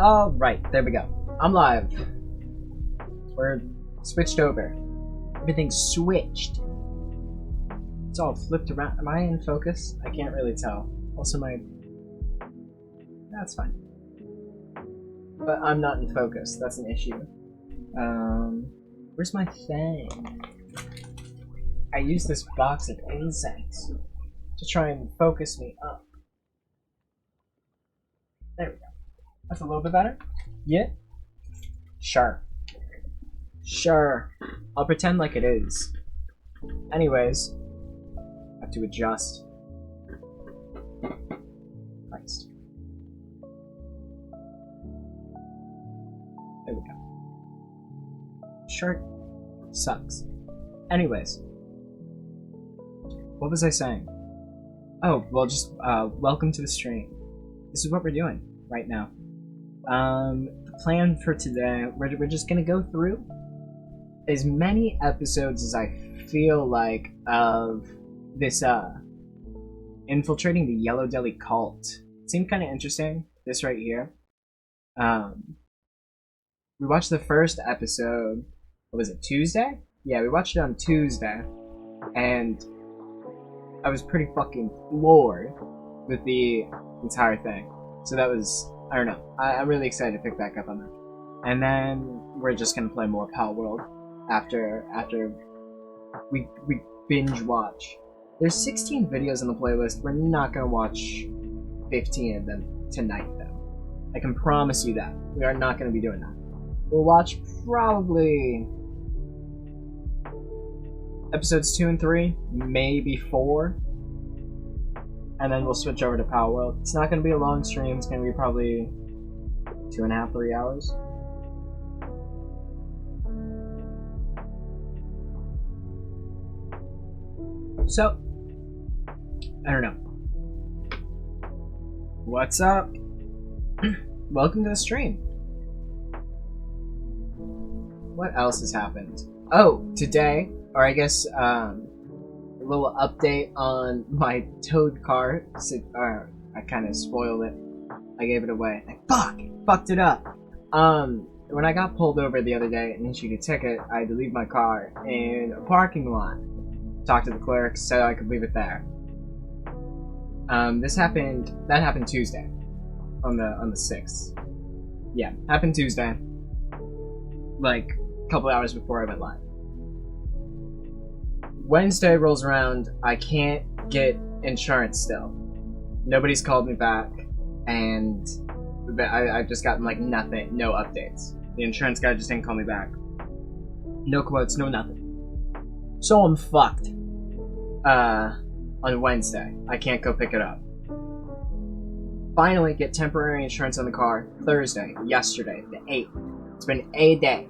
Alright, there we go. I'm live. We're switched over. Everything's switched. It's all flipped around. Am I in focus? I can't really tell. Also, that's fine. But I'm not in focus. That's an issue. Where's my thing? I use this box of incense to try and focus me up. There we go. That's a little bit better? Yeah? Sure. Sure. I'll pretend like it is. Anyways, I have to adjust. Christ. There we go. Shirt sucks. Anyways. What was I saying? Oh, well, just, welcome to the stream. This is what we're doing right now. The plan for today, we're just gonna go through as many episodes as I feel like of this, Infiltrating the Yellow Deli cult. It seemed kind of interesting, this right here. We watched the first episode, what was it, Tuesday? Yeah, we watched it on Tuesday, and I was pretty fucking floored with the entire thing. So that was, I don't know, I'm really excited to pick back up on that. And then we're just gonna play more Pal World after we binge watch. There's 16 videos on the playlist. We're not gonna watch 15 of them tonight though. I can promise you that. We are not gonna be doing that. We'll watch probably episodes 2 and 3, maybe 4. And then we'll switch over to Power World. It's not going to be a long stream. It's going to be probably 2.5, 3 hours. So, I don't know. What's up? Welcome to the stream. What else has happened? Oh, today, or I guess, a little update on my towed car. I kind of spoiled it. I gave it away. I fucked it up. When I got pulled over the other day and issued a ticket, I had to leave my car in a parking lot. Talked to the clerk, said I could leave it there. That happened Tuesday, on the 6th. Yeah, happened Tuesday. Like, a couple hours before I went live. Wednesday rolls around, I can't get insurance still. Nobody's called me back, and I've just gotten like nothing, no updates. The insurance guy just didn't call me back. No quotes, no nothing. So I'm fucked. On Wednesday, I can't go pick it up. Finally get temporary insurance on the car Thursday, yesterday, the 8th. It's been a day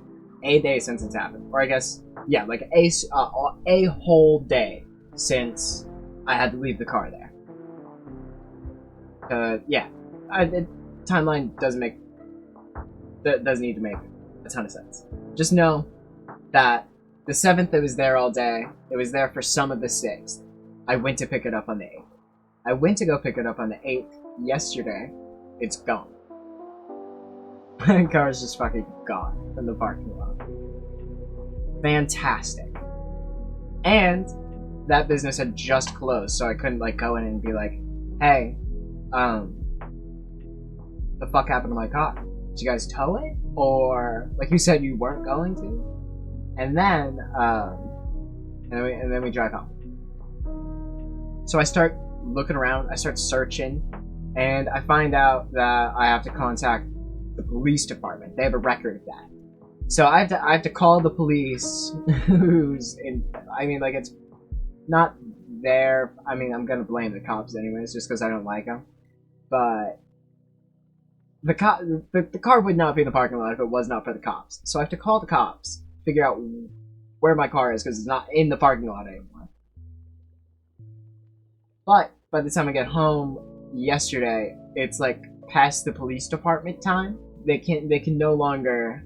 since it's happened. Or I guess, yeah, like a whole day since I had to leave the car there. Yeah, timeline doesn't need to make a ton of sense. Just know that the 7th it was there all day. It was there for some of the 6th. I went to pick it up on the 8th. I went to go pick it up on the 8th yesterday. It's gone. My car is just fucking gone from the parking lot. Fantastic. And that business had just closed, so I couldn't like go in and be like, hey, the fuck happened to my car? Did you guys tow it? Or like you said you weren't going to? And then we drive home. So I start looking around, I start searching, and I find out that I have to contact the police department. They have a record of that. So I have to call the police who's in, I mean, like, it's not there. I mean, I'm gonna blame the cops anyways, just because I don't like them. But the car would not be in the parking lot if it was not for the cops. So I have to call the cops, figure out where my car is, because it's not in the parking lot anymore. But by the time I get home yesterday, it's like past the police department time. They can no longer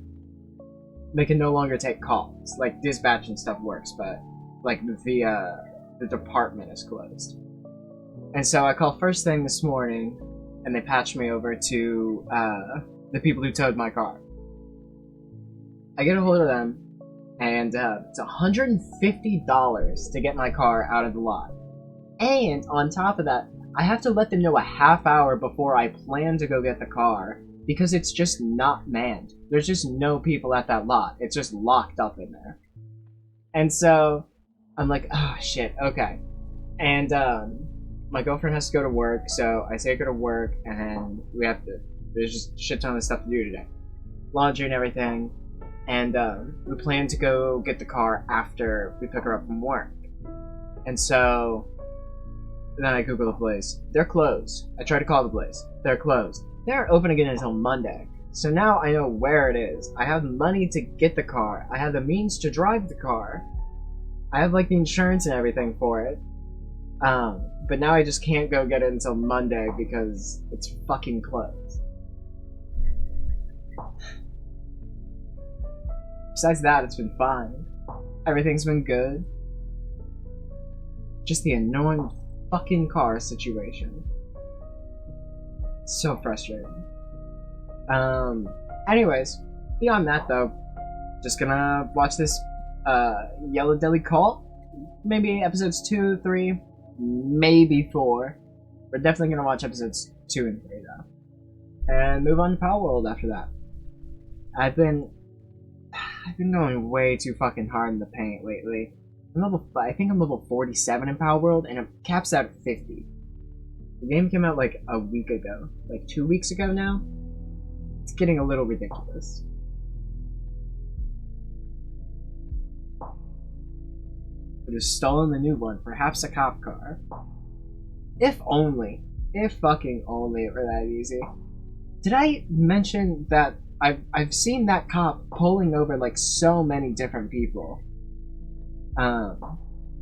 take calls. Like dispatch and stuff works, but like the department is closed. And so I call first thing this morning, and they patch me over to the people who towed my car. I get a hold of them, and it's $150 to get my car out of the lot. And on top of that, I have to let them know a half hour before I plan to go get the car, because it's just not manned. There's just no people at that lot. It's just locked up in there. And so, I'm like, oh shit, okay. And my girlfriend has to go to work, so I say go to work, and there's just a shit ton of stuff to do today. Laundry and everything. And we plan to go get the car after we pick her up from work. And so, then I Google the place. They're closed. I try to call the place. They're closed. They aren't open again until Monday. So now I know where it is. I have the money to get the car. I have the means to drive the car. I have like the insurance and everything for it. But now I just can't go get it until Monday because it's fucking closed. Besides that, it's been fine. Everything's been good. Just the annoying fucking car situation. So frustrating. Anyways, beyond that though, just gonna watch this Yellow Deli cult. Maybe episodes 2, 3, maybe 4. We're definitely gonna watch episodes 2 and 3 though. And move on to Power World after that. I've been going way too fucking hard in the paint lately. I think I'm level 47 in Power World, and it caps out at 50. The game came out like a week ago. Like 2 weeks ago now? It's getting a little ridiculous. But have stolen the new one, perhaps a cop car. If only. If fucking only it were that easy. Did I mention that I've seen that cop pulling over like so many different people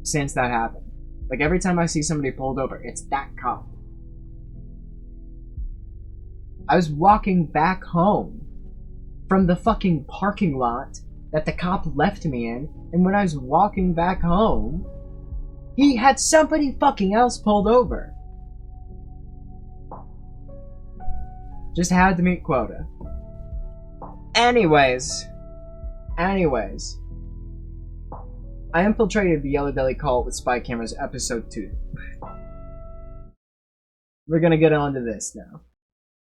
since that happened. Like every time I see somebody pulled over, it's that cop. I was walking back home from the fucking parking lot that the cop left me in, and when I was walking back home, he had somebody fucking else pulled over. Just had to meet quota. Anyways, I infiltrated the Yellow Deli cult with spy cameras episode 2. We're gonna get on to this now.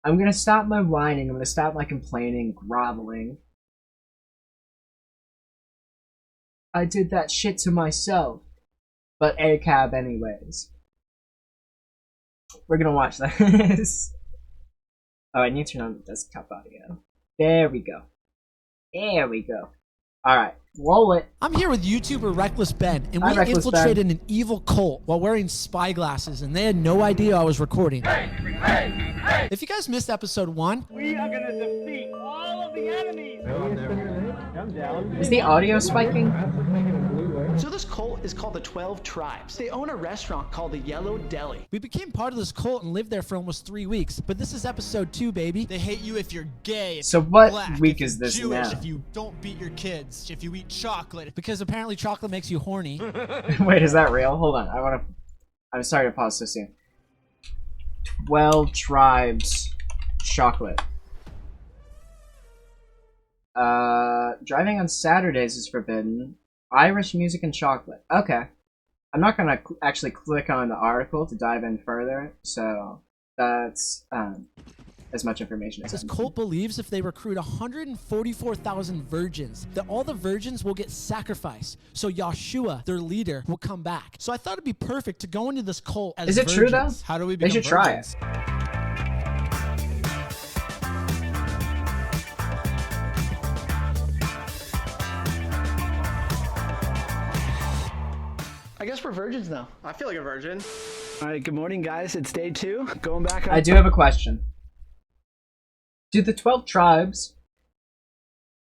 I'm gonna stop my whining, I'm gonna stop my complaining, groveling. I did that shit to myself. But ACAB anyways. We're gonna watch this. Oh, I need to turn on the desktop audio. There we go. There we go. Alright, roll it. I'm here with YouTuber Reckless Ben, and we infiltrated an evil cult while wearing spy glasses, and they had no idea I was recording. If you guys missed episode 1, we are gonna defeat all of the enemies. Come down. Is the audio spiking? So this cult is called the 12 Tribes. They own a restaurant called the Yellow Deli. we became part of this cult and lived there for almost 3 weeks, but this is episode 2, baby. They hate you if you're gay. If So you're what black, week if you're is this Jewish, now? If you don't beat your kids, if you eat chocolate. Because apparently chocolate makes you horny. Wait, is that real? Hold on, I'm sorry to pause so soon. 12 Tribes chocolate. Driving on Saturdays is forbidden. Irish music and chocolate. Okay. I'm not gonna actually click on the article to dive in further, so that's as much information as This cult believes if they recruit 144,000 virgins, that all the virgins will get sacrificed, so Yahshua, their leader, will come back. So I thought it'd be perfect to go into this cult as Is it true though? virgins. How do we They become should try virgins? it. I guess we're virgins now. I feel like a virgin. All right, good morning, guys. It's day 2. Going back on. I do have a question. Do the 12 tribes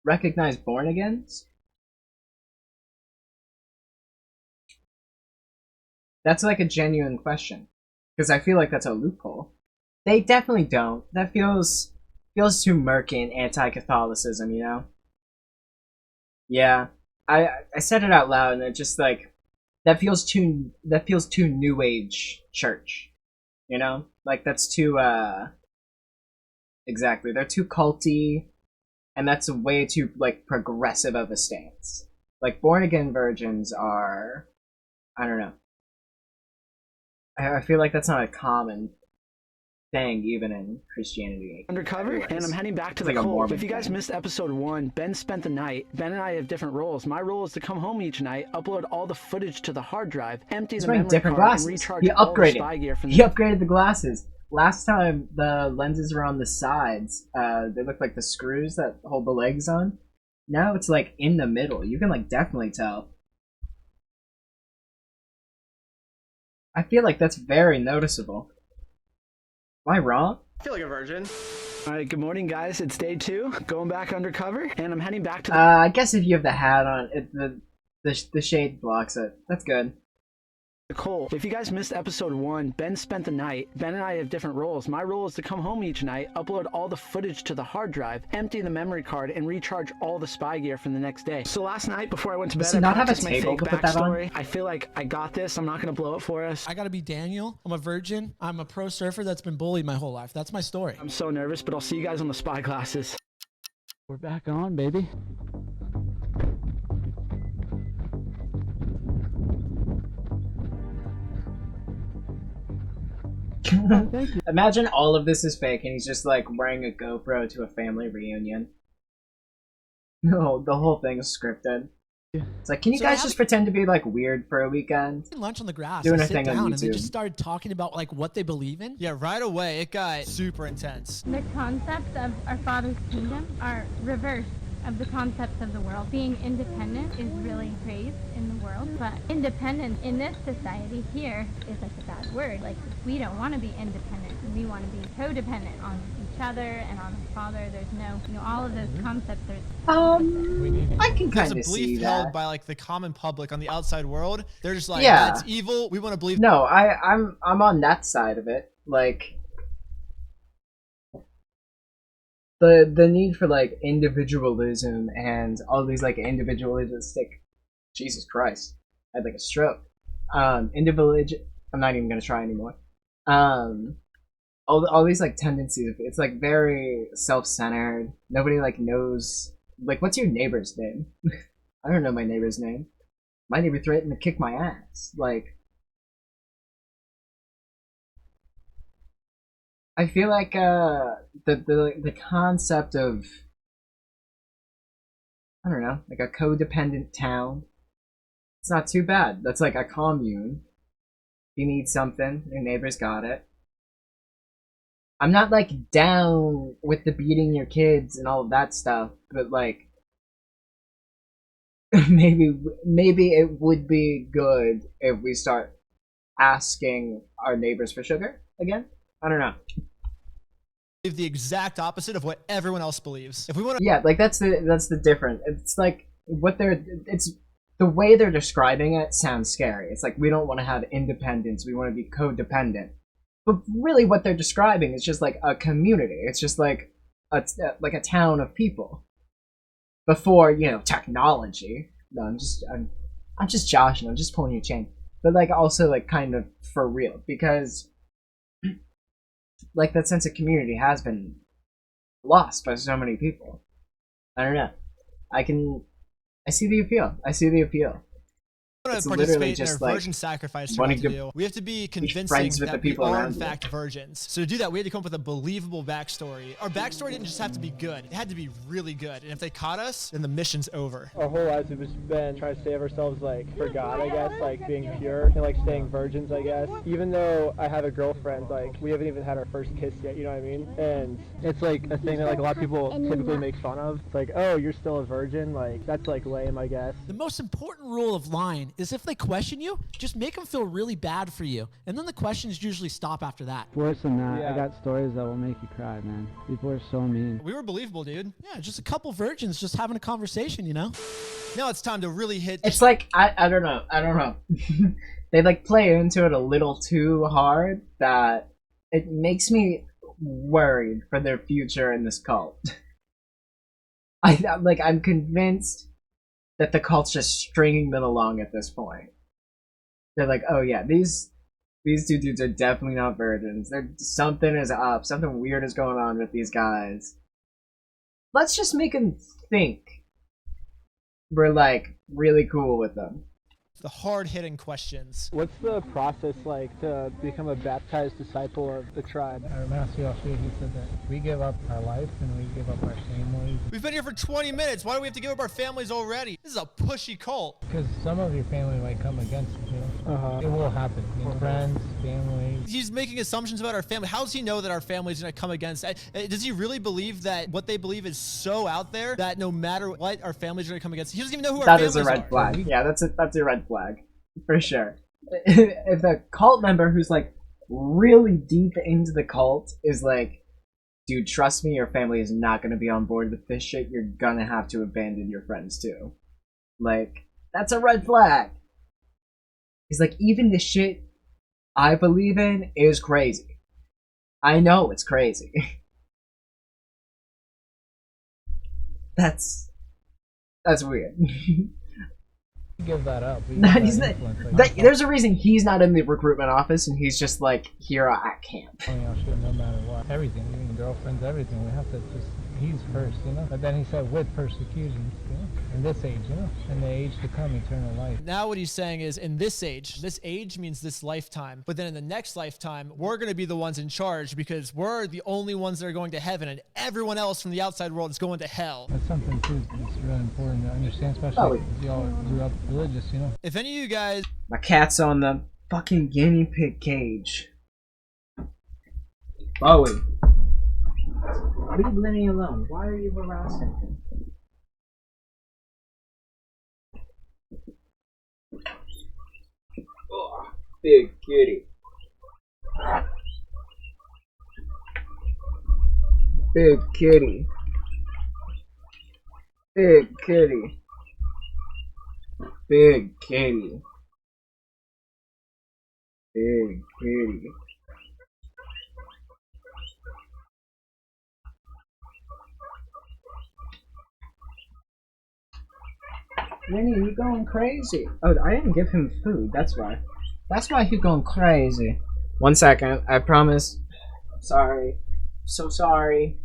recognize born-agains? That's like a genuine question. Because I feel like that's a loophole. They definitely don't. That feels too murky and anti-Catholicism, you know? Yeah. I said it out loud and it just like that feels too new age church. You know? Like that's too Exactly. They're too culty, and that's way too like progressive of a stance. Like born again virgins are, I don't know. I feel like that's not a common thing even in Christianity. Undercover, and I'm heading back to It's the like a cult. Mormon If you guys thing. missed episode 1, Ben spent the night. Ben and I have different roles. My role is to come home each night, upload all the footage to the hard drive, empty He's the wearing memory different card, glasses. and recharge He all the spy upgraded. gear from He upgraded the glasses. Last time the lenses were on the sides. They look like the screws that hold the legs on. Now it's like in the middle. You can like definitely tell. I feel like that's very noticeable. Am I wrong? I feel like a virgin. All right, good morning, guys. It's day 2, going back undercover, and I'm heading back to the I guess if you have the hat on, the shade blocks it. That's good. cult. If you guys missed episode 1, Ben spent the night. Ben and I have different roles. My role is to come home each night, upload all the footage to the hard drive, empty the memory card, and recharge all the spy gear from the next day. So last night, before I went to bed, Does he I not have a practiced my table fake to put that on? backstory. I feel like I got this. I'm not going to blow it for us. I gotta be Daniel. I'm a virgin. I'm a pro surfer that's been bullied my whole life. That's my story. I'm so nervous, but I'll see you guys on the spy glasses. We're back on, baby. Thank you. Imagine all of this is fake and he's just like wearing a GoPro to a family reunion. No, the whole thing is scripted. It's like, can you So I guys have- just pretend to be like weird for a weekend? Lunch on the grass. Doing I a sit thing on down and they YouTube. just started talking about like what they believe in. Yeah, right away it got super intense. The concepts of our Father's kingdom are reverse of the concepts of the world. Being independent is really praised in the world, but independence in this society here is like a bad word. Like, we don't want to be independent. We want to be codependent on each other and on the Father. There's no, all of those concepts are I can There's kind a of see belief that. held by like the common public on the outside world. They're just like, Yeah. that's evil. We want to believe. No, I'm on that side of it. Like the need for like individualism and all these like individualistic, Jesus Christ, I had like a stroke. I'm not even gonna try anymore. All these like tendencies. It's like very self-centered. Nobody like knows. Like, what's your neighbor's name? I don't know my neighbor's name. My neighbor threatened to kick my ass. Like, I feel like the concept of, I don't know, like a codependent town. It's not too bad. That's like a commune. If you need something, your neighbor's got it. I'm not like down with the beating your kids and all of that stuff, but like maybe it would be good if we start asking our neighbors for sugar again. I don't know. The exact opposite of what everyone else believes. If we want to, Yeah, like that's the difference. It's like it's the way they're describing it sounds scary. It's like, we don't want to have independence, we want to be codependent. But really what they're describing is just like a community. It's just like a town of people. Before, technology. No, I'm just joshing, I'm just pulling your chain. But like also like kind of for real, because like that sense of community has been lost by so many people. I don't know. I see the appeal. It's literally participate in just our like virgin sacrifice wanting to to do. We have to be convincing friends with that the people we are around in you. fact virgins. So to do that, we had to come up with a believable backstory. Our backstory didn't just have to be good; it had to be really good. And if they caught us, then the mission's over. Our whole lives have just been trying to save ourselves, like, for God, I guess, like being pure and like staying virgins, I guess. Even though I have a girlfriend, like, we haven't even had our first kiss yet, you know what I mean? And it's like a thing that like a lot of people typically make fun of. It's like, oh, you're still a virgin, like that's like lame, I guess. The most important rule of lying is if they question you, just make them feel really bad for you. And then the questions usually stop after that. Worse than that, Yeah. I got stories that will make you cry, man. People are so mean. We were believable, dude. Yeah, just a couple virgins just having a conversation, you know? Now it's time to really hit. It's like I don't know. They like play into it a little too hard that it makes me worried for their future in this cult. I'm convinced that the cult's just stringing them along at this point. They're like, oh yeah, these These two dudes are definitely not virgins. Something is up. Something weird is going on with these guys. Let's just make them think we're, like, really cool with them. The hard-hitting questions. What's the process like to become a baptized disciple of the tribe? Our master Yoshua, he said that we give up our life and we give up our families. We've been here for 20 minutes. Why do we have to give up our families already? This is a pushy cult. Because some of your family might come against you, you know? It will happen. You know, friends, family. He's making assumptions about our family. How does he know that our family is going to come against? Does he really believe that what they believe is so out there that no matter what, our families are going to come against? He doesn't even know who our families are. That is a red flag. Yeah, that's a red flag. For sure. If the cult member who's, like, really deep into the cult is like, dude, trust me, your family is not going to be on board with this shit. You're going to have to abandon your friends, too. Like, that's a red flag. He's like, even the shit I believe in is crazy. I know it's crazy. That's weird. Give that up. There's a reason he's not in the recruitment office and he's just like here at camp. No matter what, everything, even girlfriends, everything, we have to just, he's first, you know. But then he said with persecutions, you know, in this age, you know, in the age to come, eternal life. Now what he's saying is in this age means this lifetime, but then in the next lifetime, we're going to be the ones in charge because we're the only ones that are going to heaven and everyone else from the outside world is going to hell. That's something too that's really important to understand, especially because y'all grew up religious, you know. If any of you guys... My cat's on the fucking guinea pig cage. Bowie. Leave Lenny alone. Why are you harassing him? Oh, big kitty. Big kitty. Big kitty. Big kitty. Big kitty. Lenny, you going crazy? Oh, I didn't give him food, that's why. That's why he's going crazy. 1 second, I promise. Sorry. So sorry.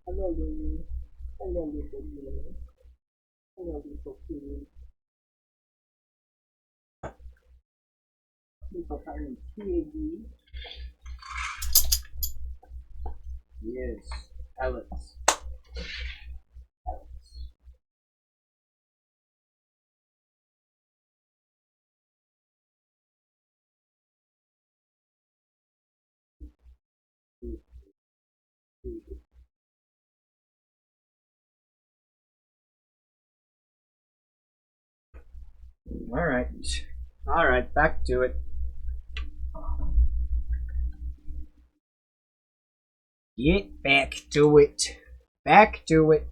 Hello, Lenny. Hello, little Lenny. Hello, little kitty. Little tiny piggy. Yes, Alex. All right, back to it. Get back to it. Back to it.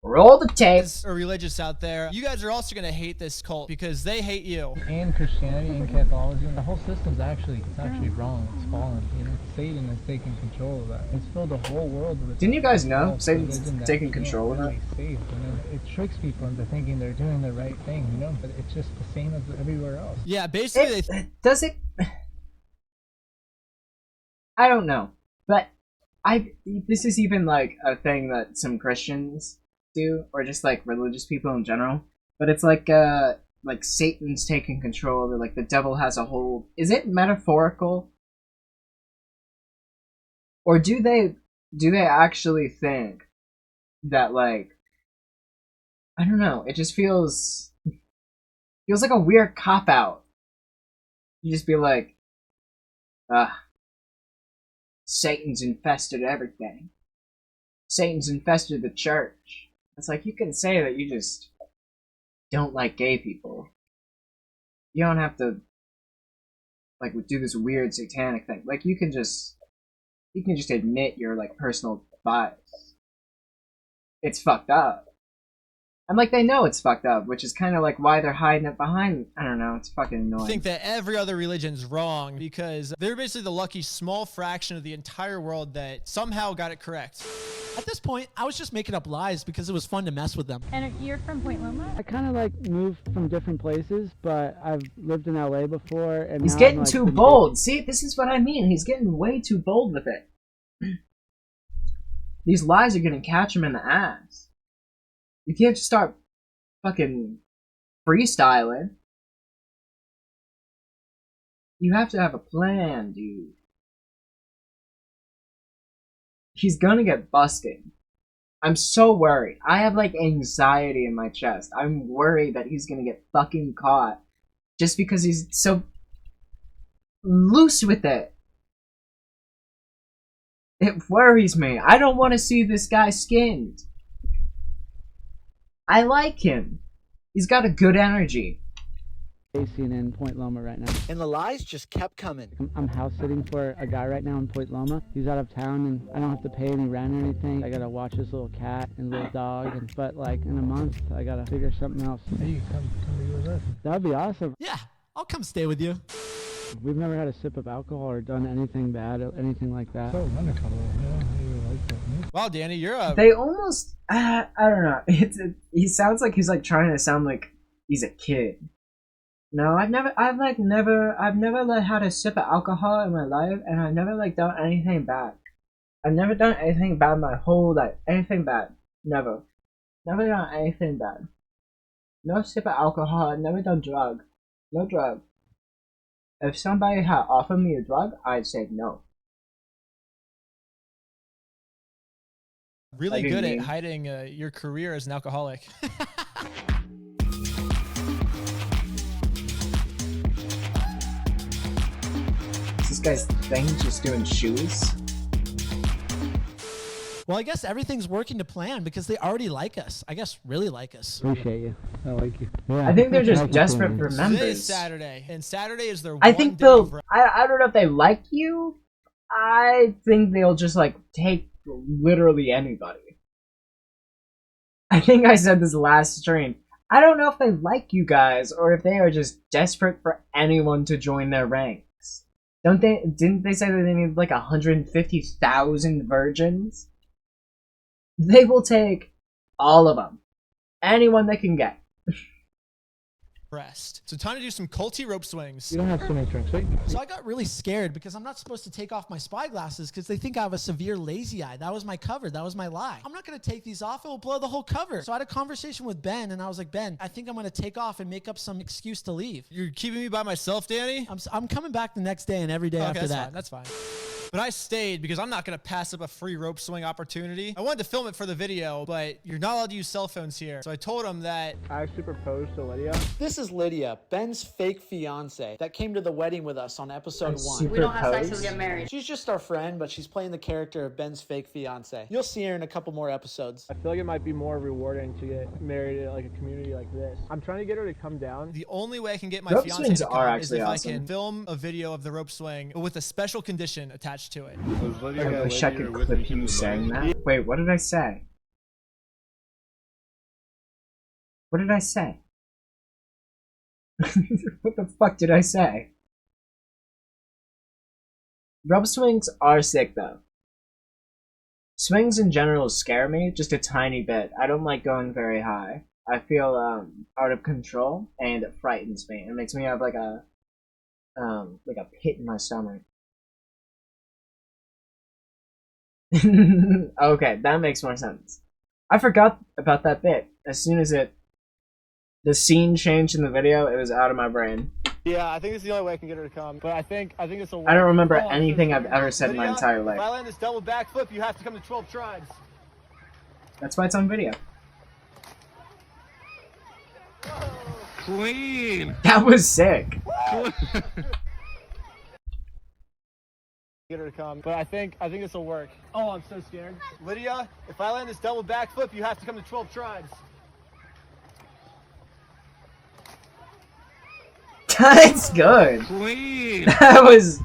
Roll the tape. Are religious out there, you guys are also going to hate this cult because they hate you. And Christianity and Catholicism, the whole system's actually wrong. It's fallen. You know, Satan is taking control of that. It's filled the whole world with. Didn't you guys know Satan's taking control of that? Safe, you know? It tricks people into thinking they're doing the right thing, you know, but it's just the same as everywhere else. Yeah, basically. Does it? I don't know, but this is even like a thing that some Christians do, or just like religious people in general. But it's like Satan's taking control, or like the devil has a hold. Is it metaphorical, or do they actually think that, like, I don't know? It just feels like a weird cop out. You just be like, Satan's infested everything. Satan's infested the church. It's like, you can say that you just don't like gay people. You don't have to, like, do this weird satanic thing. Like, you can just admit your, like, personal bias. It's fucked up. And, like, they know it's fucked up, which is kind of, like, why they're hiding it behind. I don't know, it's fucking annoying. I think that every other religion's wrong because they're basically the lucky small fraction of the entire world that somehow got it correct. At this point, I was just making up lies because it was fun to mess with them. And you're from Point Loma? I kind of like moved from different places, but I've lived in LA before, and He's now getting I'm, like, too pretty bold. See, this is what I mean. He's getting way too bold with it. These lies are gonna catch him in the ass. You can't just start fucking freestyling. You have to have a plan, dude. He's gonna get busted. I'm so worried. I have like anxiety in my chest. I'm worried that he's gonna get fucking caught just because he's so loose with it. It worries me. I don't want to see this guy skinned. I like him. He's got a good energy. Facing in Point Loma right now. And the lies just kept coming. I'm house sitting for a guy right now in Point Loma. He's out of town, and I don't have to pay any rent or anything. I gotta watch his little cat and little dog, but like in a month, I gotta figure something else. Hey, you come be with us. That'd be awesome. Yeah, I'll come stay with you. We've never had a sip of alcohol or done anything bad or anything like that. So wonderful, you like that. Wow, Danny, you're a... They almost, I don't know. He sounds like he's like trying to sound like he's a kid. No, I've never like had a sip of alcohol in my life, and I've never like done anything bad. I've never done anything bad my whole life. Anything bad. Never. Never done anything bad. No sip of alcohol. I've never done drug. No drug. If somebody had offered me a drug, I'd say no. really I good mean- at hiding your career as an alcoholic. Is this guy's thing just doing shoes? Well, I guess everything's working to plan because they already like us. I guess really like us. Appreciate you. I like you. Yeah, I think they're just like you desperate me. for Today is members. Saturday, and Saturday is their I one think day they'll. of rest. I don't know if they like you. I think they'll just like take literally anybody. I think I said this last stream. I don't know if they like you guys or if they are just desperate for anyone to join their ranks. Don't they? Didn't they say that they need like 150,000 virgins? They will take all of them, anyone they can get. Rest. So time to do some culty rope swings. You don't have so many drinks, right? So I got really scared because I'm not supposed to take off my spy glasses because they think I have a severe lazy eye. That was my cover. That was my lie. I'm not going to take these off. It will blow the whole cover. So I had a conversation with Ben, and I was like, Ben, I think I'm going to take off and make up some excuse to leave. You're keeping me by myself, Danny? I'm coming back the next day and every day after that. That's fine. But I stayed because I'm not going to pass up a free rope swing opportunity. I wanted to film it for the video, but you're not allowed to use cell phones here. So I told him that I actually proposed to Lydia. This is Lydia, Ben's fake fiance that came to the wedding with us on episode 1. We don't have sex till we get married. She's just our friend, but she's playing the character of Ben's fake fiance. You'll see her in a couple more episodes. I feel like it might be more rewarding to get married in like a community like this. I'm trying to get her to come down. the only way I can get my Rope fiance swings to are come is actually if awesome. I can film a video of the rope swing with a special condition attached to it. I wish I could clip you saying that. Wait, what did I say? What did I say? What the fuck did I say? Rope swings are sick though. Swings in general scare me just a tiny bit. I don't like going very high. I feel out of control and it frightens me. It makes me have like a pit in my stomach. Okay, that makes more sense. I forgot about that bit. As soon as the scene changed in the video, it was out of my brain. Yeah, I think this is the only way I can get her to come. But I think this will work. I don't remember Oh, anything I've ever said in my Lydia, entire If I life. land this double backflip, you have to come to 12 tribes. That's why it's on video. Clean. That was sick. Get her to come. But I think this will work. Oh, I'm so scared. Lydia, if I land this double backflip, you have to come to 12 tribes. That's good. Clean. That was.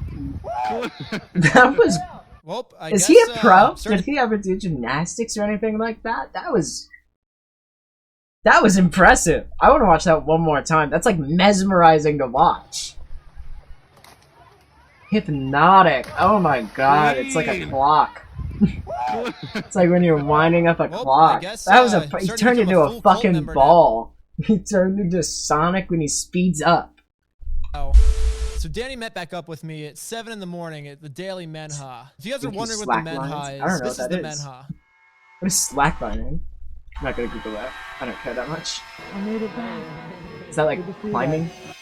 Well, I Is guess, he a pro? started- Did he ever do gymnastics or anything like that? That was impressive. I want to watch that one more time. That's like mesmerizing to watch. Hypnotic. Oh my god, it's like a clock. It's like when you're winding up a Well, I clock. guess, That was starting he to turned become into a a full cult fucking member now. ball. He turned into Sonic when he speeds up. Oh. So Danny met back up with me at 7 in the morning at the Daily Menha. If you guys are Think he's wondering what the slack Menha lines? is, I don't know this what is that the is. Menha. What is slacklining? I'm not gonna Google that. I don't care that much. I made it back. Is that like Good to see you climbing? guys.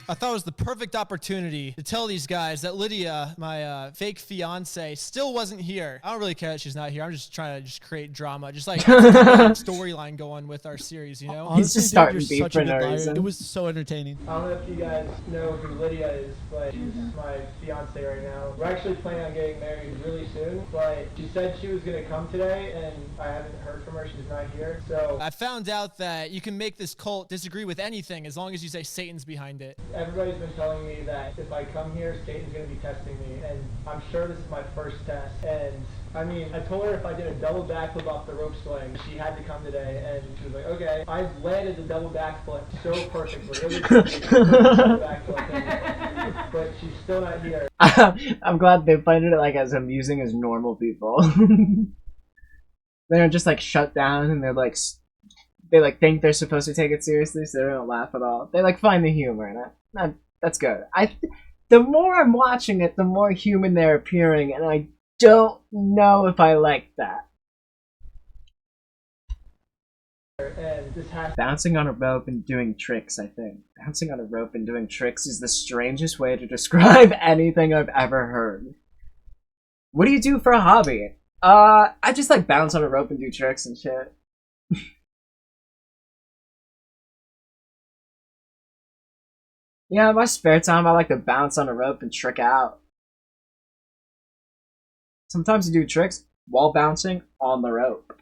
I thought it was the perfect opportunity to tell these guys that Lydia, my fake fiance, still wasn't here. I don't really care that she's not here. I'm just trying to just create drama, just like storyline going with our series, you know? He's just starting you're beef such for a good no liar. reason. It was so entertaining. I don't know if you guys know who Lydia is, but she's my fiance right now. We're actually planning on getting married really soon, but she said she was gonna come today, and I haven't heard from her. She's not here, so I found out that you can make this cult disagree with anything as long as you say Satan's behind it. everybody's been telling me that if I come here, Satan's gonna be testing me, and I'm sure this is my first test. And I mean, I told her if I did a double backflip off the rope swing, she had to come today, and she was like, okay. I landed the double backflip so perfectly. It was a double backflip, but she's still not here. I'm glad they played it like as amusing as normal people. They're just like shut down and they're like they like think they're supposed to take it seriously, so they don't laugh at all. They like find the humor in it. That's good. The more I'm watching it, the more human they're appearing, and I don't know if I like that. And this has Bouncing on a rope and doing tricks, I think. Bouncing on a rope and doing tricks is the strangest way to describe anything I've ever heard. What do you do for a hobby? I just like bounce on a rope and do tricks and shit. Yeah, in my spare time I like to bounce on a rope and trick out. Sometimes I do tricks while bouncing on the rope.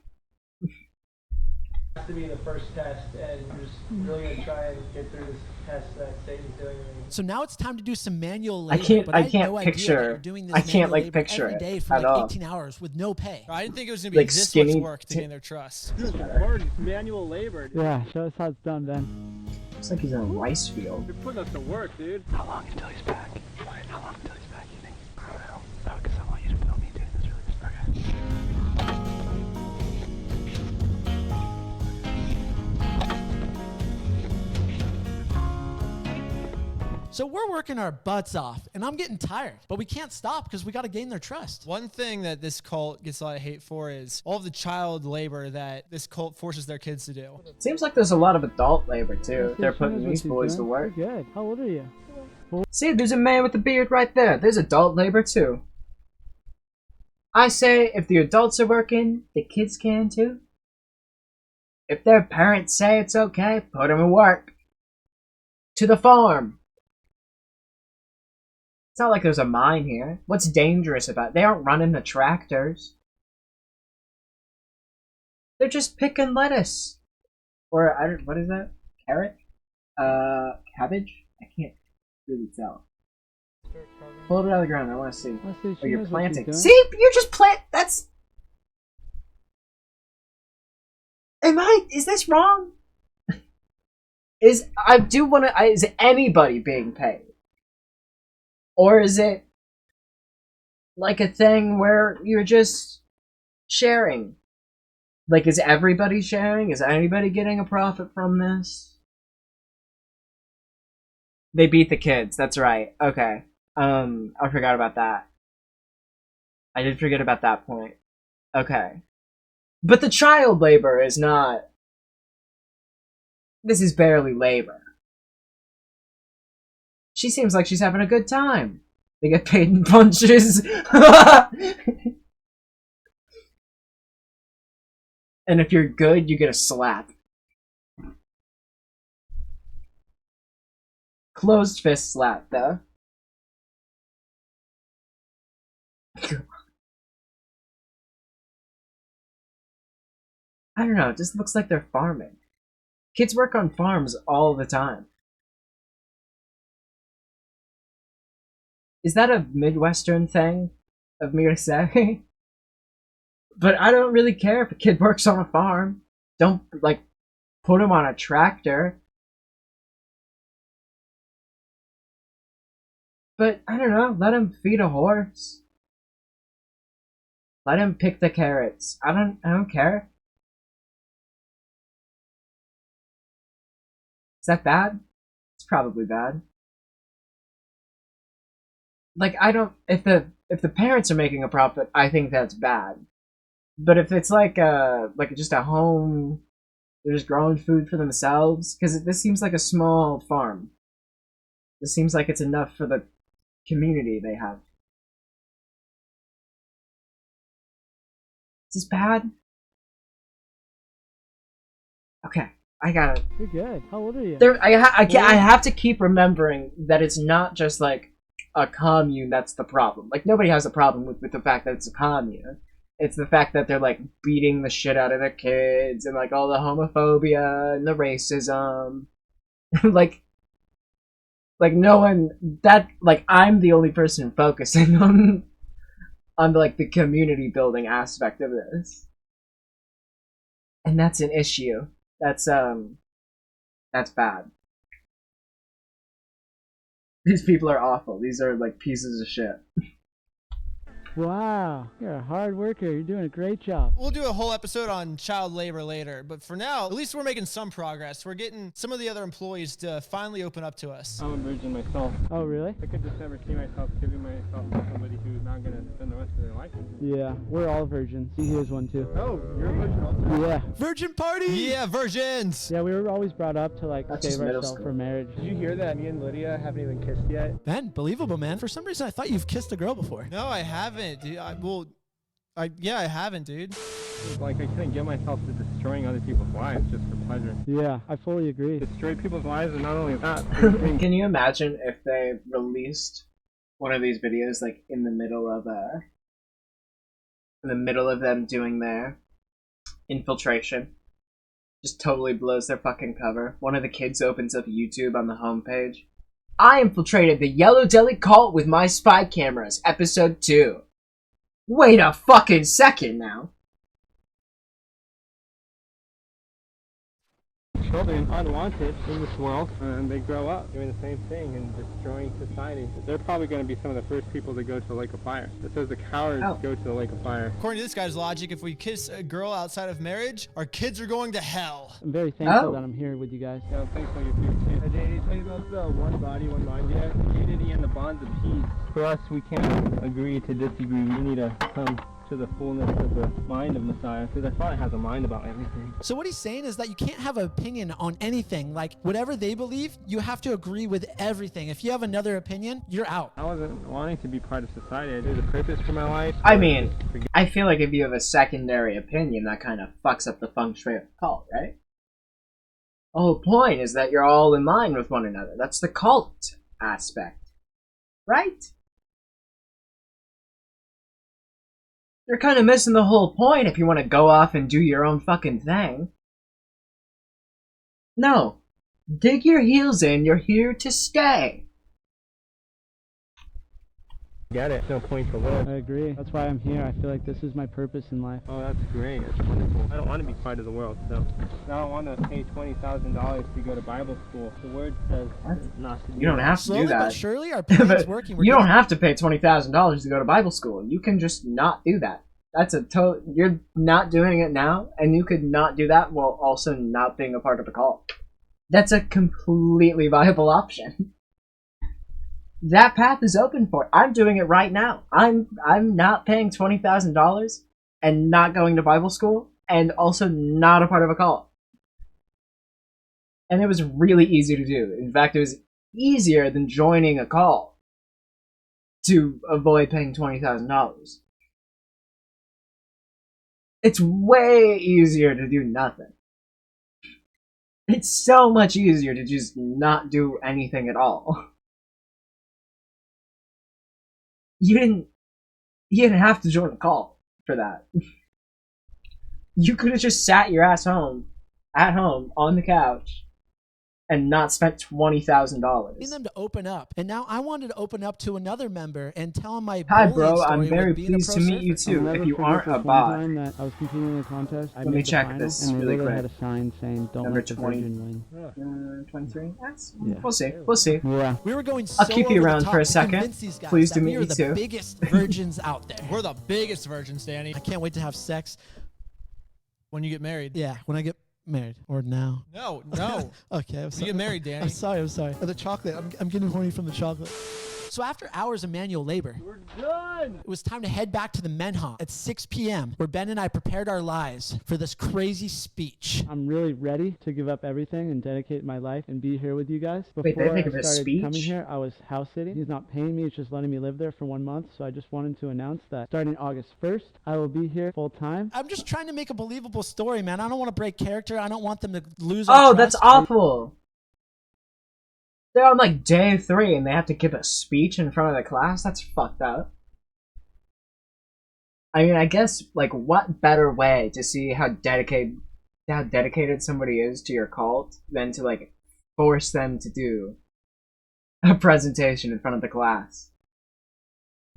to be the first test, and we're just really gonna try and get through this test that Satan's doing to me. So now it's time to do some manual I labor. can't- but I had can't no idea that picture- you're doing this I can't, manual like, labor picture every it day for at like all. 18 hours with no pay. I didn't think it was going to be Like this skinny much work to gain their trust. This is hard. It's manual labor. Yeah, show us how it's done, Ben. Looks like he's in a rice field. You're putting us to work, dude. How long until he's back? How long until he's back, you think? I don't know. Oh, because I want you to film me doing this really good. Okay. So we're working our butts off, and I'm getting tired. But we can't stop because we got to gain their trust. One thing that this cult gets a lot of hate for is all of the child labor that this cult forces their kids to do. Seems like there's a lot of adult labor too. See, They're she putting knows what these she's boys to doing. work. You're good. How old are you? See, there's a man with a beard right there. There's adult labor too. I say if the adults are working, the kids can too. If their parents say it's okay, put them to work. To the farm. It's not like there's a mine here. What's dangerous about it? They aren't running the tractors. They're just picking lettuce. Or, what is that? Carrot? Cabbage? I can't really tell. Pull it out of the ground, I want to see. Let's see, Oh, she you're knows what she's planting. doing. See? You just plant. That's. Is this wrong? Is anybody being paid? Or is it like a thing where you're just sharing? Like, is everybody sharing? Is anybody getting a profit from this? They beat the kids, that's right. Okay. I forgot about that. I did forget about that point. Okay. But the child labor is not... This is barely labor. She seems like she's having a good time. They get paid in punches. And if you're good, you get a slap. Closed fist slap, though. I don't know, it just looks like they're farming. Kids work on farms all the time. Is that a Midwestern thing of me to say? But I don't really care if a kid works on a farm. Don't, like, put him on a tractor. But I don't know. Let him feed a horse. Let him pick the carrots. I don't care. Is that bad? It's probably bad. Like, I don't, if the parents are making a profit, I think that's bad. But if it's like just a home, they're just growing food for themselves, because this seems like a small farm. This seems like it's enough for the community they have. Is this bad? Okay, I got it. You're good. How old are you? I have to keep remembering that it's not just like a commune that's the problem. Like, nobody has a problem with the fact that it's a commune. It's the fact that they're like beating the shit out of their kids and like all the homophobia and the racism. like no one that like I'm the only person focusing on like the community building aspect of this. And that's an issue. That's bad. These people are awful. These are like pieces of shit. Wow, you're a hard worker. You're doing a great job. We'll do a whole episode on child labor later, but for now, at least we're making some progress. We're getting some of the other employees to finally open up to us. I'm a virgin myself. Oh, really? I could just never see myself giving myself to somebody who's not going to spend the rest of their life with me. Yeah, we're all virgins. Here's one too. Oh, you're a virgin also? Yeah. Virgin party! Yeah, virgins! Yeah, we were always brought up to like That's save just middle ourselves school. for marriage. Did you hear that me and Lydia haven't even kissed yet? Ben, believable, man. For some reason, I thought you've kissed a girl before. No, I haven't, dude. I haven't, dude. Like, I couldn't get myself to destroying other people's lives just for pleasure. Yeah, I fully agree. Destroy people's lives, and not only that, Can you imagine if they released one of these videos like in the middle of them doing their infiltration? Just totally blows their fucking cover. One of the kids opens up YouTube on the homepage. I infiltrated the Yellow Deli cult with my spy cameras, episode 2. Wait a fucking second now. children unwanted in this world, and they grow up doing the same thing and destroying society. They're probably going to be some of the first people to go to the lake of fire. It says the cowards go to the lake of fire. According to this guy's logic, if we kiss a girl outside of marriage, our kids are going to hell. I'm very thankful that I'm here with you guys. Yeah, thanks for your too. Did he tell you about the one body, one mind yet? Unity and the bonds of peace. For us, we can't agree to disagree. We need to come to the fullness of the mind of Messiah, because I thought it has a mind about everything. So what he's saying is that you can't have an opinion on anything. Like, whatever they believe, you have to agree with everything. If you have another opinion, you're out. I wasn't wanting to be part of society. I did a purpose for my life. I mean, I feel like if you have a secondary opinion, that kind of fucks up the feng shui of the cult, right? The whole point is that you're all in line with one another. That's the cult aspect, right? You're kind of missing the whole point if you want to go off and do your own fucking thing. No. Dig your heels in, you're here to stay. Get it. No point to live. I agree. That's why I'm here. I feel like this is my purpose in life. Oh, that's great. That's wonderful. I don't want to be part of the world, so I don't want to pay $20,000 to go to Bible school. The word says not to do. You don't have to Slowly do that. but surely, our plan's working. We're You don't getting- have to pay $20,000 to go to Bible school. You can just not do that. That's a you're not doing it now, and you could not do that while also not being a part of the cult. That's a completely viable option. That path is open for it. I'm doing it right now. I'm not paying $20,000 and not going to Bible school, and also not a part of a cult. And it was really easy to do. In fact, it was easier than joining a cult to avoid paying $20,000. It's way easier to do nothing. It's so much easier to just not do anything at all. You didn't have to join a cult for that. You could have just sat your ass at home on the couch, and not spent $20,000. them to open up. And now I wanted to open up to another member and tell him my Hi, bullying bro. story I'm with very being a pleased pro to meet you surfer. I'll too. never If you forget aren't this a one bot, time that I was competing in a contest. I let me made the check final, this and they really literally quick. had a sign saying, "Don't Number let the 20. virgin win." 23. That's, Yeah. We'll see. We'll see. Yeah. We were going so I'll keep you over the around top for a to second. convince these guys Pleased that to we meet are you the too. biggest virgins out there. We're the biggest virgins, Danny. I can't wait to have sex. When you get married. Yeah, when I get married or now. No. Okay, I'm You sorry. get married, Danny. I'm sorry. Oh, the chocolate. I'm getting horny from the chocolate. So after hours of manual labor, We're done. it was time to head back to the Menha at 6 p.m. where Ben and I prepared our lives for this crazy speech. I'm really ready to give up everything and dedicate my life and be here with you guys. Wait, they Before think I of a started speech? coming here, I was house sitting. He's not paying me; it's just letting me live there for 1 month. So I just wanted to announce that starting August 1st, I will be here full time. I'm just trying to make a believable story, man. I don't want to break character. I don't want them to lose. Oh, our that's trust. awful. They're on like day 3 and they have to give a speech in front of the class? That's fucked up. I mean, I guess, like, what better way to see how dedicated somebody is to your cult than to, like, force them to do a presentation in front of the class?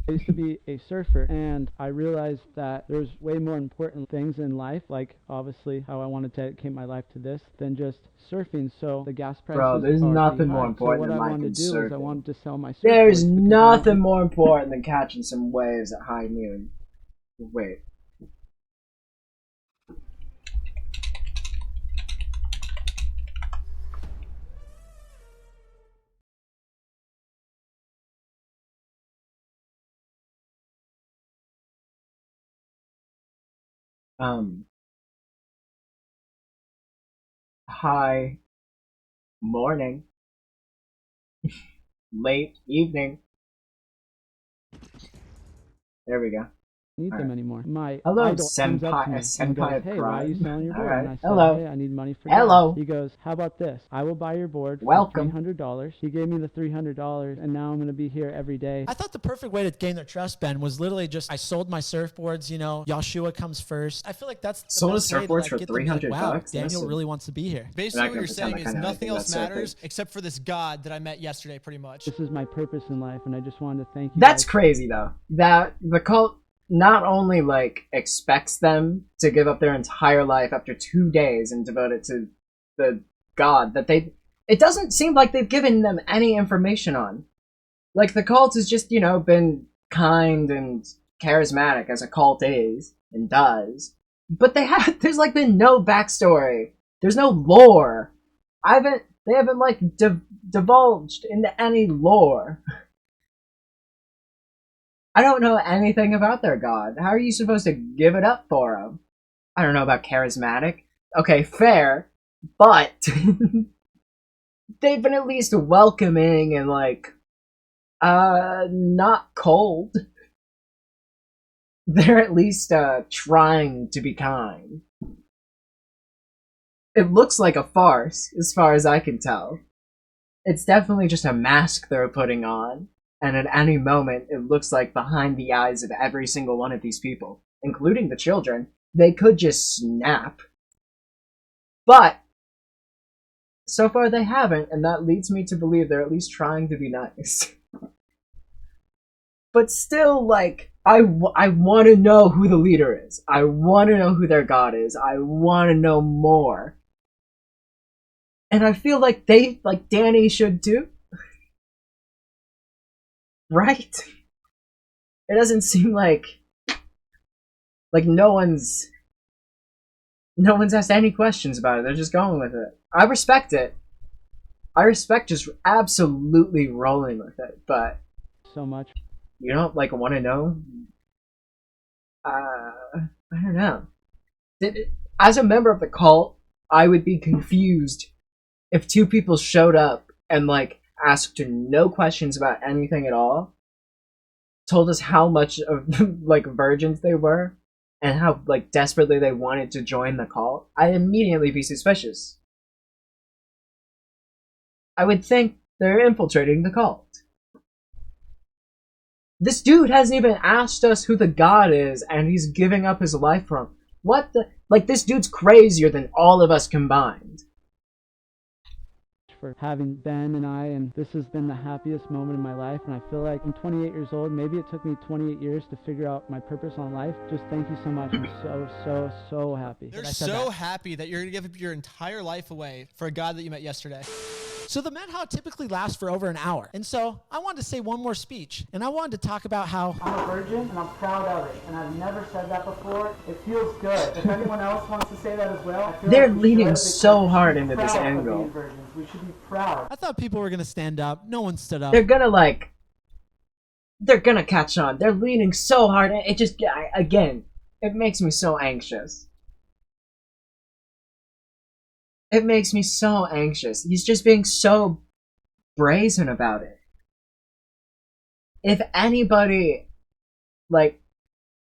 I used to be a surfer, and I realized that there's way more important things in life, like obviously how I want to dedicate my life to this, than just surfing. So the gas prices Bro, there's are nothing pretty more high. important So than what I life wanted and to do is I surfing. wanted to sell my surfboards. There's because nothing more important than catching some waves at high noon. Wait. Hi. Morning. Late evening. There we go. need them Alright. anymore. My Hello, idol comes up senpai- to me senpai and goes, of "Hey, why are you pride." selling your board?" Alright. And I said, Hello. "Hey, I need money for Hello. gas." He goes, "How about this? I will buy your board for Welcome. $300. He gave me the $300, and now I'm going to be here every day. I thought the perfect way to gain their trust, Ben, was literally just I sold my surfboards. You know, Yoshua comes first. I feel like that's the Sold best his way to, surfboards like, for get them to be like, $300 wow, bucks? That's Daniel a- really wants to be here. Basically, I what can you're pretend saying I is kinda nothing think else that's so matters except for this God that I met yesterday, pretty much. This is my purpose in life, and I just wanted to thank you That's guys. crazy, though. That the cult not only, like, expects them to give up their entire life after 2 days and devote it to the god that they... It doesn't seem like they've given them any information on. Like, the cult has just, you know, been kind and charismatic, as a cult is and does. But there's, like, been no backstory. There's no lore. They haven't, like, divulged into any lore. I don't know anything about their god. How are you supposed to give it up for him? I don't know about charismatic. Okay, fair, but they've been at least welcoming and, like, not cold. They're at least, trying to be kind. It looks like a farce, as far as I can tell. It's definitely just a mask they're putting on. And at any moment, it looks like behind the eyes of every single one of these people, including the children, they could just snap. But so far they haven't, and that leads me to believe they're at least trying to be nice. But still, like, I want to know who the leader is. I want to know who their god is. I want to know more. And I feel like Danny should too. Right? It doesn't seem like no one's asked any questions about it. They're just going with it. I respect it. I respect just absolutely rolling with it, but So much. you don't, like, want to know? I don't know. As a member of the cult, I would be confused if two people showed up and, like, asked no questions about anything at all, told us how much of, like, virgins they were, and how, like, desperately they wanted to join the cult. I'd immediately be suspicious. I would think they're infiltrating the cult. This dude hasn't even asked us who the god is, and he's giving up his life for him. What the... Like, this dude's crazier than all of us combined. for having Ben and I, and this has been the happiest moment in my life, and I feel like I'm 28 years old. Maybe it took me 28 years to figure out my purpose on life. Just thank you so much. I'm so happy. They're so happy that you're gonna give up your entire life away for a God that you met yesterday. So the Met How typically lasts for over an hour. And so I wanted to say one more speech. And I wanted to talk about how I'm a virgin and I'm proud of it, and I've never said that before. It feels good. If anyone else wants to say that as well, I feel They're like we leaning should, so because hard we should into be this proud of angle. being virgins. We should be proud. I thought people were going to stand up. No one stood up. They're gonna catch on. They're leaning so hard. It just, again, it makes me so anxious. It makes me so anxious. He's just being so brazen about it. If anybody, like,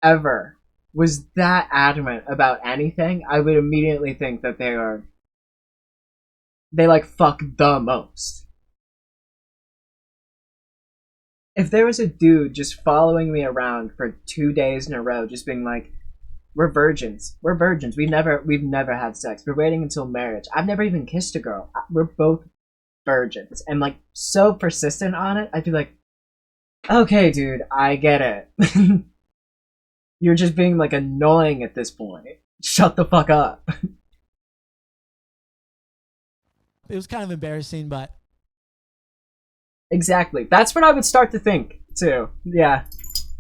ever was that adamant about anything, I would immediately think that they like fuck the most. If there was a dude just following me around for 2 days in a row, just being like, we're virgins. We're virgins. We've never had sex. We're waiting until marriage. I've never even kissed a girl. We're both virgins. And like so persistent on it, I'd be like, okay, dude, I get it. You're just being like annoying at this point. Shut the fuck up. It was kind of embarrassing, but Exactly. That's what I would start to think, too. Yeah.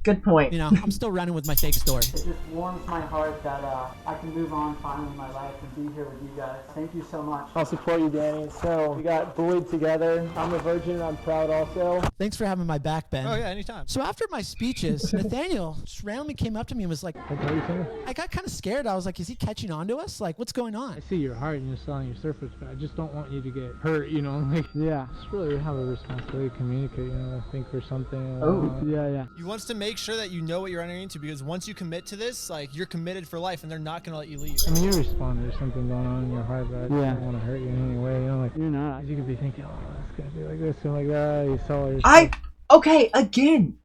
Good point. you know, I'm still running with my fake story. It just warms my heart that I can move on finally in my life and be here with you guys. Thank you so much. I'll support you, Danny. So we got bullied together. I'm a virgin. I'm proud also. Thanks for having my back, Ben. Oh yeah, anytime. So after my speeches, Nathaniel just randomly came up to me and was like, What are you saying? I got kind of scared. I was like, is he catching on to us? Like, what's going on? I see your heart and you're selling your surface, but I just don't want you to get hurt, you know? Like, Yeah. just really have a responsibility to communicate, you know, I think for something. Oh. Yeah. He wants to make sure that you know what you're entering into, because once you commit to this, like, you're committed for life and they're not gonna let you leave. I mean, you respond, there's something going on in your heart, but I just don't want to hurt you in any way, you know? Like, You're not. you could be thinking, oh, it's gonna be like this and like that. You sell your Okay, again.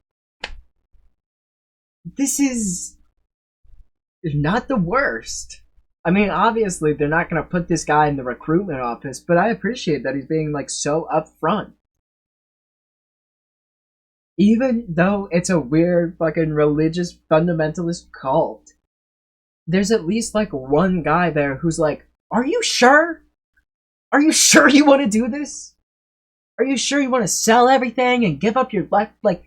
This is not the worst. I mean, obviously, they're not going to put this guy in the recruitment office, but I appreciate that he's being, like, so upfront. Even though it's a weird fucking religious fundamentalist cult, there's at least, like, one guy there who's like, are you sure? Are you sure you want to do this? Are you sure you want to sell everything and give up your life? Like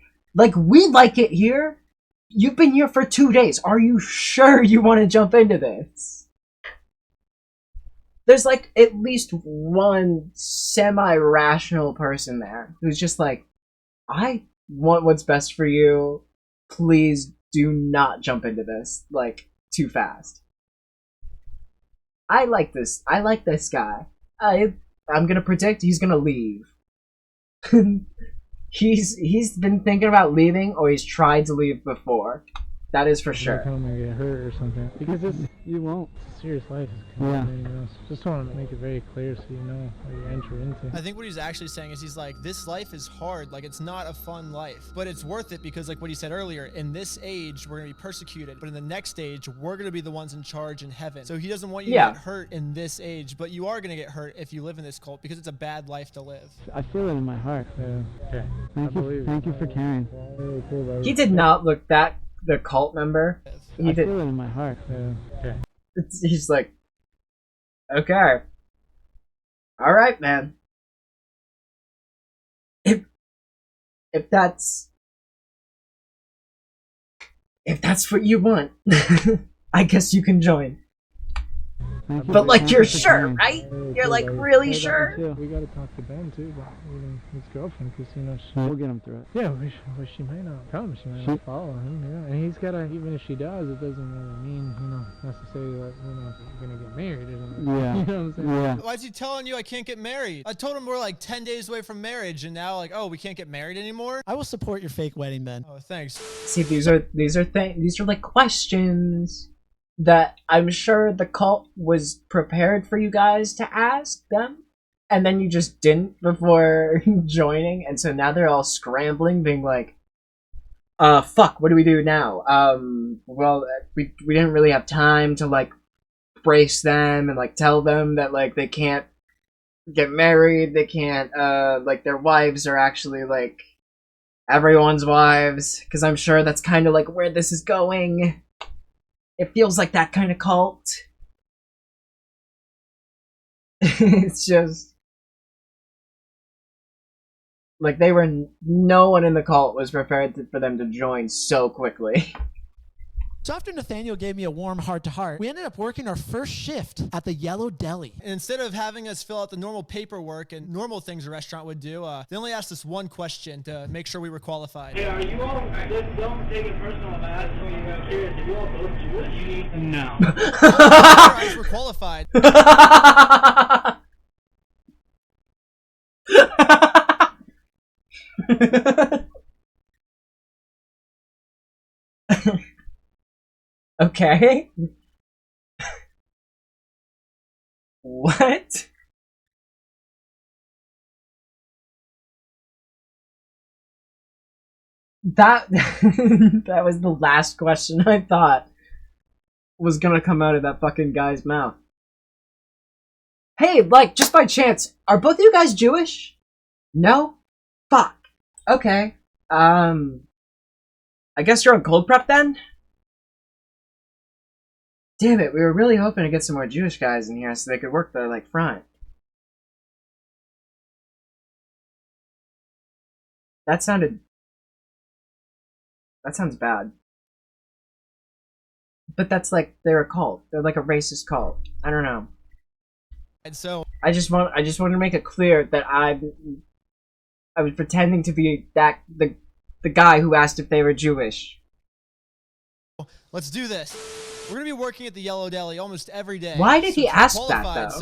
we like it here? You've been here for 2 days. Are you sure you want to jump into this? There's, like, at least one semi-rational person there who's just like, I want what's best for you. Please do not jump into this, like, too fast. I like this. I like this guy. I'm gonna predict he's gonna leave. He's been thinking about leaving, or he's tried to leave before. That is for sure. Come and get hurt or something. Because it's You won't. a serious life. Yeah. Just want to make it very clear so you know what you enter into. I think what he's actually saying is he's like, this life is hard. Like, it's not a fun life, but it's worth it because, like what he said earlier, in this age, we're going to be persecuted, but in the next age, we're going to be the ones in charge in heaven. So he doesn't want you to get hurt in this age, but you are going to get hurt if you live in this cult because it's a bad life to live. I feel it in my heart. Yeah. Okay. Thank you for caring. Really cool, bro. He did not look that the cult member. He I did. feel it in my heart. Yeah. Okay. He's like, okay, all right, man. If that's what you want, I guess you can join. Thank you But for- like, thank you're you for sure, caring. right? Really You're cool, like bro. really Yeah, sure? too. We gotta talk to Ben too about his girlfriend, because you know We'll get him through it. she might not come, she might She- not follow him, yeah. And he's gotta, even if she does, it doesn't really mean, you know, necessarily that, you know, you're gonna get married or something. Yeah. You know what I'm saying? Yeah. Why is he telling you I can't get married? I told him we're like 10 days away from marriage, and now like, oh, we can't get married anymore? I will support your fake wedding, Ben. Oh, thanks. See, these are like questions that I'm sure the cult was prepared for you guys to ask them, and then you just didn't before joining, and so now they're all scrambling, being like, fuck, what do we do now? Well, we didn't really have time to, like, brace them and, like, tell them that, like, they can't get married. They can't, like, their wives are actually, like, everyone's wives. Because I'm sure that's kind of, like, where this is going. It feels like that kind of cult. It's just... like, they were... no one in the cult was prepared for them to join so quickly. So after Nathaniel gave me a warm heart-to-heart, we ended up working our first shift at the Yellow Deli. And instead of having us fill out the normal paperwork and normal things a restaurant would do, they only asked us one question to make sure we were qualified. Hey, are you all, don't take it personal, I'm asking you, I'm curious, are you all both Jewish? No. Our eyes were qualified. Okay. What? That that was the last question I thought was gonna come out of that fucking guy's mouth. Hey, like, just by chance, are both of you guys Jewish? No? Fuck. Okay. I guess you're on cold prep then? Damn it, we were really hoping to get some more Jewish guys in here so they could work the, like, front. That sounds bad. But that's like, they're a cult. They're like a racist cult. I don't know. And so I just want to make it clear that I was pretending to be the guy who asked if they were Jewish. let's do this. We're gonna be working at the Yellow Deli almost every day. Why did he to ask qualify, that, though?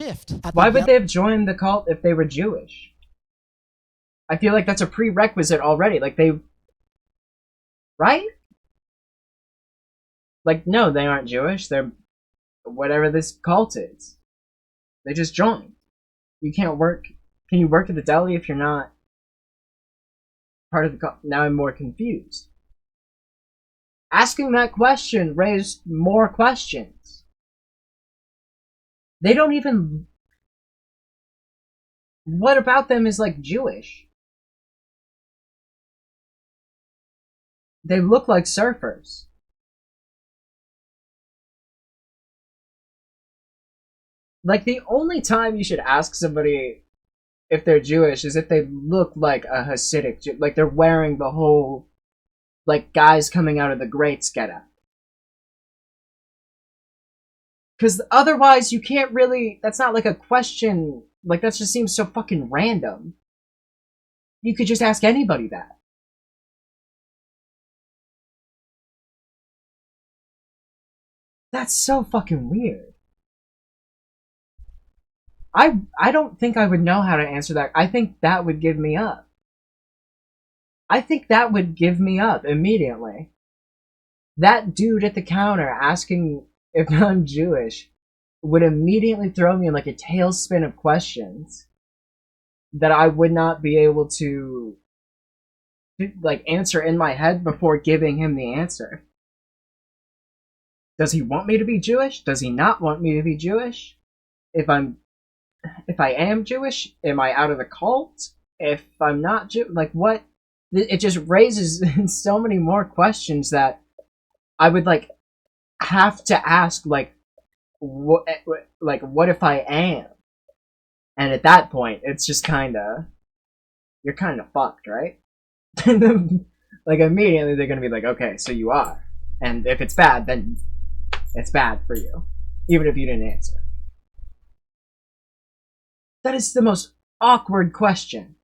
Shift at the Why would they have joined the cult if they were Jewish? I feel like that's a prerequisite already. Like, they... right? Like, no, they aren't Jewish. They're whatever this cult is. They just joined. You can't work... Can you work at the deli if you're not part of the cult? Now I'm more confused. Asking that question raised more questions. They don't even... What about them is, like, Jewish? They look like surfers. Like, the only time you should ask somebody if they're Jewish is if they look like a Hasidic Jew. Like, they're wearing the whole, like, guys coming out of the grates getup. Because otherwise, you can't really... That's not, like, a question... Like, that just seems so fucking random. You could just ask anybody that. That's so fucking weird. I don't think I would know how to answer that. I think that would give me up. I think that would give me up immediately. That dude at the counter asking if I'm Jewish would immediately throw me in like a tailspin of questions that I would not be able to like answer in my head before giving him the answer. Does he want me to be Jewish? Does he not want me to be Jewish? If I am Jewish, am I out of the cult? If I'm not like what? It just raises so many more questions that I would like have to ask like what if I am? And at that point, it's just you're kind of fucked, right? Like immediately they're gonna be like, okay, so you are, and if it's bad, then it's bad for you, even if you didn't answer. That is the most awkward question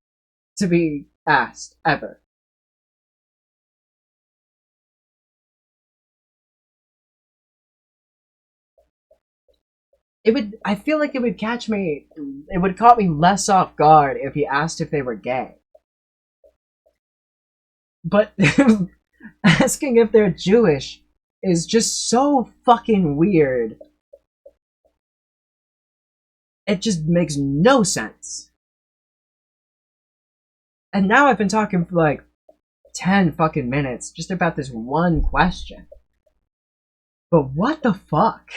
to be asked ever. I feel like it would caught me less off guard if he asked if they were gay. But asking if they're Jewish is just so fucking weird. It just makes no sense. And now I've been talking for like 10 fucking minutes just about this one question. But what the fuck?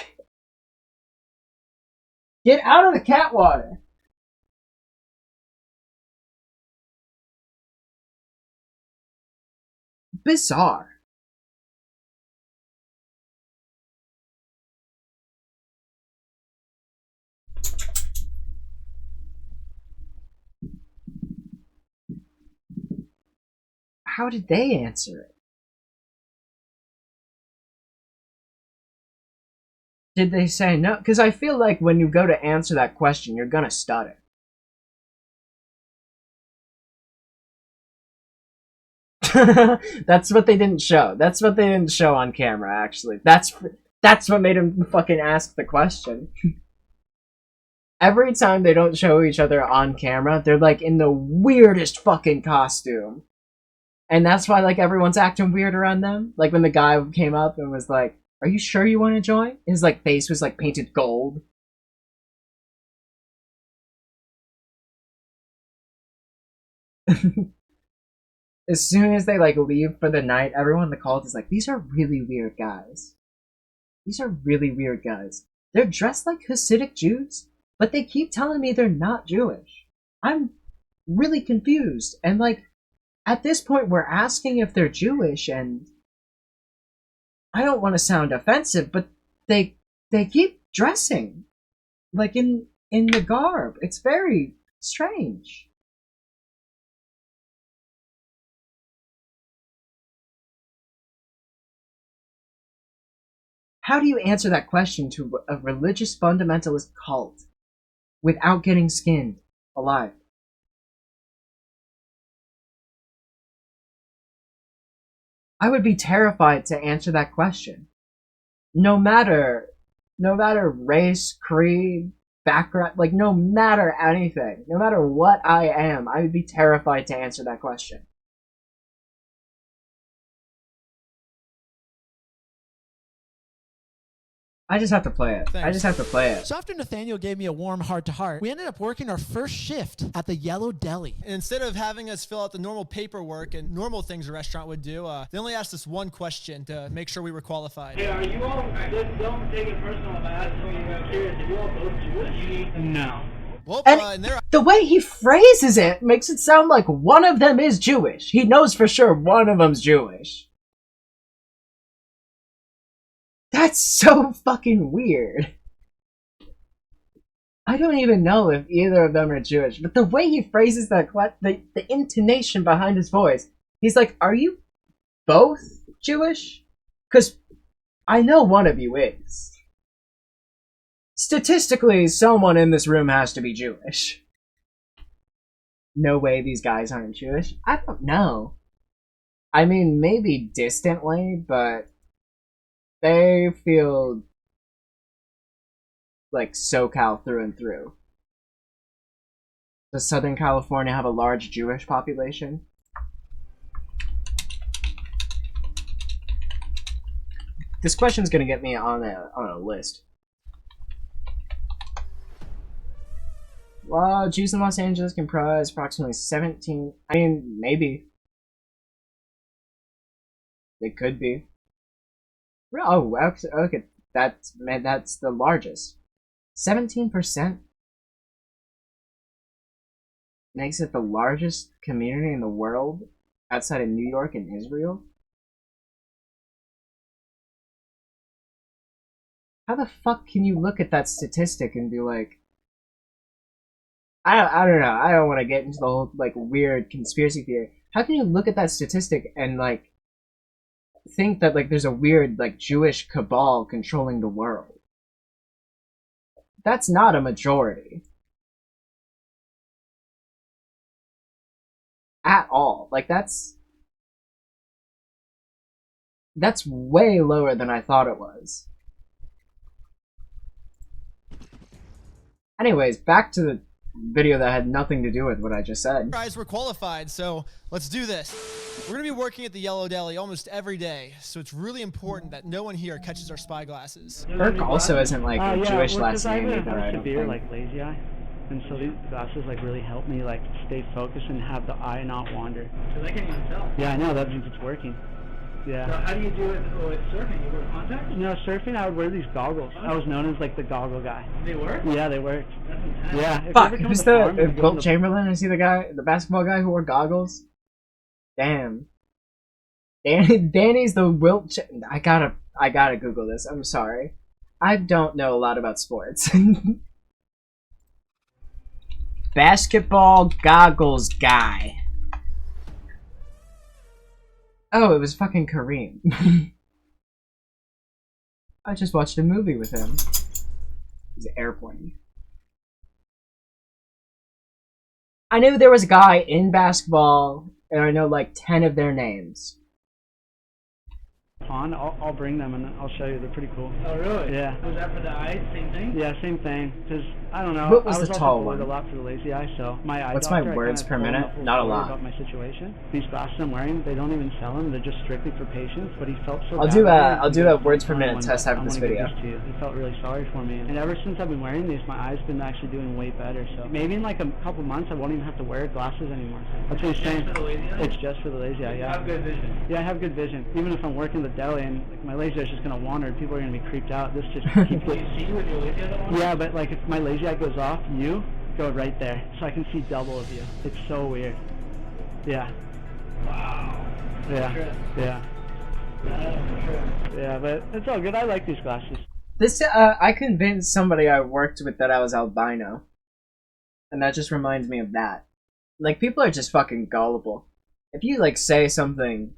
Get out of the cat water! Bizarre. How did they answer it? Did they say no? Because I feel like when you go to answer that question, you're gonna stutter. That's what they didn't show. That's what they didn't show on camera, actually. That's what made him fucking ask the question. Every time they don't show each other on camera, they're like in the weirdest fucking costume. And that's why like everyone's acting weird around them. Like when the guy came up and was like, "Are you sure you want to join?" His like face was like painted gold. As soon as they like leave for the night, everyone in the cult is like, "These are really weird guys. These are really weird guys. They're dressed like Hasidic Jews, but they keep telling me they're not Jewish. I'm really confused." And like, at this point, we're asking if they're Jewish, and I don't want to sound offensive, but they keep dressing like in the garb. It's very strange. How do you answer that question to a religious fundamentalist cult without getting skinned alive? I would be terrified to answer that question. No matter race, creed, background, like no matter anything, no matter what I am, I would be terrified to answer that question. I just have to play it. Thanks. I just have to play it. So after Nathaniel gave me a warm heart-to-heart, we ended up working our first shift at the Yellow Deli. And instead of having us fill out the normal paperwork and normal things a restaurant would do, they only asked us one question to make sure we were qualified. Hey, are you all, don't take it personal, I'm asking you, I'm curious, are you all both Jewish? No. Well, And the way he phrases it makes it sound like one of them is Jewish. He knows for sure one of them's Jewish. That's so fucking weird. I don't even know if either of them are Jewish, but the way he phrases that, the intonation behind his voice, he's like, "Are you both Jewish? Because I know one of you is. Statistically, someone in this room has to be Jewish. No way these guys aren't Jewish. I don't know. I mean, maybe distantly, but they feel like SoCal through and through. Does Southern California have a large Jewish population? This question's gonna get me on a list. Well, Jews in Los Angeles comprise approximately 17. I mean, maybe. They could be. Oh, okay. That's the largest. 17% makes it the largest community in the world outside of New York and Israel. How the fuck can you look at that statistic and be like, I don't know. I don't want to get into the whole like weird conspiracy theory. How can you look at that statistic and like think that like there's a weird like Jewish cabal controlling the world? That's not a majority at all. Like that's way lower than I thought it was. Anyways, back to the video that had nothing to do with what I just said. Guys, we're qualified, so let's do this. We're gonna be working at the Yellow Deli almost every day, so it's really important that no one here catches our spyglasses. Irk also isn't like a Jewish last name either, I don't severe, think. like lazy eye, and so these glasses like really help me like stay focused and have the eye not wander. Because I can't even tell. Yeah, I know, that means it's working. Yeah. So how do you do it with surfing? You wear contacts? You know, surfing, I would wear these goggles. I was known as like the goggle guy. They work? Yeah, they worked. That's intense. Yeah. If you Fuck, ever come who's to the farm and the you go Wilt in the- Chamberlain? Is he the guy, the basketball guy who wore goggles? Damn. Danny's the Wilt. I gotta Google this. I'm sorry. I don't know a lot about sports. Basketball goggles guy. Oh, it was fucking Kareem. I just watched a movie with him. He's an airplane. I knew there was a guy in basketball, and I know like 10 of their names. On, I'll bring them and I'll show you. They're pretty cool. Oh, really? Yeah. Was that for the eyes? Same thing? Yeah, same thing. Because I don't know. What was I was the also tall bullied one? a lot for the lazy eye, so my eye What's my doctor, I words kinda per told him minute? the full Not a story lot. About my situation. These glasses I'm wearing, they don't even sell them. They're just strictly for patients. But he felt so. I'll bad do with me, a he goes, words per "Fine, minute one test day, after I'm this gonna give video. to you." He felt really sorry for me, and ever since I've been wearing these, my eyes been actually doing way better. So maybe in like a couple months, I won't even have to wear glasses anymore. That's what he's saying. For the lazy eye? It's just for the lazy eye. You Yeah. have good vision. Yeah, I have good vision. Even if I'm working the deli and like my lazy eye's just gonna wander, people are gonna be creeped out. This just keeps Can you see with your lazy eye that one? Yeah, but like if my lazy eye goes off, you go right there, so I can see double of you. It's so weird. Yeah. Wow. Yeah. Trip. Yeah. Trip. Yeah, but it's all good. I like these glasses. This I convinced somebody I worked with that I was albino, and that just reminds me of that. Like, people are just fucking gullible. If you like say something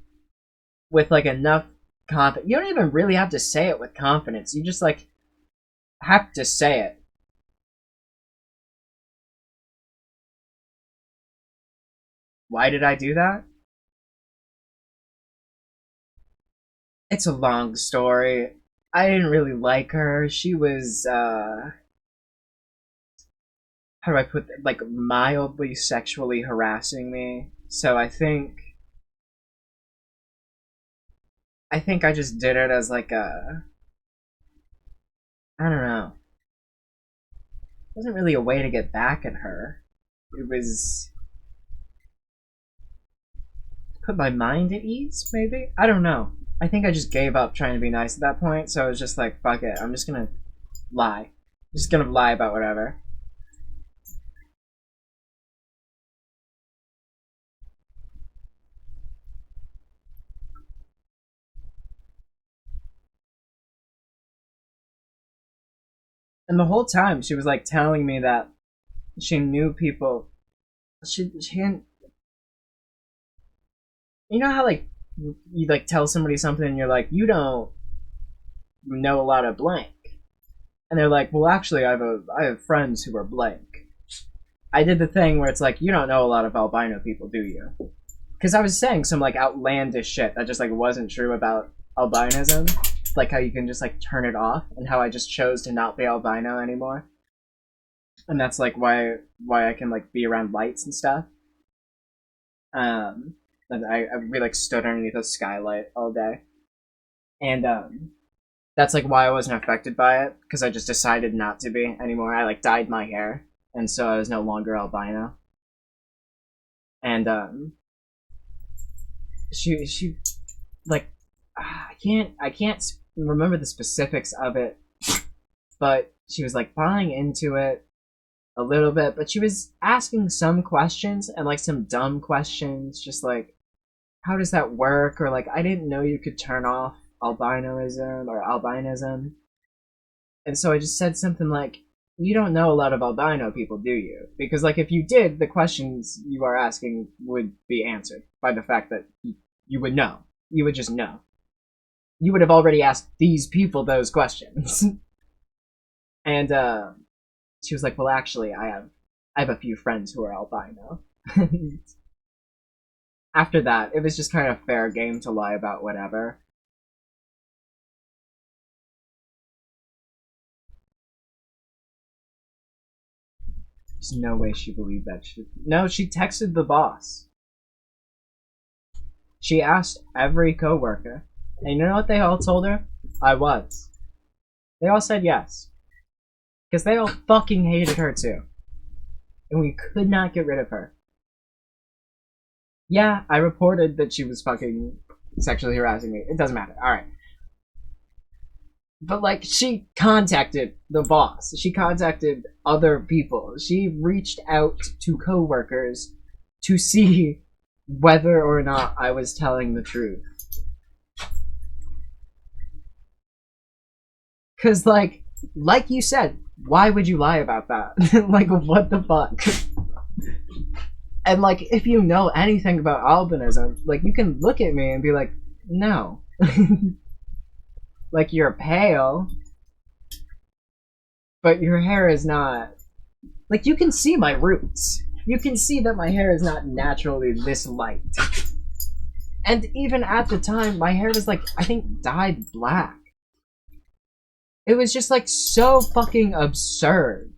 with like enough confidence, you don't even really have to say it with confidence. You just like have to say it. Why did I do that? It's a long story. I didn't really like her. She was, how do I put it? Like, mildly sexually harassing me. So I think I just did it as like a, I don't know. It wasn't really a way to get back at her. It was put my mind at ease, maybe? I don't know. I think I just gave up trying to be nice at that point, so I was just like, fuck it, I'm just gonna lie. I'm just gonna lie about whatever. And the whole time, she was like telling me that she knew people. She hadn't. You know how like you like tell somebody something and you're like, you don't know a lot of blank, and they're like, well, actually, I have friends who are blank. I did the thing where it's like, you don't know a lot of albino people, do you? Because I was saying some like outlandish shit that just like wasn't true about albinism, like how you can just like turn it off, and how I just chose to not be albino anymore, and that's like why I can like be around lights and stuff. And we like stood underneath a skylight all day, and that's like why I wasn't affected by it, because I just decided not to be anymore. I like dyed my hair, and so I was no longer albino. And she like I can't remember the specifics of it, but she was like buying into it a little bit, but she was asking some questions, and like some dumb questions, just like, how does that work? Or like, I didn't know you could turn off albinoism or albinism. And so I just said something like, you don't know a lot of albino people, do you? Because like, if you did, the questions you are asking would be answered by the fact that you would know. You would just know. You would have already asked these people those questions. And she was like, well, actually, I have a few friends who are albino. After that, it was just kind of fair game to lie about whatever. There's no way she believed that shit. No, she texted the boss. She asked every coworker, and you know what they all told her? I was. They all said yes. Because they all fucking hated her too. And we could not get rid of her. Yeah, I reported that she was fucking sexually harassing me. It doesn't matter. Alright. But, like, she contacted the boss. She contacted other people. She reached out to coworkers to see whether or not I was telling the truth. Cause, like you said, why would you lie about that? Like, what the fuck? And, like, if you know anything about albinism, like, you can look at me and be like, no. Like, you're pale, but your hair is not... Like, you can see my roots. You can see that my hair is not naturally this light. And even at the time, my hair was, like, I think dyed black. It was just, like, so fucking absurd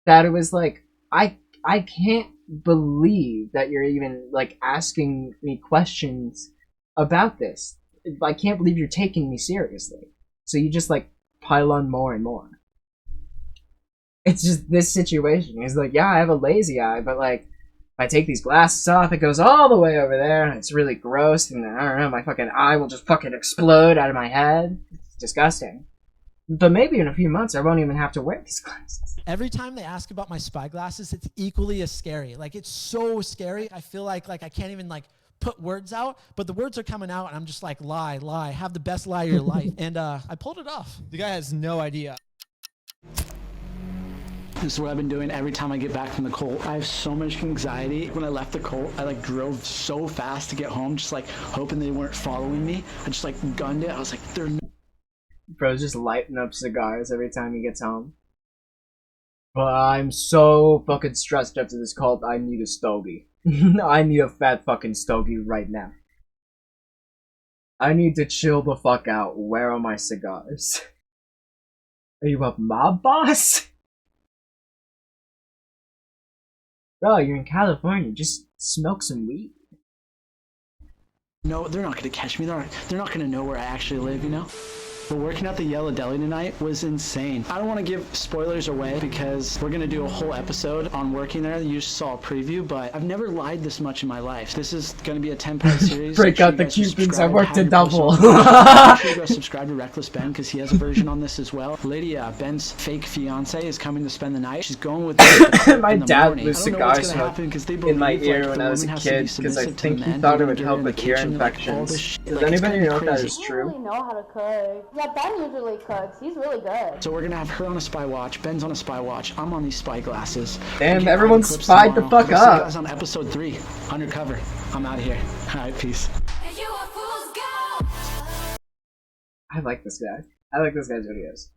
that it was like, I can't believe that you're even, like, asking me questions about this. I can't believe you're taking me seriously. So you just, like, pile on more and more. It's just this situation. He's like, yeah, I have a lazy eye, but, like, if I take these glasses off, it goes all the way over there, and it's really gross, and I don't know, my fucking eye will just fucking explode out of my head. It's disgusting. But maybe in a few months, I won't even have to wear these glasses. Every time they ask about my spyglasses, it's equally as scary. Like, it's so scary. I feel like I can't even, like, put words out, but the words are coming out, and I'm just like, lie, have the best lie of your life. And I pulled it off. The guy has no idea. This is what I've been doing every time I get back from the cult. I have so much anxiety. When I left the cult, I like drove so fast to get home, just like hoping they weren't following me. I just like gunned it. I was like, they're Bro's just lighting up cigars every time he gets home. But I'm so fucking stressed after this cult, I need a stogie. I need a fat fucking stogie right now. I need to chill the fuck out. Where are my cigars? Are you a mob boss? Bro, you're in California. Just smoke some weed. No, they're not gonna catch me. They're not gonna know where I actually live, you know? But working at the Yellow Deli tonight was insane. I don't want to give spoilers away because we're going to do a whole episode on working there. You just saw a preview, but I've never lied this much in my life. This is going to be a 10-part series. Break out the coupons, I worked a double. Make sure you go subscribe to Reckless Ben because he has a version on this as well. Lydia, Ben's fake fiance, is coming to spend the night. She's going with my dad blew cigar smoke in my ear when I was a kid because I think he thought it would help with ear infections. Does anybody know if that is true? I don't really know how to cook. Yeah, Ben usually cooks. He's really good. So we're gonna have her on a spy watch. Ben's on a spy watch. I'm on these spy glasses. Damn, everyone's spied the fuck up. See you guys on episode 3, undercover. I'm out of here. All right, peace. I like this guy. I like this guy's videos.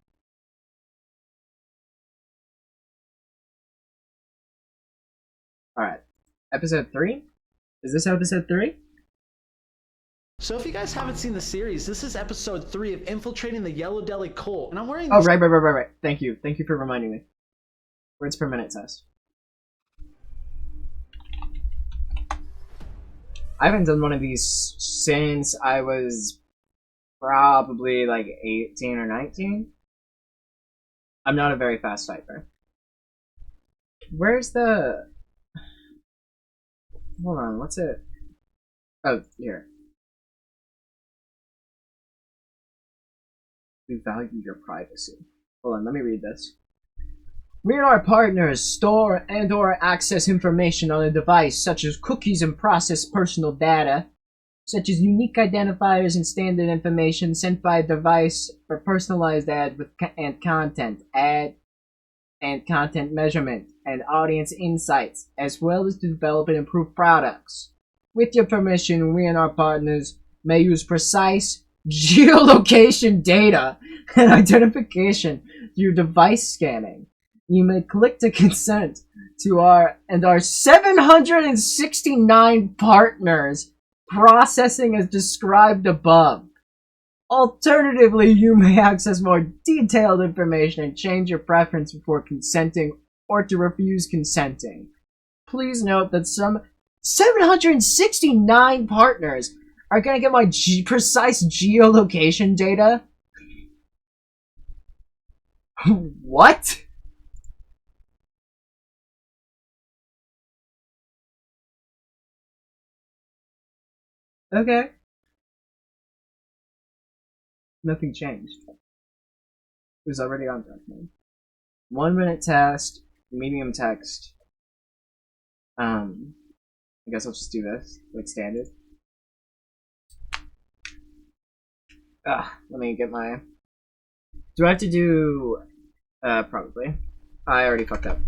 Alright. Episode 3? Is this episode 3? So if you guys haven't seen the series, this is episode 3 of Infiltrating the Yellow Deli cult. And I'm wearing this... Oh, right. Thank you. Thank you for reminding me. Words per minute test. I haven't done one of these since I was probably like 18 or 19. I'm not a very fast typer. Where's the... Hold on, what's it? Oh, here. We value your privacy. Hold on, let me read this. We and our partners store and/or access information on a device such as cookies and process personal data, such as unique identifiers and standard information sent by a device for personalized ad and content measurement, and audience insights, as well as to develop and improve products. With your permission, we and our partners may use precise geolocation data and identification through device scanning. You may click to consent to our 769 partners processing as described above. Alternatively, you may access more detailed information and change your preference before consenting or to refuse consenting. Please note that some 769 partners are gonna get my precise geolocation data? What? Okay. Nothing changed. It was already on dark mode. 1 minute test, medium text. I guess I'll just do this, like standard. Let me get my... Do I have to do... probably. I already fucked up.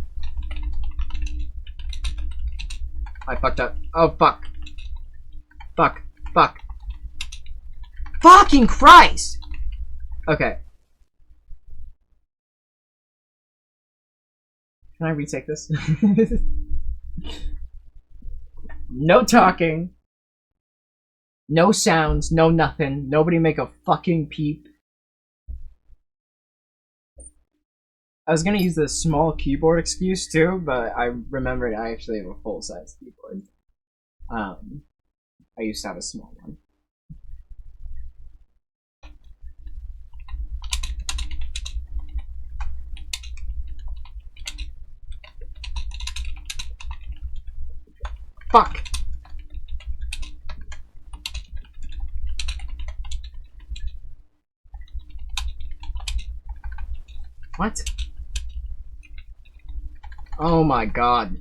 I fucked up. Oh, fuck. Fuck. Fuck. Fucking Christ! Okay. Can I retake this? No talking. No sounds, no nothing. Nobody make a fucking peep. I was gonna use the small keyboard excuse too, but I remembered I actually have a full-size keyboard. I used to have a small one. Fuck! What? Oh my god.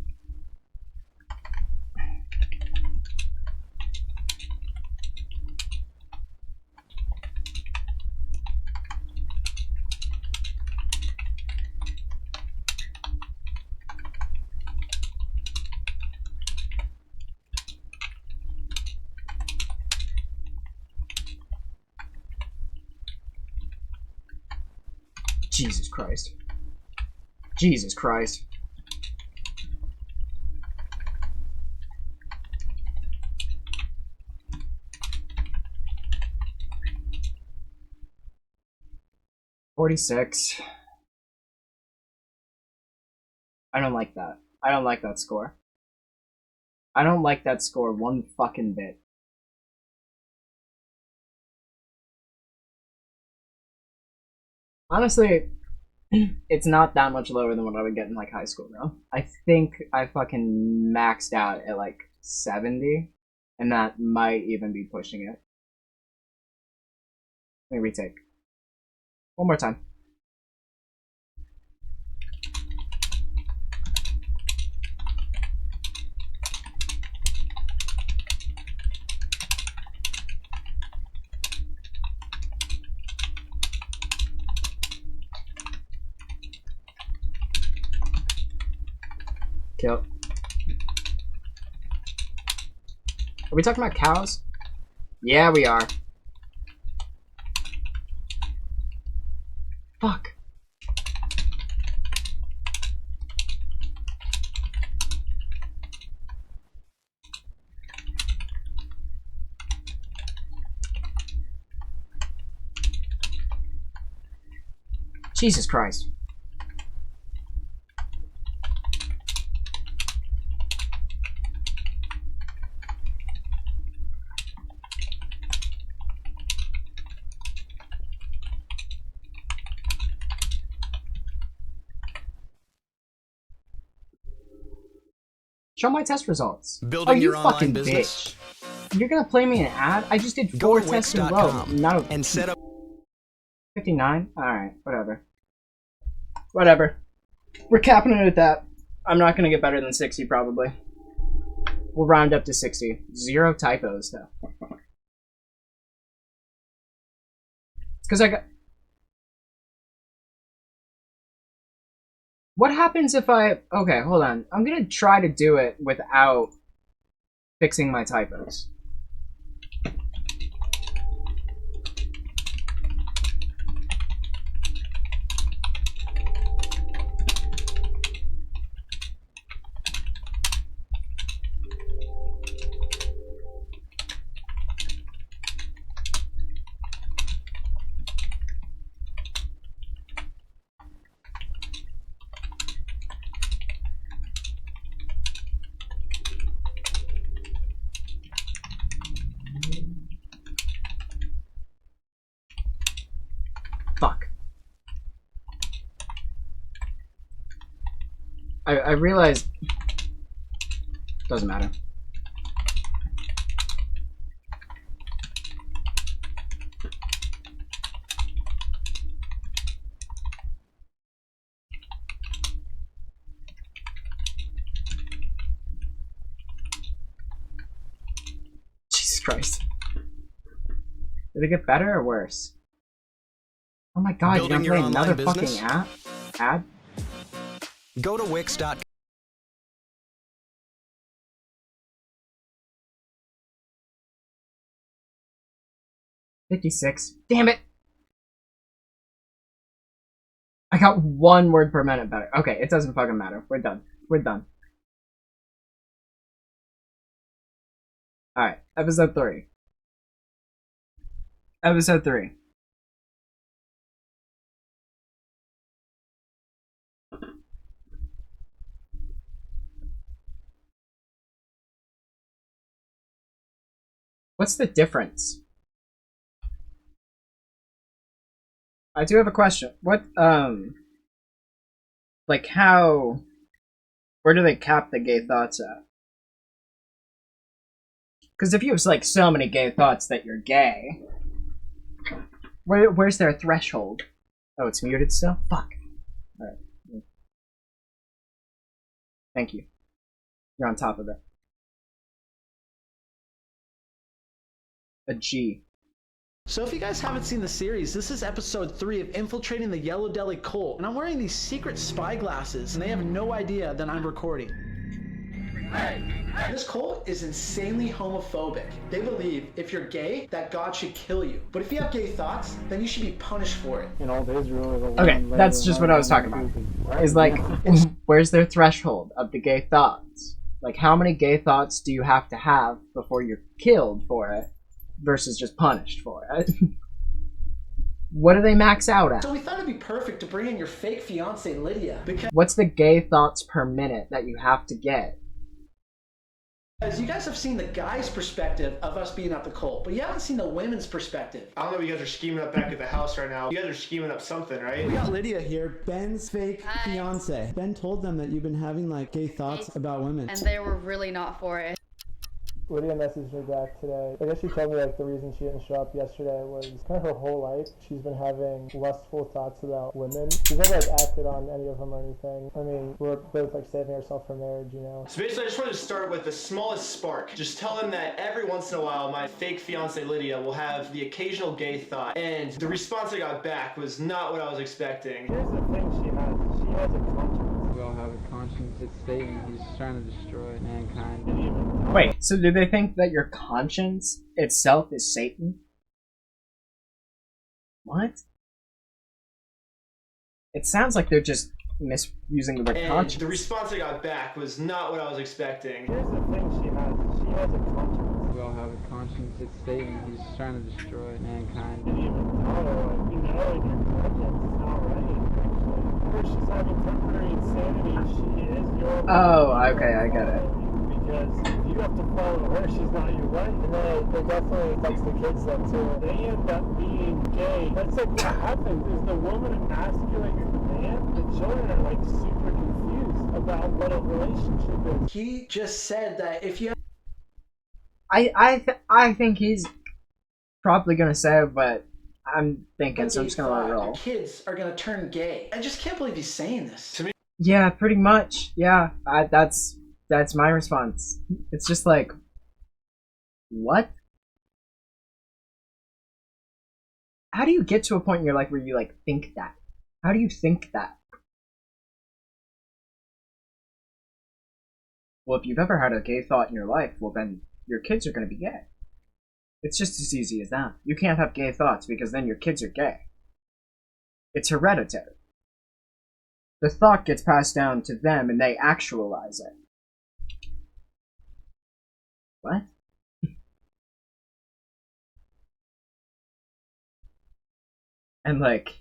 Jesus Christ. Jesus Christ. $46. I don't like that. I don't like that score. I don't like that score one fucking bit. Honestly, it's not that much lower than what I would get in like high school though. I think I fucking maxed out at like 70, and that might even be pushing it. Let me retake. One more time. Kill. Are we talking about cows? Yeah, we are. Fuck. Jesus Christ. Show my test results. Building your online business? Bitch. You're gonna play me an ad? I just did 4 tests in a row. Not and set up 59? Alright, whatever. Whatever. We're capping it at that. I'm not gonna get better than 60 probably. We'll round up to 60. 0 typos though. It's because I got... What happens if I... Okay, hold on. I'm gonna try to do it without fixing my typos. Fuck. I realized... Doesn't matter. Christ. Did it get better or worse? Oh my god, you're gonna play another fucking ad? Go to Wix.com. 56. Damn it! I got 1 word per minute better. Okay, it doesn't fucking matter. We're done. We're done. Alright, episode 3. Episode 3. What's the difference? I do have a question. What, like how, where do they cap the gay thoughts at? Because if you have, like, so many gay thoughts that you're gay, where's their threshold? Oh, it's muted still? Fuck. Alright. Thank you. You're on top of it. A G. So if you guys haven't seen the series, this is episode 3 of Infiltrating the Yellow Deli cult, and I'm wearing these secret spy glasses, and they have no idea that I'm recording. This cult is insanely homophobic. They believe if you're gay, that God should kill you. But if you have gay thoughts, then you should be punished for it. You know, Israel. Okay, that's just what I was talking about. Is like, where's their threshold of the gay thoughts? Like, how many gay thoughts do you have to have before you're killed for it? Versus just punished for it. What do they max out at? So we thought it'd be perfect to bring in your fake fiance Lydia, because what's the gay thoughts per minute that you have to get? As you guys have seen the guy's perspective of us being up the cult, but you haven't seen the women's perspective. I don't know what you guys are scheming up back at the house right now. You guys are scheming up something, right? We got Lydia here, Ben's fake fiance. Ben told them that you've been having like gay thoughts about women. And they were really not for it. Lydia messaged me back today. I guess she told me like the reason she didn't show up yesterday was kind of her whole life. She's been having lustful thoughts about women. She's never like acted on any of them or anything. I mean, we're both like saving ourselves for marriage, you know. So basically I just wanted to start with the smallest spark. Just tell them that every once in a while my fake fiance Lydia will have the occasional gay thought. And the response I got back was not what I was expecting. Here's the thing she has a conscience. We all have a conscience. It's Satan. He's trying to destroy mankind. Wait, so do they think that your conscience itself is Satan? What? It sounds like they're just misusing the word conscience. The response I got back was not what I was expecting. Here's the thing she has a conscience. We all have a conscience. It's Satan. He's trying to destroy mankind. She's having temporary insanity. She is your Oh, okay, I get it. Because you have to follow her, she's not your wife. And then it definitely affects the kids though too. They end up being gay. That's like what happens is the woman emasculates the man. The children are like super confused about what a relationship is. He just said that if you I think he's probably gonna say it, but I'm thinking, so I'm just gonna let it roll. Kids are gonna turn gay. I just can't believe he's saying this. To me, yeah, pretty much. Yeah, that's my response. It's just like, what? How do you get to a point in your life where you like think that? How do you think that? Well, if you've ever had a gay thought in your life, well then your kids are gonna be gay. It's just as easy as that. You can't have gay thoughts because then your kids are gay. It's hereditary. The thought gets passed down to them and they actualize it. What? And like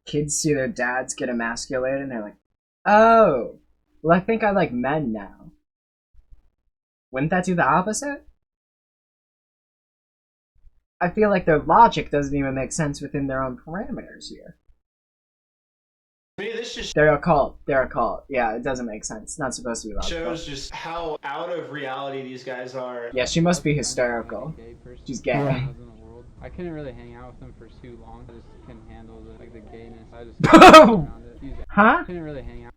kids see their dads get emasculated and they're like, oh, well I think I like men now. Wouldn't that do the opposite? I feel like their logic doesn't even make sense within their own parameters here. Me, this just They're a cult. They're a cult. Yeah, it doesn't make sense. It's not supposed to be logical. shows just how out of reality these guys are. Yeah, she must be hysterical. She's gay. Yeah. I couldn't really hang out with him for too long. I just couldn't handle the gayness. I just Huh? couldn't really hang out.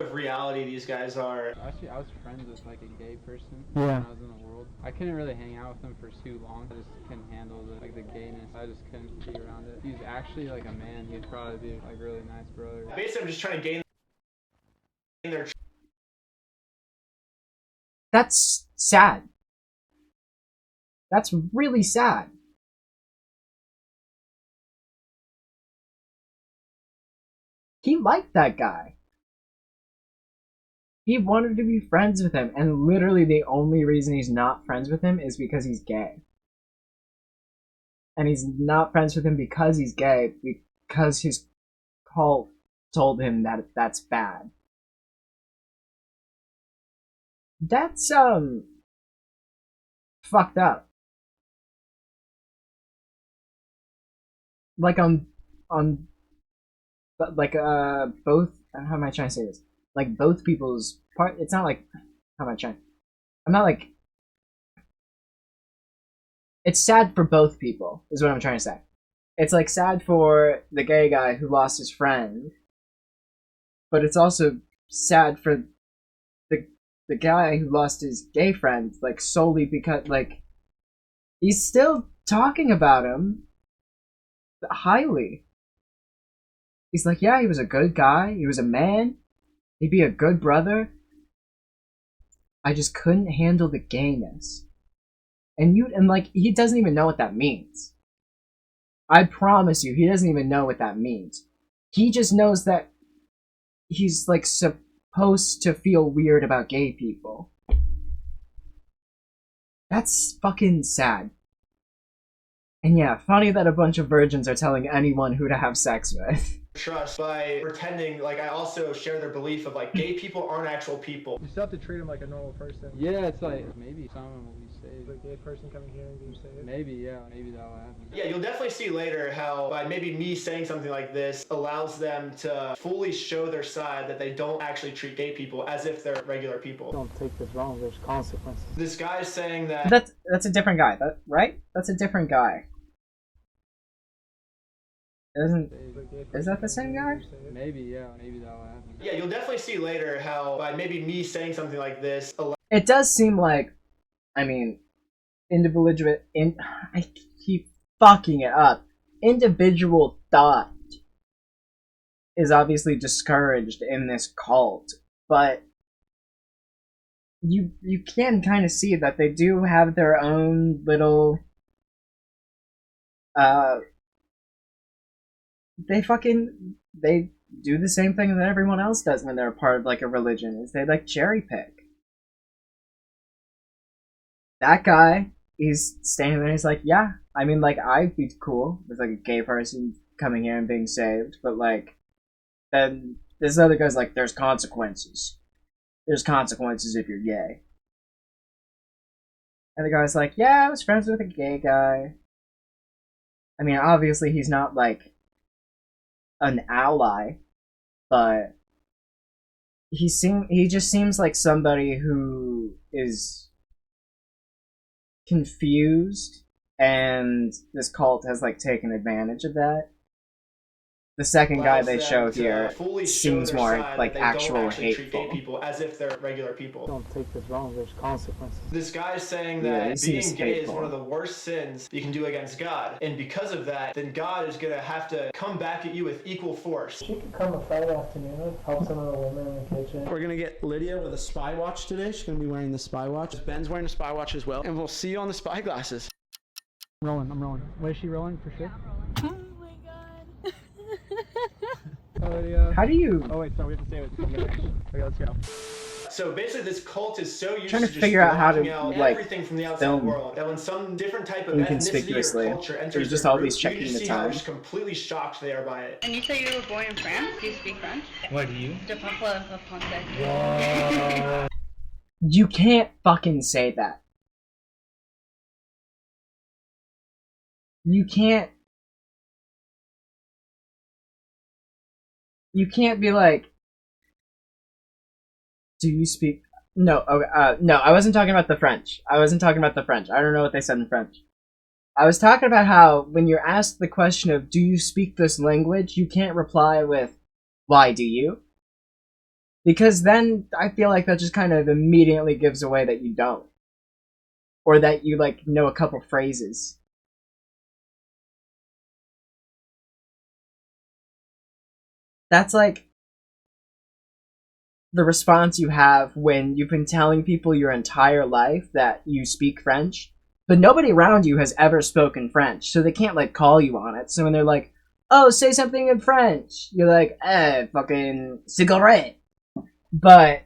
of reality these guys are. Actually, I was friends with like a gay person Yeah. when I was in the world. I couldn't really hang out with him for too long. I just couldn't handle the gayness. I just couldn't be around it. He's actually like a man. He'd probably be like a really nice brother. Basically, I'm just trying to gain their. That's sad. That's really sad. He liked that guy. He wanted to be friends with him, and literally the only reason he's not friends with him is because he's gay. And he's not friends with him because he's gay, because his cult told him that that's bad. That's, fucked up. Like, but like, both, how am I trying to say this? Like, both people's part, it's not like, how am I trying? I'm not like, it's sad for both people, is what I'm trying to say. It's like sad for the gay guy who lost his friend, but it's also sad for the guy who lost his gay friend, like, solely because, like, he's still talking about him highly. He's like, yeah, he was a good guy, he was a man, he'd be a good brother. I just couldn't handle the gayness. And like, he doesn't even know what that means. I promise you, he doesn't even know what that means. He just knows that he's, like, supposed to feel weird about gay people. That's fucking sad. And yeah, funny that a bunch of virgins are telling anyone who to have sex with. Trust by pretending like I also share their belief of like gay people aren't actual people. You still have to treat him like a normal person. Yeah, it's like maybe someone will be saved. Like a gay person coming here and being saved. Maybe, yeah, maybe that'll happen. Yeah, you'll definitely see later how by maybe me saying something like this allows them to fully show their side that they don't actually treat gay people as if they're regular people. Don't take this wrong. There's consequences. This guy's saying that That's a different guy, right? That's a different guy. Is that the same guy? Maybe, yeah, maybe that'll happen. Yeah, you'll definitely see later how by maybe me saying something like this. It does seem like, I mean, I keep fucking it up. Individual thought is obviously discouraged in this cult, but you can kind of see that they do have their own little they do the same thing that everyone else does when they're a part of like a religion, is they like cherry pick. That guy, he's standing there, he's like, yeah, I mean, like, I'd be cool with like a gay person coming here and being saved, but like, then this other guy's like, there's consequences. There's consequences if you're gay. And the guy's like, yeah, I was friends with a gay guy. I mean, obviously he's not like an ally, but he just seems like somebody who is confused, and this cult has like taken advantage of that. The second guy they show here seems more like actual hateful. Treat gay people as if they're regular people. Don't take this wrong. There's consequences. This guy's saying that being gay is one of the worst sins you can do against God, and because of that, then God is gonna have to come back at you with equal force. She could come a Friday afternoon, help some of the women in the kitchen. We're gonna get Lydia with a spy watch today. She's gonna be wearing the spy watch. Ben's wearing a spy watch as well, and we'll see you on the spy glasses. I'm rolling. Wait, is she rolling for sure? How do you? Oh wait, sorry, we have to say it. Okay, let's go. So basically, this cult is so used Trying to to just figure out how to blocking out like everything from the outside film world that when some different type of ethnicity or inconspicuously, culture or enters just their always group, you checking just the see how time. they're just completely shocked they are by it. And you say you were born in France? Do you speak French? What do you? Je parle français. You can't fucking say that. You can't be like, do you speak? No, no, I wasn't talking about the French. I don't know what they said in French. I was talking about how when you're asked the question of, do you speak this language, you can't reply with, why do you? Because then I feel like that just kind of immediately gives away that you don't. Or that you, like, know a couple phrases. That's like the response you have when you've been telling people your entire life that you speak French, but nobody around you has ever spoken French, so they can't, like, call you on it. So when they're like, oh, say something in French, you're like, fucking cigarette. But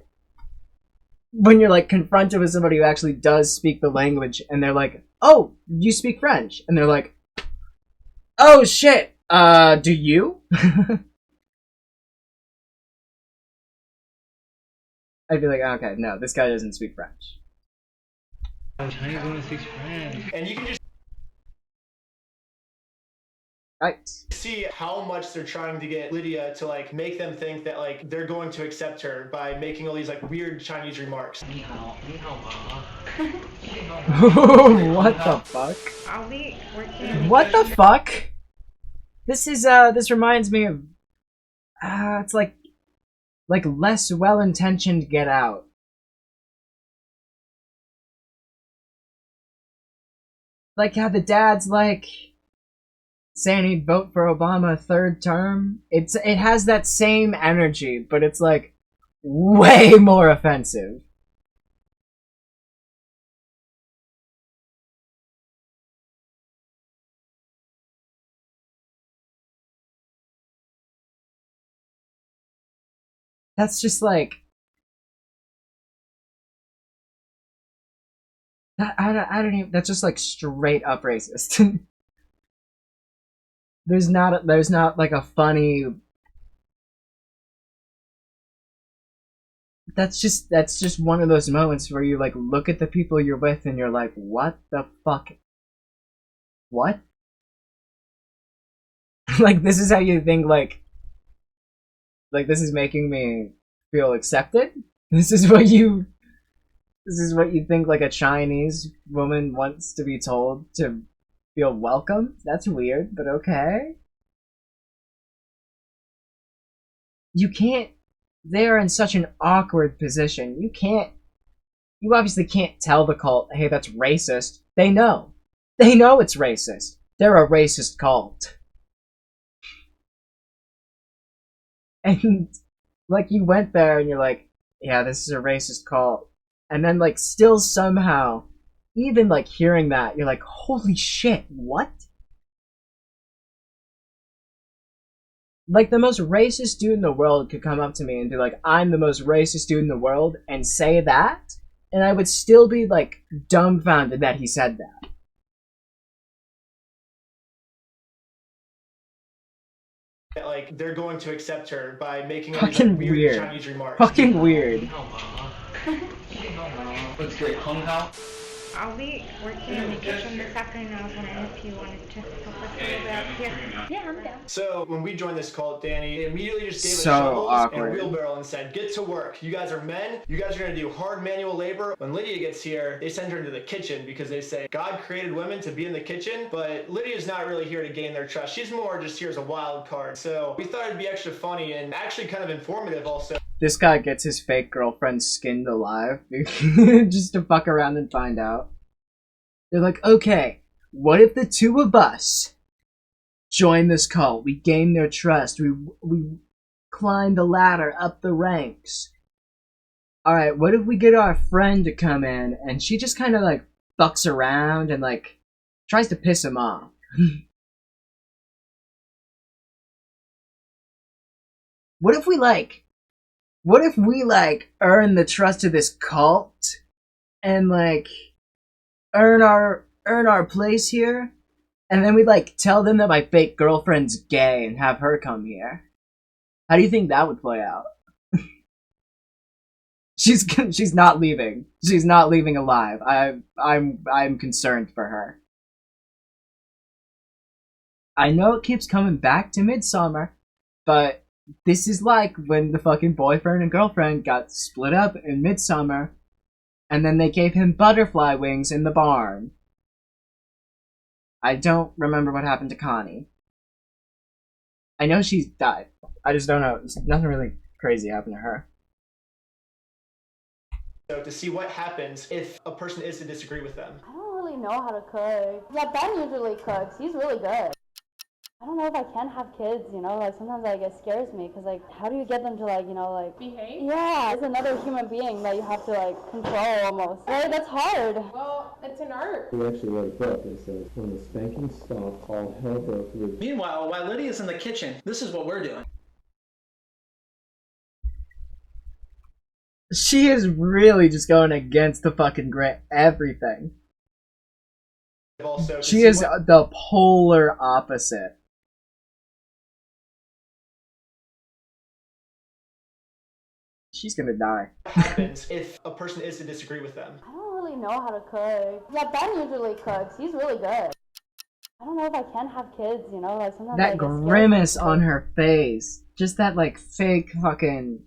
when you're, like, confronted with somebody who actually does speak the language, and they're like, oh, you speak French, and they're like, oh, shit, do you? I'd be like, okay, no, this guy doesn't speak French. Chinese woman speaks French. And you can just Right. see how much they're trying to get Lydia to, like, make them think that, like, they're going to accept her by making all these, like, weird Chinese remarks. What the fuck? I'll be working. What the fuck? This is, this reminds me of, it's like less well-intentioned Get Out. Like how the dad's like saying he'd vote for Obama third term. It has that same energy, but it's like way more offensive. That's just like I don't even. That's just like straight up racist. There's not like a funny. That's just one of those moments where you, like, look at the people you're with and you're like, what the fuck? What? Like, this is how you think, like this is making me feel accepted? This is what you think, like, a Chinese woman wants to be told to feel welcome? That's weird, but okay. You can't. They're in such an awkward position. You obviously can't tell the cult, hey, that's racist. They know. They know it's racist. They're a racist cult. And, like, you went there and you're like, yeah, this is a racist cult. And then, like, still somehow, even, like, hearing that, you're like, holy shit, what? Like, the most racist dude in the world could come up to me and be like, I'm the most racist dude in the world, and say that, and I would still be, like, dumbfounded that he said that. Like, they're going to accept her by making all these, Fucking like, weird weird. Chinese remarks. Fucking weird. Let's get hung out. I'll be working in the kitchen this afternoon. I was wondering if you wanted to help us a little bit out here. Yeah, I'm down. So when we joined this cult, Danny immediately just gave us So shovels awkward. and a wheelbarrow and said, get to work. You guys are men. You guys are going to do hard manual labor. When Lydia gets here, they send her into the kitchen because they say God created women to be in the kitchen, but Lydia's not really here to gain their trust. She's more just here as a wild card. So we thought it'd be extra funny and actually kind of informative also. This guy gets his fake girlfriend skinned alive just to fuck around and find out. They're like, okay, what if the two of us join this cult? We gain their trust. We climb the ladder up the ranks. Alright, what if we get our friend to come in and she just kind of, like, fucks around and, like, tries to piss him off? What if we earn the trust of this cult and, like, earn our place here, and then we, like, tell them that my fake girlfriend's gay and have her come here? How do you think that would play out? She's not leaving. She's not leaving alive. I'm concerned for her. I know it keeps coming back to Midsummer, but this is like when the fucking boyfriend and girlfriend got split up in Midsummer, and then they gave him butterfly wings in the barn. I don't remember what happened to Connie. I know she's died. I just don't know. Nothing really crazy happened to her. So to see what happens if a person is to disagree with them. I don't really know how to cook. Yeah, Ben usually cooks. He's really good. I don't know if I can have kids, you know, like sometimes like it scares me because like how do you get them to like, you know, like behave? Yeah, it's another human being that you have to like control almost. Right? That's hard. Well, it's an art. We actually wrote a book that says, when the spanking stopped, all hell broke loose. Meanwhile, while Lydia's in the kitchen, this is what we're doing. She is really just going against the fucking everything. Also, She is the polar opposite. She's gonna die. What happens if a person is to disagree with them? I don't really know how to cook. Yeah, Ben usually cooks. He's really good. I don't know if I can have kids, you know, like sometimes That like, grimace on her face. Just that like fake fucking...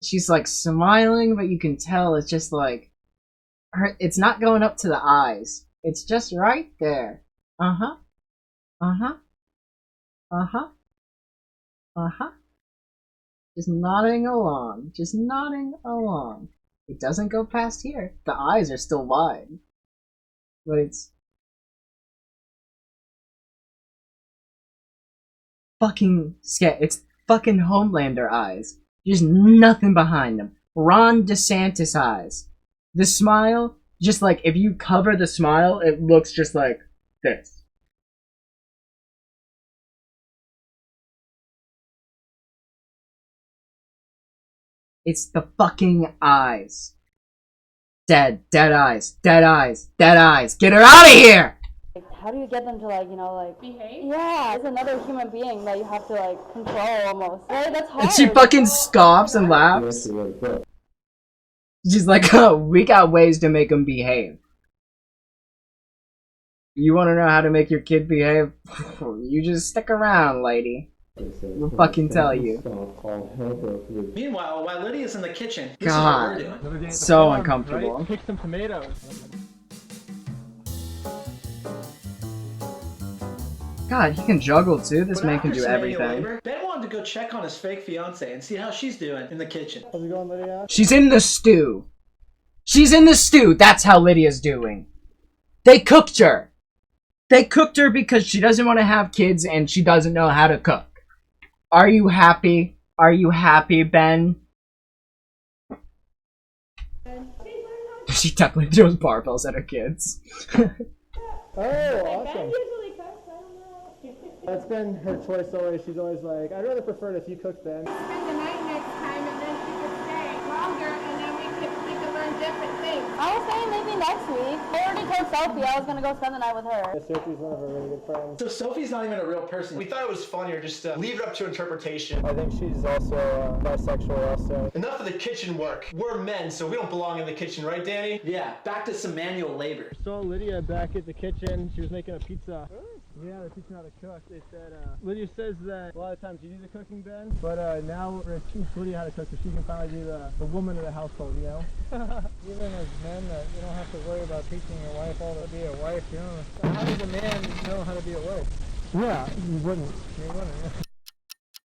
She's like smiling, but you can tell it's just like... It's not going up to the eyes. It's just right there. Uh-huh. Uh-huh. Uh-huh. Uh-huh. Just nodding along. Just nodding along. It doesn't go past here. The eyes are still wide. But it's... fucking scared. It's fucking Homelander eyes. There's nothing behind them. Ron DeSantis eyes. The smile, just like, if you cover the smile, it looks just like this. It's the fucking eyes. Dead eyes, dead eyes, dead eyes. Get her out of here! How do you get them to like, you know, like behave? Yeah, it's another human being that you have to like control almost. Right? That's hard. And she fucking scoffs and laughs. She's like, oh, we got ways to make them behave. You want to know how to make your kid behave? You just stick around, lady. We'll fucking tell you. Meanwhile, while Lydia's in the kitchen, this God, is what we're doing. so uncomfortable. Right? Pick some tomatoes. God, he can juggle too. This But man can after do some manual everything. labor, Ben wanted to go check on his fake fiance and see how she's doing in the kitchen. How's it going, Lydia? She's in the stew. She's in the stew. That's how Lydia's doing. They cooked her. They cooked her because she doesn't want to have kids and she doesn't know how to cook. Are you happy? Are you happy, Ben? She definitely throws barbells at her kids. Oh, awesome. That's been her choice always. She's always like, I'd rather prefer it if you cooked, Ben. Spend the night next time and then she could stay longer and then we could learn different things. I was saying maybe next week. I already told Sophie I was gonna go spend the night with her. Sophie's one of her really good friends. So Sophie's not even a real person. We thought it was funnier just to leave it up to interpretation. I think she's also bisexual also. Enough of the kitchen work. We're men, so we don't belong in the kitchen, right, Danny? Yeah, back to some manual labor. Saw Lydia back at the kitchen. She was making a pizza. Yeah, they're teaching how to cook. They said, Lydia says that a lot of times you do the cooking, Ben, but now we're going to teach Lydia how to cook so she can finally be the woman of the household, you know? Even as men, you don't have to worry about teaching your wife how to be a wife, you know? How does a man know how to be a wife? Yeah, you wouldn't. You wouldn't, yeah.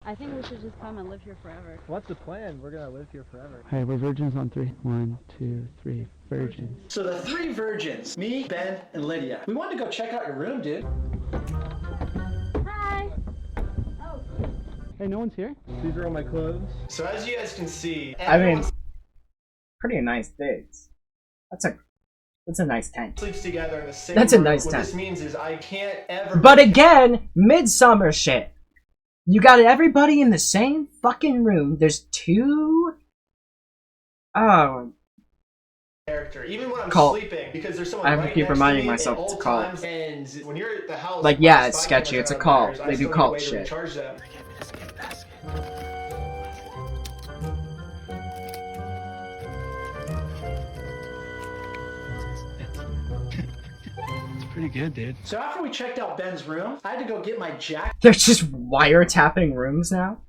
I think we should just come and live here forever. What's the plan? We're going to live here forever. Hey, we're virgins on 3. 1, 2, 3. Virgins. So the 3 virgins, me, Ben, and Lydia. We wanted to go check out your room, dude. Hi. Oh. Hey, no one's here? These are all my clothes. So as you guys can see, I mean, pretty nice digs. That's a nice tent. Sleeps together in the same That's a room. nice What tent. this means is I can't ever. But again, midsummer shit. You got everybody in the same fucking room. There's 2... Oh. Character, even when I'm Cult. sleeping, because there's someone I have to right keep next reminding to me myself at it's all a cult. times, and when you're at the house, Like, yeah, my it's spy sketchy. cameras It's a are on cult. theirs. I They still do need a cult way to shit. recharge them. Pretty good, dude. So after we checked out Ben's room, I had to go get my jacket. They're just wiretapping rooms now?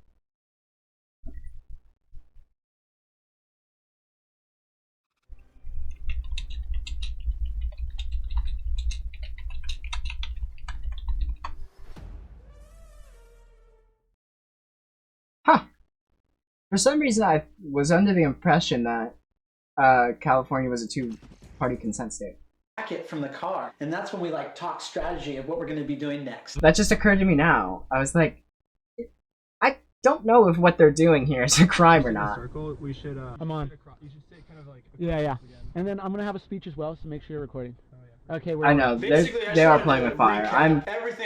Huh. For some reason, I was under the impression that California was a two-party consent state. It from the car, and that's when we like talk strategy of what we're going to be doing next. That just occurred to me now. I was like, I don't know if what they're doing here is a crime or not. We should, I'm on. You should say kind of like Yeah. And then I'm gonna have a speech as well, so make sure you're recording. Okay, we're I know, they are playing with fire. I'm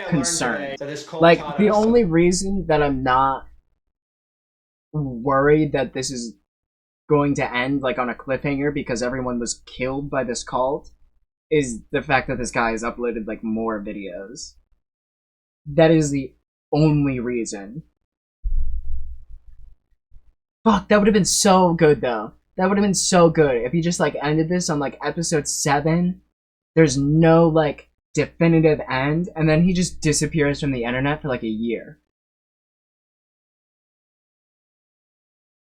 concerned. Like, the only reason that I'm not worried that this is going to end, like, on a cliffhanger because everyone was killed by this cult is the fact that this guy has uploaded, like, more videos. That is the only reason. Fuck, that would have been so good, though. That would have been so good if he just, like, ended this on, like, episode 7. There's no, like, definitive end, and then he just disappears from the internet for, like, a year.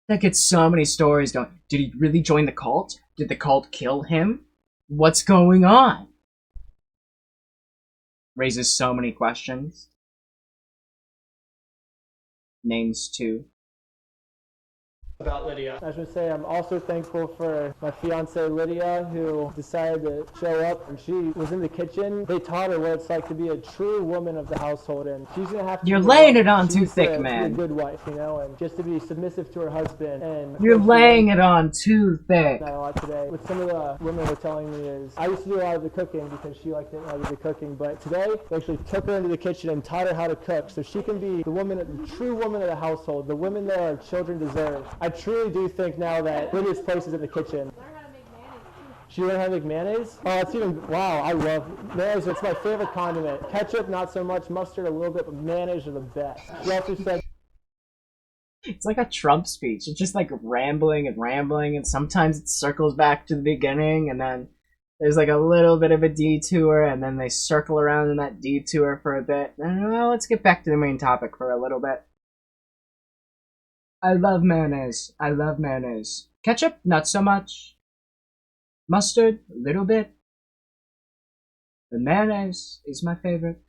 That gets so many stories going. Did he really join the cult? Did the cult kill him? What's going on? Raises so many questions. Names too. About Lydia. I should say I'm also thankful for my fiance Lydia, who decided to show up, and she was in the kitchen. They taught her what it's like to be a true woman of the household, and she's gonna have to. You're laying it on too thick, man. Be a good wife, you know, and just to be submissive to her husband. And you're laying it on too thick. Not a lot today. What some of the women were telling me is, I used to do a lot of the cooking because she liked it and I did the cooking, but today they actually took her into the kitchen and taught her how to cook, so she can be the woman, the true woman of the household, the women that our children deserve. I truly do think now that Lydia's place is in the kitchen. She learned how to make mayonnaise? Oh, it's even, wow, I love mayonnaise. It's my favorite condiment. Ketchup, not so much. Mustard, a little bit, but mayonnaise are the best. She also said, it's like a Trump speech. It's just like rambling, and sometimes it circles back to the beginning, and then there's like a little bit of a detour, and then they circle around in that detour for a bit. And well, let's get back to the main topic for a little bit. I love mayonnaise. I love mayonnaise. Ketchup, not so much. Mustard, a little bit. The mayonnaise is my favorite.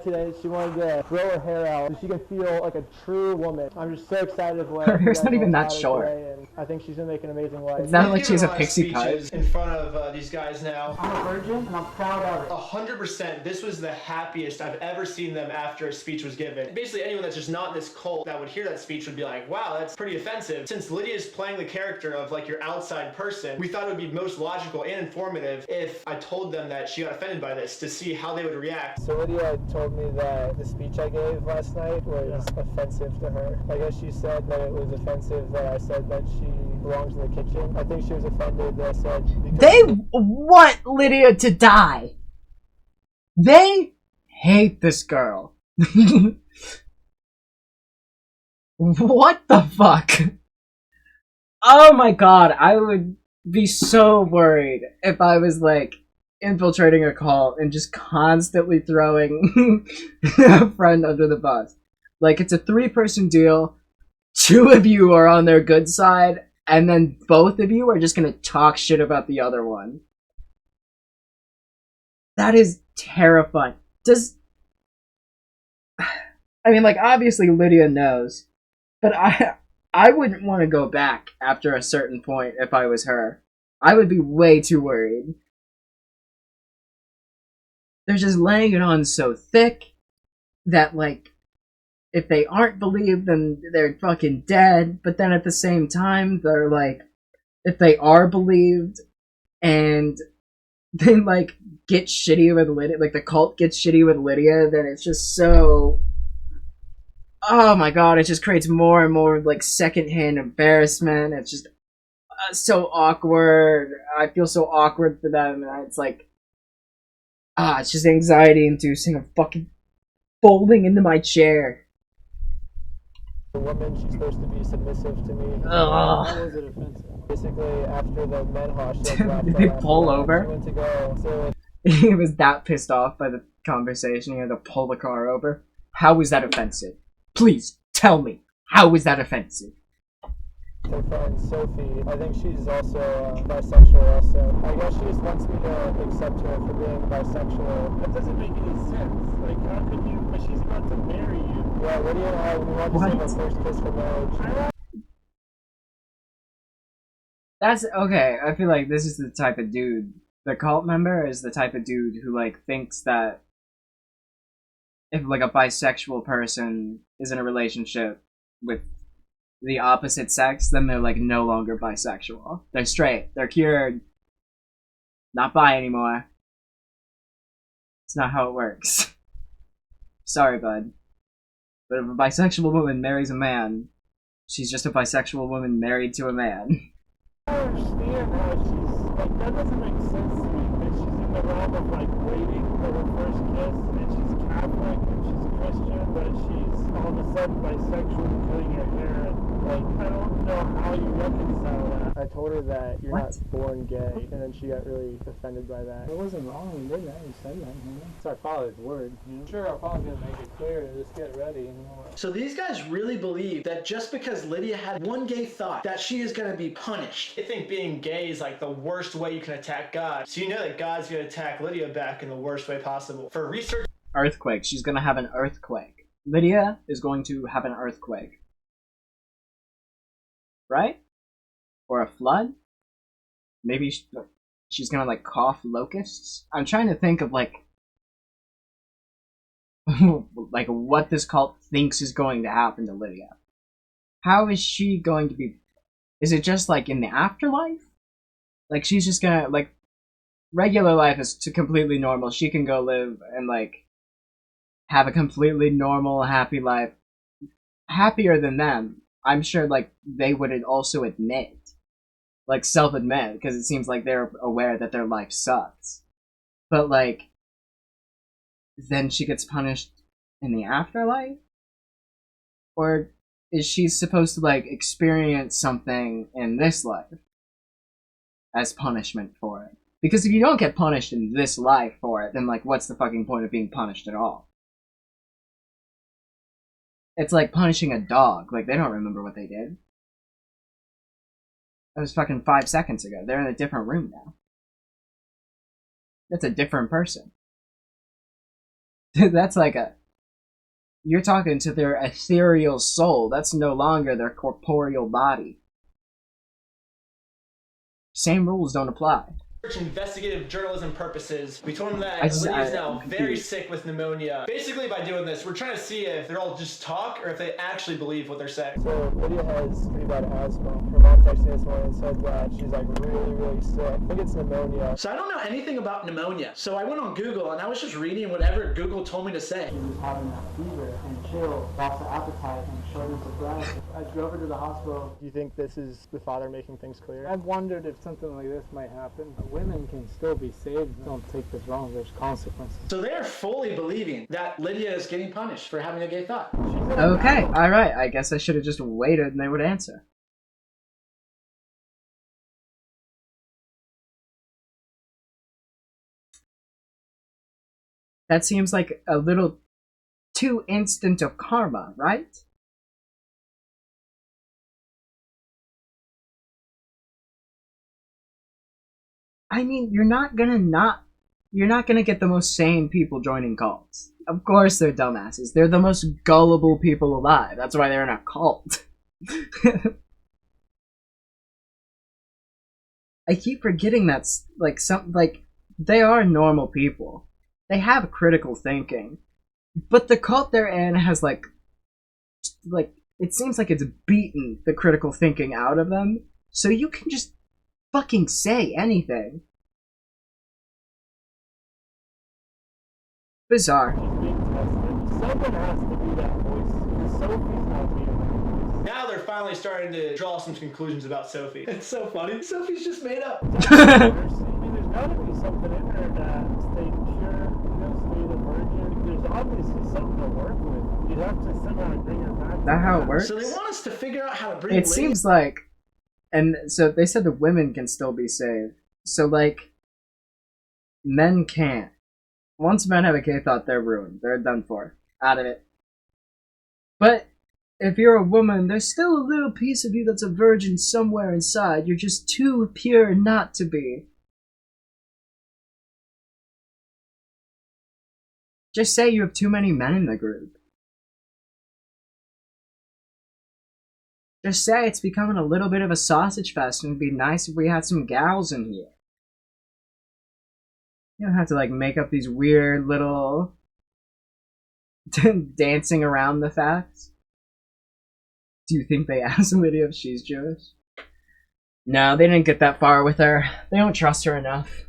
Today she wanted to grow her hair out so she can feel like a true woman. I'm just so excited of what her hair's not even that short. And I think she's gonna make an amazing wife. It's not like she has a pixie cut. In front of these guys now. I'm a virgin and I'm proud of it. 100%. This was the happiest I've ever seen them after a speech was given. Basically, anyone that's just not in this cult that would hear that speech would be like, wow, that's pretty offensive. Since Lydia's playing the character of like your outside person, we thought it would be most logical and informative if I told them that she got offended by this to see how they would react. So Lydia told me that the speech I gave last night was offensive to her. I guess she said that it was offensive that I said that she belongs in the kitchen. I think she was offended that I said... They want Lydia to die. They hate this girl. What the fuck? Oh my god, I would be so worried if I was like infiltrating a cult and just constantly throwing a friend under the bus. Like, it's a 3-person deal, 2 of you are on their good side, and then both of you are just gonna talk shit about the other one. That is terrifying. I mean, like, obviously Lydia knows, but I wouldn't want to go back after a certain point if I was her. I would be way too worried. They're just laying it on so thick that, like, if they aren't believed, then they're fucking dead. But then at the same time, they're like, if they are believed and they, like, get shitty with Lydia, like, the cult gets shitty with Lydia, then it's just so... Oh my god, it just creates more and more, like, secondhand embarrassment. It's just so awkward. I feel so awkward for them, and it's like... it's just anxiety-inducing. I'm fucking folding into my chair. The woman, she's supposed to be submissive to me. Ugh. How was it offensive? Basically, after the menhosh, Did they pull over? She went to go, so He was that pissed off by the conversation, he had to pull the car over. How was that offensive? Please, tell me. How was that offensive? her friend Sophie, I think she's also bisexual also. I guess she just wants me to accept her for being bisexual. That doesn't make any sense. Like, how could you, but she's about to marry you. Yeah, Lydia and I, we want to save our first kiss for marriage. That's okay. I feel like this is the type of dude. The cult member is the type of dude who like thinks that if like a bisexual person is in a relationship with the opposite sex, then they're like no longer bisexual. They're straight. They're cured. Not bi anymore. It's not how it works. Sorry, bud. But if a bisexual woman marries a man, she's just a bisexual woman married to a man. I don't understand how she's like, that doesn't make sense to me, that she's in the realm of like waiting for her first kiss, and she's Catholic and she's Christian, but she's all of a sudden bisexual and cutting her hair, and like, I don't know how you reconcile that. I told her that you're not born gay, and then she got really offended by that. It wasn't wrong, did that? You said that, you know? It's our Father's word, you know? Sure, our Father's gonna make it clear to just get ready, you know? So these guys really believe that just because Lydia had one gay thought, that she is going to be punished. They think being gay is like the worst way you can attack God. So you know that God's gonna attack Lydia back in the worst way possible. For research, Earthquake. She's gonna have an earthquake. Lydia is going to have an earthquake. Right? Or a flood? Maybe she's gonna like cough locusts? I'm trying to think of like like what this cult thinks is going to happen to Lydia. How is she going to be? Is it just like in the afterlife? Like she's just gonna like regular life is completely normal. She can go live and like have a completely normal, happy life. Happier than them. I'm sure like they would also admit, like self-admit, because it seems like they're aware that their life sucks. But like then she gets punished in the afterlife? Or is she supposed to like experience something in this life as punishment for it? Because if you don't get punished in this life for it, then like what's the fucking point of being punished at all? It's like punishing a dog. Like they don't remember what they did. That was fucking 5 seconds ago. They're in a different room now. That's a different person. That's like a... You're talking to their ethereal soul. That's no longer their corporeal body. Same rules don't apply. investigative journalism purposes, we told them that Lydia's now very sick with pneumonia. Basically, by doing this, we're trying to see if they're all just talk or if they actually believe what they're saying. So Lydia has pretty bad asthma. Her mom texted me this morning and said that she's like really, really sick. I think it's pneumonia. So I don't know anything about pneumonia. So I went on Google and I was just reading whatever Google told me to say. She was having a fever and chill, loss of appetite, and shortness of breath. I drove her to the hospital. Do you think this is the father making things clear? I've wondered if something like this might happen. Women can still be saved. Don't take this wrong. There's consequences. So they are fully believing that Lydia is getting punished for having a gay thought. Okay, alright. I guess I should have just waited and they would answer. That seems like a little too instant of karma, right? I mean, you're not gonna get the most sane people joining cults. Of course they're dumbasses. They're the most gullible people alive. That's why they're in a cult. I keep forgetting that's they are normal people. They have critical thinking. But the cult they're in has like it seems like it's beaten the critical thinking out of them. So you can just fucking say anything. Bizarre. Someone has to be that voice. Sophie's not being that voice. Now they're finally starting to draw some conclusions about Sophie. It's so funny. Sophie's just made up. I mean, there's gotta be something in her that stayed pure, stayed a virgin. There's obviously something to work with. You'd have to somehow bring her back. Is that how it works? So they want us to figure out how to bring It seems like, and so they said the women can still be saved. So like, men can't. Once men have a gay thought, they're ruined. They're done for. Out of it. But if you're a woman, there's still a little piece of you that's a virgin somewhere inside. You're just too pure not to be. Just say you have too many men in the group. Just say you have too many men in the group. Just say it's becoming a little bit of a sausage fest, and it'd be nice if we had some gals in here. You don't have to like make up these weird little dancing around the facts. Do you think they asked Lydia if she's Jewish? No, they didn't get that far with her. They don't trust her enough.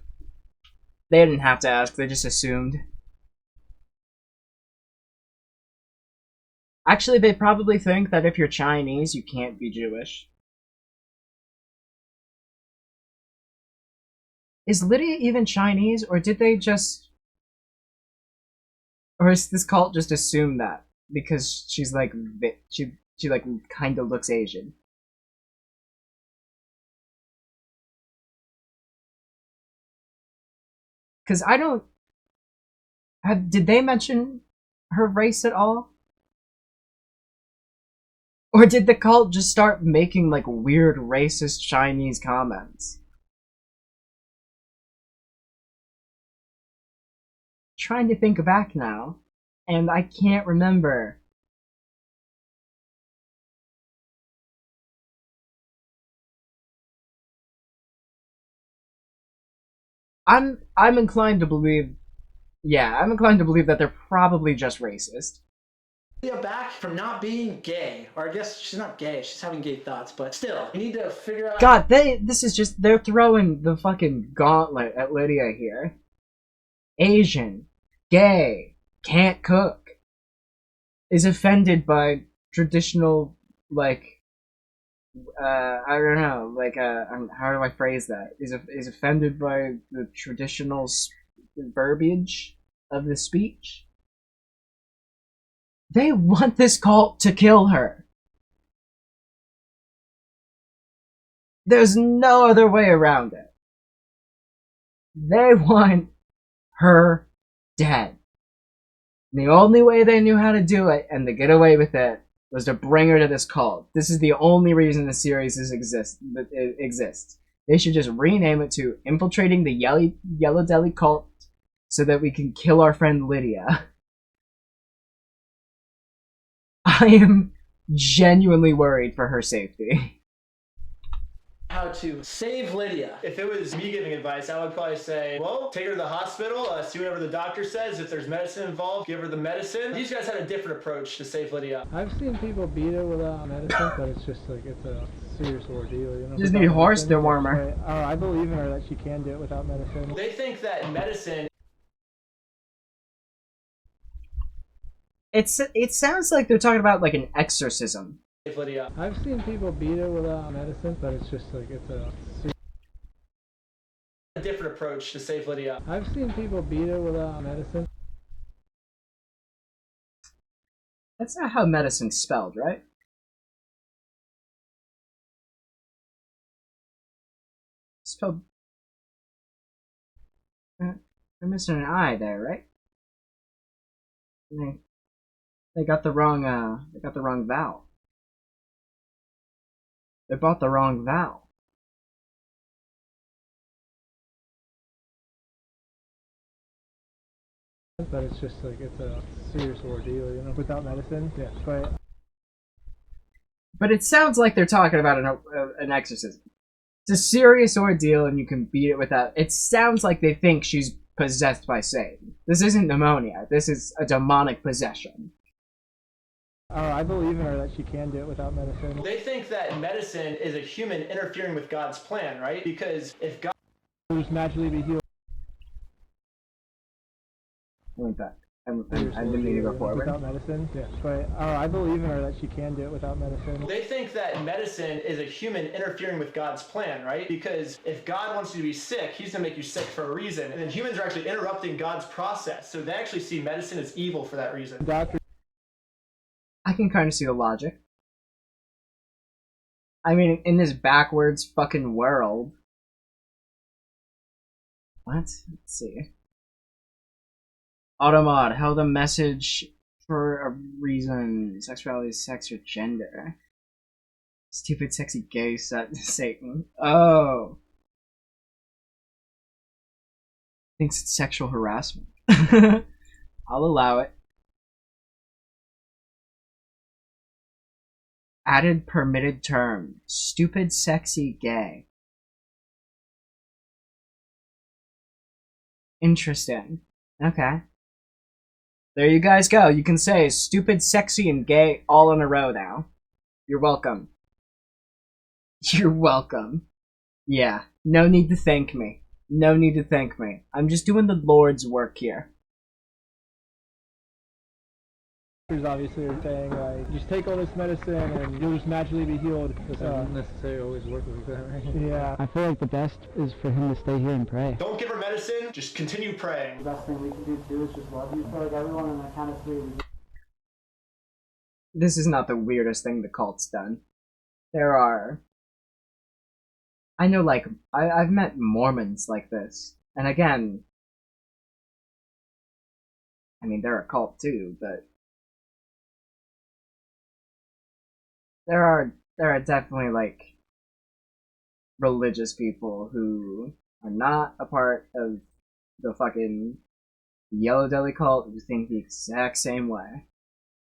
They didn't have to ask, they just assumed. Actually, they probably think that if you're Chinese, you can't be Jewish. Is Lydia even Chinese, or did they just... Or is this cult just assume that? Because she's like... She like, kinda looks Asian. Because I don't... Did they mention her race at all? Or did the cult just start making, like, weird racist Chinese comments? Trying to think back now, and I can't remember. I'm inclined to believe... Yeah, I'm inclined to believe that they're probably just racist. Lydia back from not being gay, or I guess she's not gay, she's having gay thoughts, but still, you need to figure out... God, this is just, they're throwing the fucking gauntlet at Lydia here. Asian, gay, can't cook, is offended by traditional, like, I don't know, like, how do I phrase that? Is offended by the traditional verbiage of the speech? They want this cult to kill her. There's no other way around it. They want her dead. And the only way they knew how to do it, and to get away with it, was to bring her to this cult. This is the only reason the series exists. They should just rename it to Infiltrating the Yellow Deli Cult so that we can kill our friend Lydia. I am genuinely worried for her safety. How to save Lydia. If it was me giving advice, I would probably say, well, take her to the hospital, see whatever the doctor says. If there's medicine involved, give her the medicine. These guys had a different approach to save Lydia. I've seen people beat her without medicine, but it's just like, it's a serious ordeal, you know? Just need horse dewormer. I believe in her that she can do it without medicine. They think that medicine... It sounds like they're talking about like an exorcism. Lydia. I've seen people beat her without medicine, but it's just like, it's a different approach to save Lydia. I've seen people beat her without medicine. That's not how medicine's spelled, right? Spelled... They're missing an I there, right? They got the wrong vowel. They bought the wrong vowel. But it's just like, it's a serious ordeal, you know, without medicine. Yeah, but it sounds like they're talking about an exorcism. It's a serious ordeal and you can beat it without... It sounds like they think she's possessed by Satan. This isn't pneumonia. This is a demonic possession. I believe in her that she can do it without medicine. They think that medicine is a human interfering with God's plan, right? Because if God... just magically be healed. I went back. I didn't mean to go forward. Without medicine? Yeah. But I believe in her that she can do it without medicine. They think that medicine is a human interfering with God's plan, right? Because if God wants you to be sick, he's going to make you sick for a reason. And then humans are actually interrupting God's process. So they actually see medicine as evil for that reason. I can kind of see the logic. I mean, in this backwards fucking world... What? Let's see. Automod held a message for a reason. Sexuality is sex or gender. Stupid, sexy, gay Satan. Oh. Thinks it's sexual harassment. I'll allow it. Added permitted term. Stupid, sexy, gay. Interesting. Okay. There you guys go. You can say stupid, sexy, and gay all in a row now. You're welcome. You're welcome. Yeah, no need to thank me. No need to thank me. I'm just doing the Lord's work here. Obviously are saying like, just take all this medicine and you'll just naturally be healed. That doesn't necessarily always work like that, right? Yeah. I feel like the best is for him to stay here and pray. Don't give her medicine, just continue praying. The best thing we can do too is just love you. I feel like everyone on the count of 3 This is not the weirdest thing the cult's done. There are... I know, like, I've met Mormons like this. And again... I mean, they're a cult too, but... There are definitely, like, religious people who are not a part of the fucking Yellow Deli cult who think the exact same way.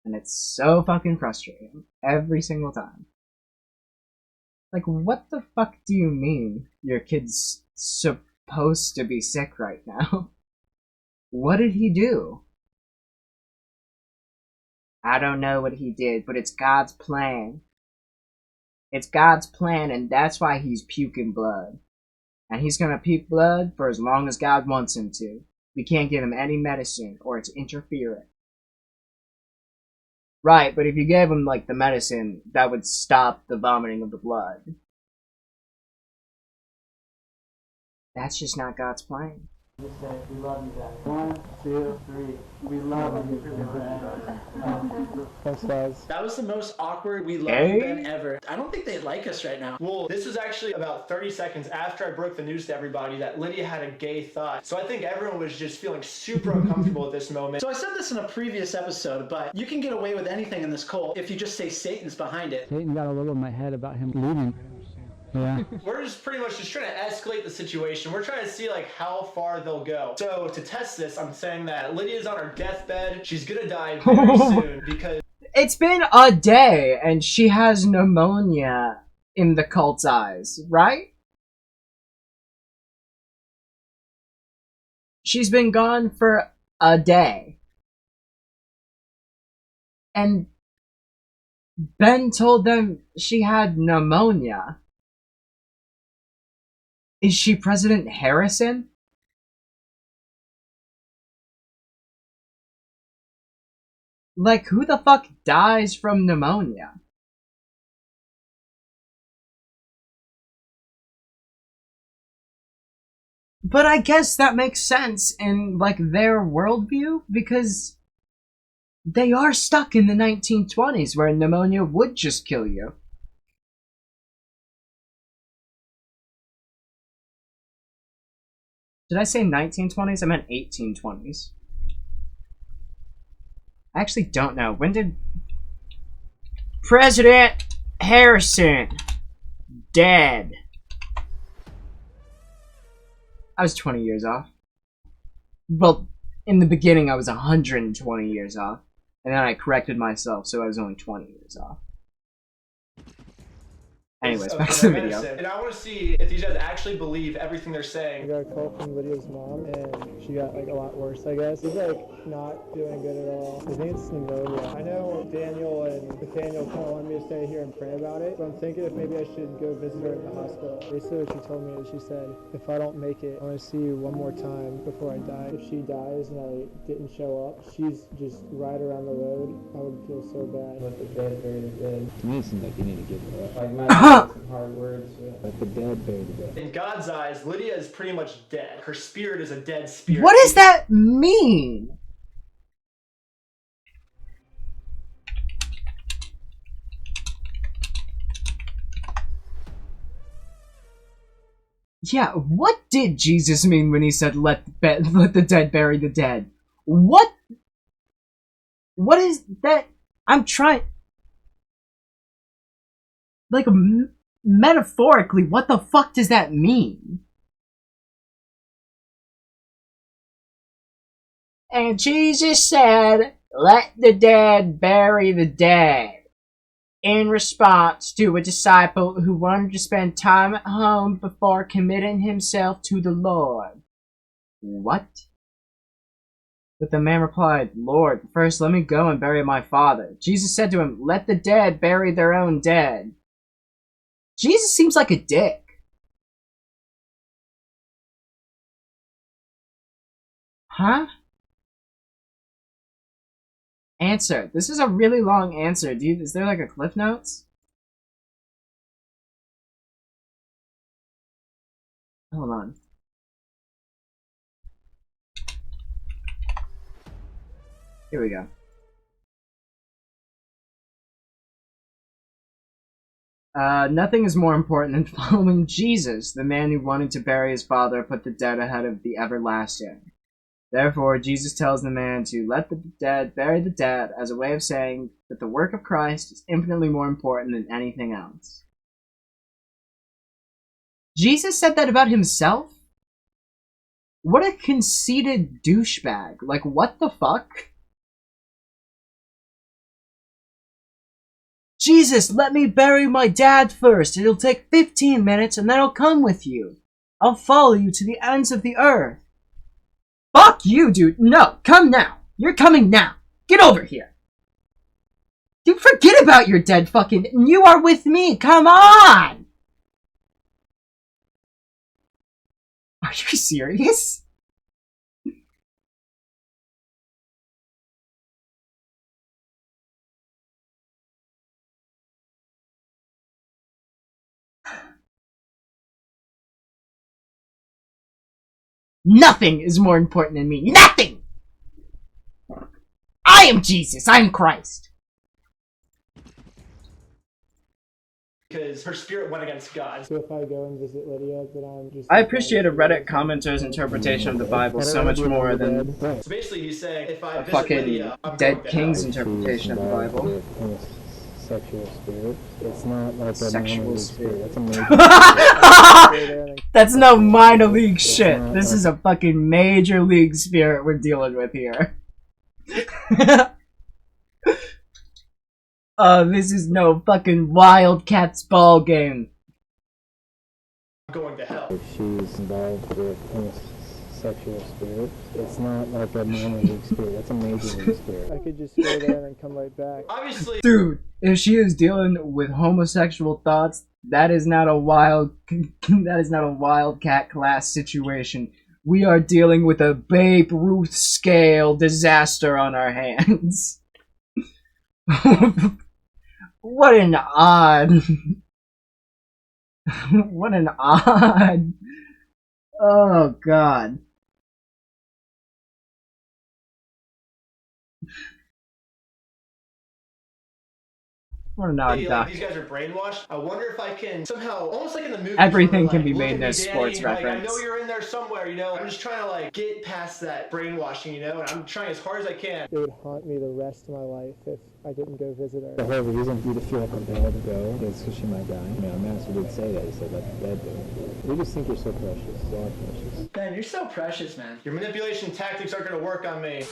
And it's so fucking frustrating. Every single time. Like, what the fuck do you mean your kid's supposed to be sick right now? What did he do? I don't know what he did, but it's God's plan. It's God's plan, and that's why he's puking blood. And he's gonna puke blood for as long as God wants him to. We can't give him any medicine, or it's interfering. Right, but if you gave him, like, the medicine, that would stop the vomiting of the blood. That's just not God's plan. Just say, we love you, Dad. 1, 2, 3. We love you, Ben. That was the most awkward we love you, Ben, ever. I don't think they like us right now. Well, this was actually about 30 seconds after I broke the news to everybody that Lydia had a gay thought. So I think everyone was just feeling super uncomfortable at this moment. So I said this in a previous episode, but you can get away with anything in this cult if you just say Satan's behind it. Satan got a little in my head about him leaving. Yeah. We're just pretty much just trying to escalate the situation. We're trying to see like how far they'll go. So to test this, I'm saying that Lydia's on her deathbed. She's gonna die very soon because it's been a day and she has pneumonia in the cult's eyes, right? She's been gone for a day. And Ben told them she had pneumonia. Is she President Harrison? Like, who the fuck dies from pneumonia? But I guess that makes sense in, like, their worldview, because they are stuck in the 1920s where pneumonia would just kill you. Did I say 1920s? I meant 1820s. I actually don't know. When did President Harrison dead? I was 20 years off. Well, in the beginning I was 120 years off. And then I corrected myself, so I was only 20 years off. Anyways, back to the video. And I want to see if these guys actually believe everything they're saying. I got a call from Lydia's mom, and she got like a lot worse, I guess. She's like not doing good at all. I think it's pneumonia. I know Daniel and Nathaniel kind of wanted me to stay here and pray about it, so I'm thinking if maybe I should go visit her at the hospital. Basically what she told me is she said, if I don't make it, I want to see you one more time before I die. If she dies and I didn't show up, she's just right around the road. I would feel so bad. Let the dead bury the dead. To me, it seems like you need to give it up. Like, some hard words. Yeah. Let the dead bury the dead. In God's eyes, Lydia is pretty much dead. Her spirit is a dead spirit. What does that mean? Yeah, what did Jesus mean when he said, let the dead bury the dead? What is that? I'm trying... Like, metaphorically, what the fuck does that mean? And Jesus said, let the dead bury the dead. in response to a disciple who wanted to spend time at home before committing himself to the Lord. What? But the man replied, Lord, first let me go and bury my father. Jesus said to him, let the dead bury their own dead. Jesus seems like a dick. Huh? Answer. This is a really long answer. Is there like a Cliff Notes? Hold on. Here we go. Nothing is more important than following Jesus, the man who wanted to bury his father, put the dead ahead of the everlasting. Therefore, Jesus tells the man to let the dead bury the dead as a way of saying that the work of Christ is infinitely more important than anything else. Jesus said that about himself? What a conceited douchebag. Like, what the fuck? Jesus, let me bury my dad first. It'll take 15 minutes and then I'll come with you. I'll follow you to the ends of the earth. Fuck you, dude. No, come now. You're coming now. Get over here. Dude, forget about your dead fucking... You are with me. Come on. Are you serious? Nothing is more important than me. Nothing! I am Jesus. I am Christ. Because her spirit went against God. So if I go and visit Lydia, then I'm just... I appreciate a Reddit commenter's interpretation of the Bible so much more than So basically he's saying, if I a visit fucking Lydia, I'm dead going to king's hell. interpretation of the Bible. Sexual spirit. It's not like a Sexual minor league spirit. That's a major That's no minor league shit. This is a fucking major league spirit we're dealing with here. This is no fucking Wildcats ball game. I'm going to hell. If she's involved with sexual spirit, it's not like a minor league spirit. That's a major league spirit. I could just go there and then come right back. Obviously, Dude, if she is dealing with homosexual thoughts, that is not a Wildcat class situation. We are dealing with a Babe Ruth scale disaster on our hands. What an odd... what an odd... Oh, God. What an odd doc. these guys are brainwashed. I wonder if I can somehow, almost like in the movie, Everything can like, be look made at me, as Danny, sports like, I know reference. you're in there somewhere, you know? I'm just trying to, like, get past that brainwashing, you know? And I'm trying as hard as I can. It would haunt me the rest of my life if I didn't go visit her. The whole reason for you to feel compelled to go is because she might die. I mean, our master did say that. He said, let the dead go. We just think you're so precious. You are precious. Ben, you're so precious, man. Your manipulation tactics aren't going to work on me.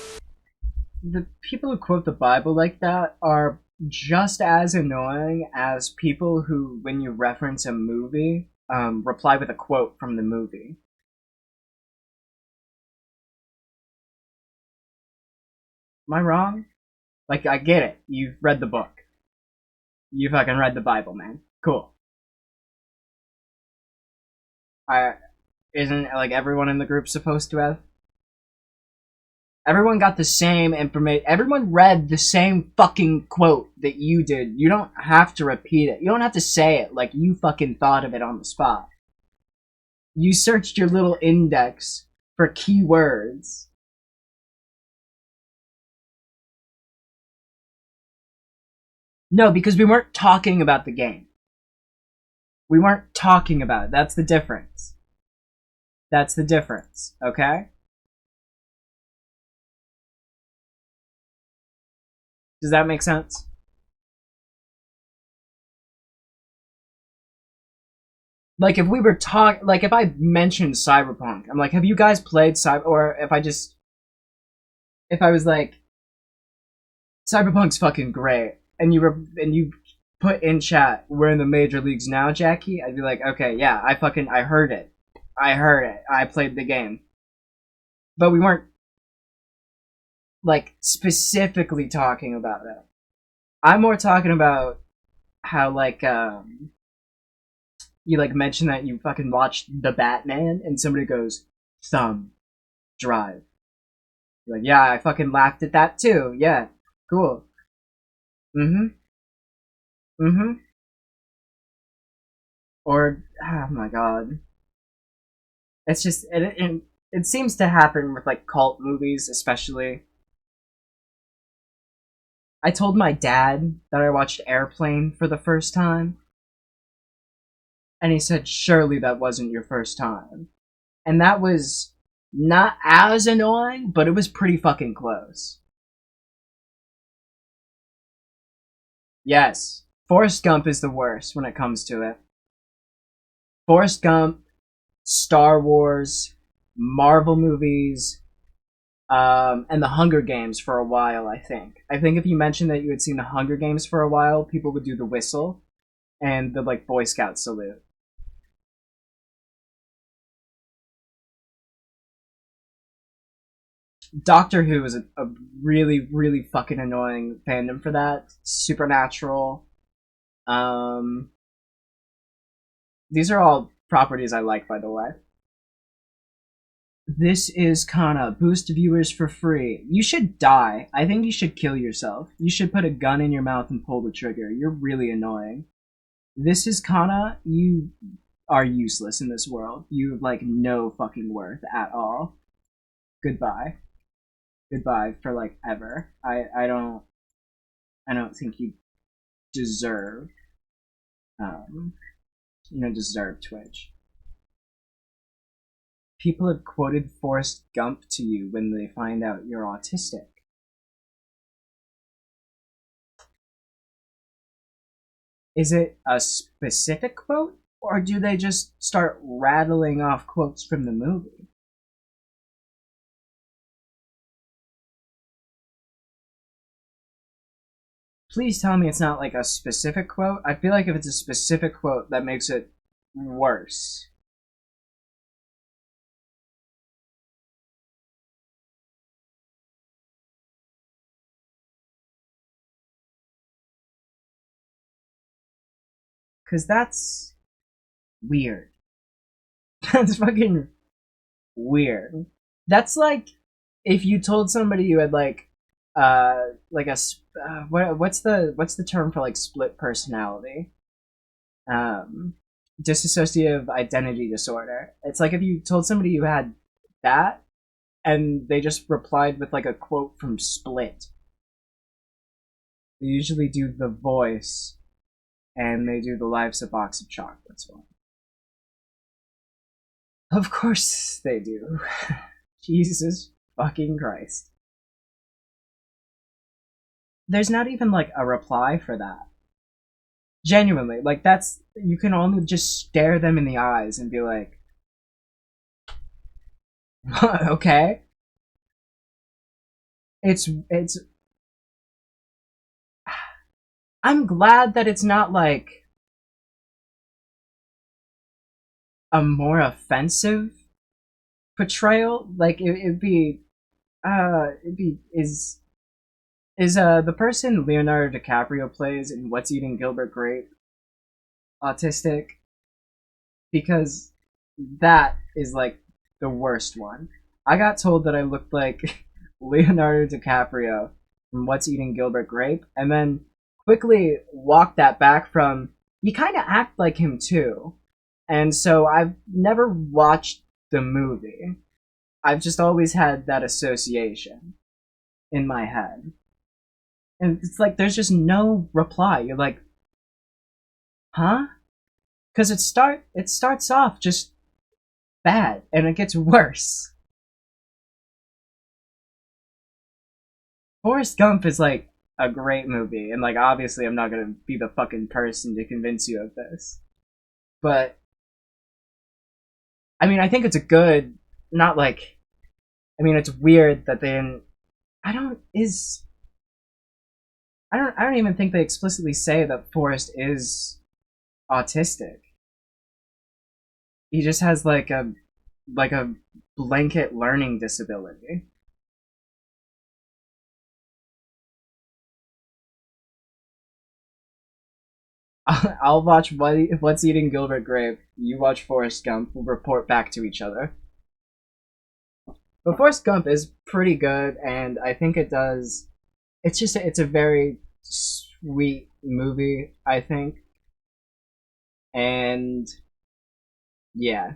The people who quote the Bible like that are just as annoying as people who, when you reference a movie, reply with a quote from the movie. Am I wrong? Like, I get it. You've read the book. You fucking read the Bible, man. Cool. Isn't, like, everyone in the group supposed to have? Everyone got the same information. Everyone read the same fucking quote that you did. You don't have to repeat it. You don't have to say it like you fucking thought of it on the spot. You searched your little index for keywords. No, because we weren't talking about the game. We weren't talking about it. That's the difference. That's the difference, okay? Does that make sense? Like, if we were like, if I mentioned Cyberpunk, I'm like, have you guys played Cyber... Or if I was like, Cyberpunk's fucking great, and you put in chat, "We're in the major leagues now, Jackie," I'd be like, okay, yeah, I heard it. I played the game. But we weren't, like, specifically talking about it. I'm more talking about how, like, you, like, mentioned that you fucking watched The Batman, and somebody goes, "Thumb drive." You're like, yeah, I fucking laughed at that too. Yeah, cool. Or, oh my god. It's just, it seems to happen with, like, cult movies, especially. I told my dad that I watched Airplane for the first time, and he said, surely that wasn't your first time. And that was not as annoying, but it was pretty fucking close. Yes, Forrest Gump is the worst when it comes to it. Forrest Gump, Star Wars, Marvel movies, and the Hunger Games for a while, I think. I think if you mentioned that you had seen the Hunger Games for a while, people would do the whistle and the, like, Boy Scout salute. Doctor Who is a really, really fucking annoying fandom for that. Supernatural. These are all properties I like, by the way. This is Kana. Boost viewers for free. You should die. I think you should kill yourself. You should put a gun in your mouth and pull the trigger. You're really annoying. This is Kana. You are useless in this world. You have, like, no fucking worth at all. Goodbye. Goodbye for, like, ever. I don't think you deserve, deserve Twitch. People have quoted Forrest Gump to you when they find out you're autistic. Is it a specific quote, or do they just start rattling off quotes from the movie? Please tell me it's not, like, a specific quote. I feel like if it's a specific quote, that makes it worse. Because that's weird. That's fucking weird. That's like if you told somebody you had, like a what's the term for, like, split personality? Dissociative identity disorder. It's like if you told somebody you had that and they just replied with, like, a quote from Split. They usually do the voice and they do the life's a box of chocolates one. Of course they do. Jesus fucking Christ. There's not even, like, a reply for that. Genuinely, like, that's, you can only just stare them in the eyes and be like, okay. It's I'm glad that it's not, like, a more offensive portrayal. Like, it'd be is the person Leonardo DiCaprio plays in What's Eating Gilbert Grape autistic? Because that is, like, the worst one. I got told that I looked like Leonardo DiCaprio from What's Eating Gilbert Grape, and then quickly walked that back from, you kind of act like him too. And so I've never watched the movie. I've just always had that association in my head. And it's like, there's just no reply. You're like, huh? Because it starts off just bad, and it gets worse. Forrest Gump is, like, a great movie, and, like, obviously I'm not gonna be the fucking person to convince you of this. But, I mean, I think it's a good, not like, I mean, it's weird that they didn't, I I don't even think they explicitly say that Forrest is autistic. He just has like a blanket learning disability. I'll watch What's Eating Gilbert Grape. You watch Forrest Gump. We'll report back to each other. But Forrest Gump is pretty good, and I think it does. It's a very sweet movie, I think. And yeah,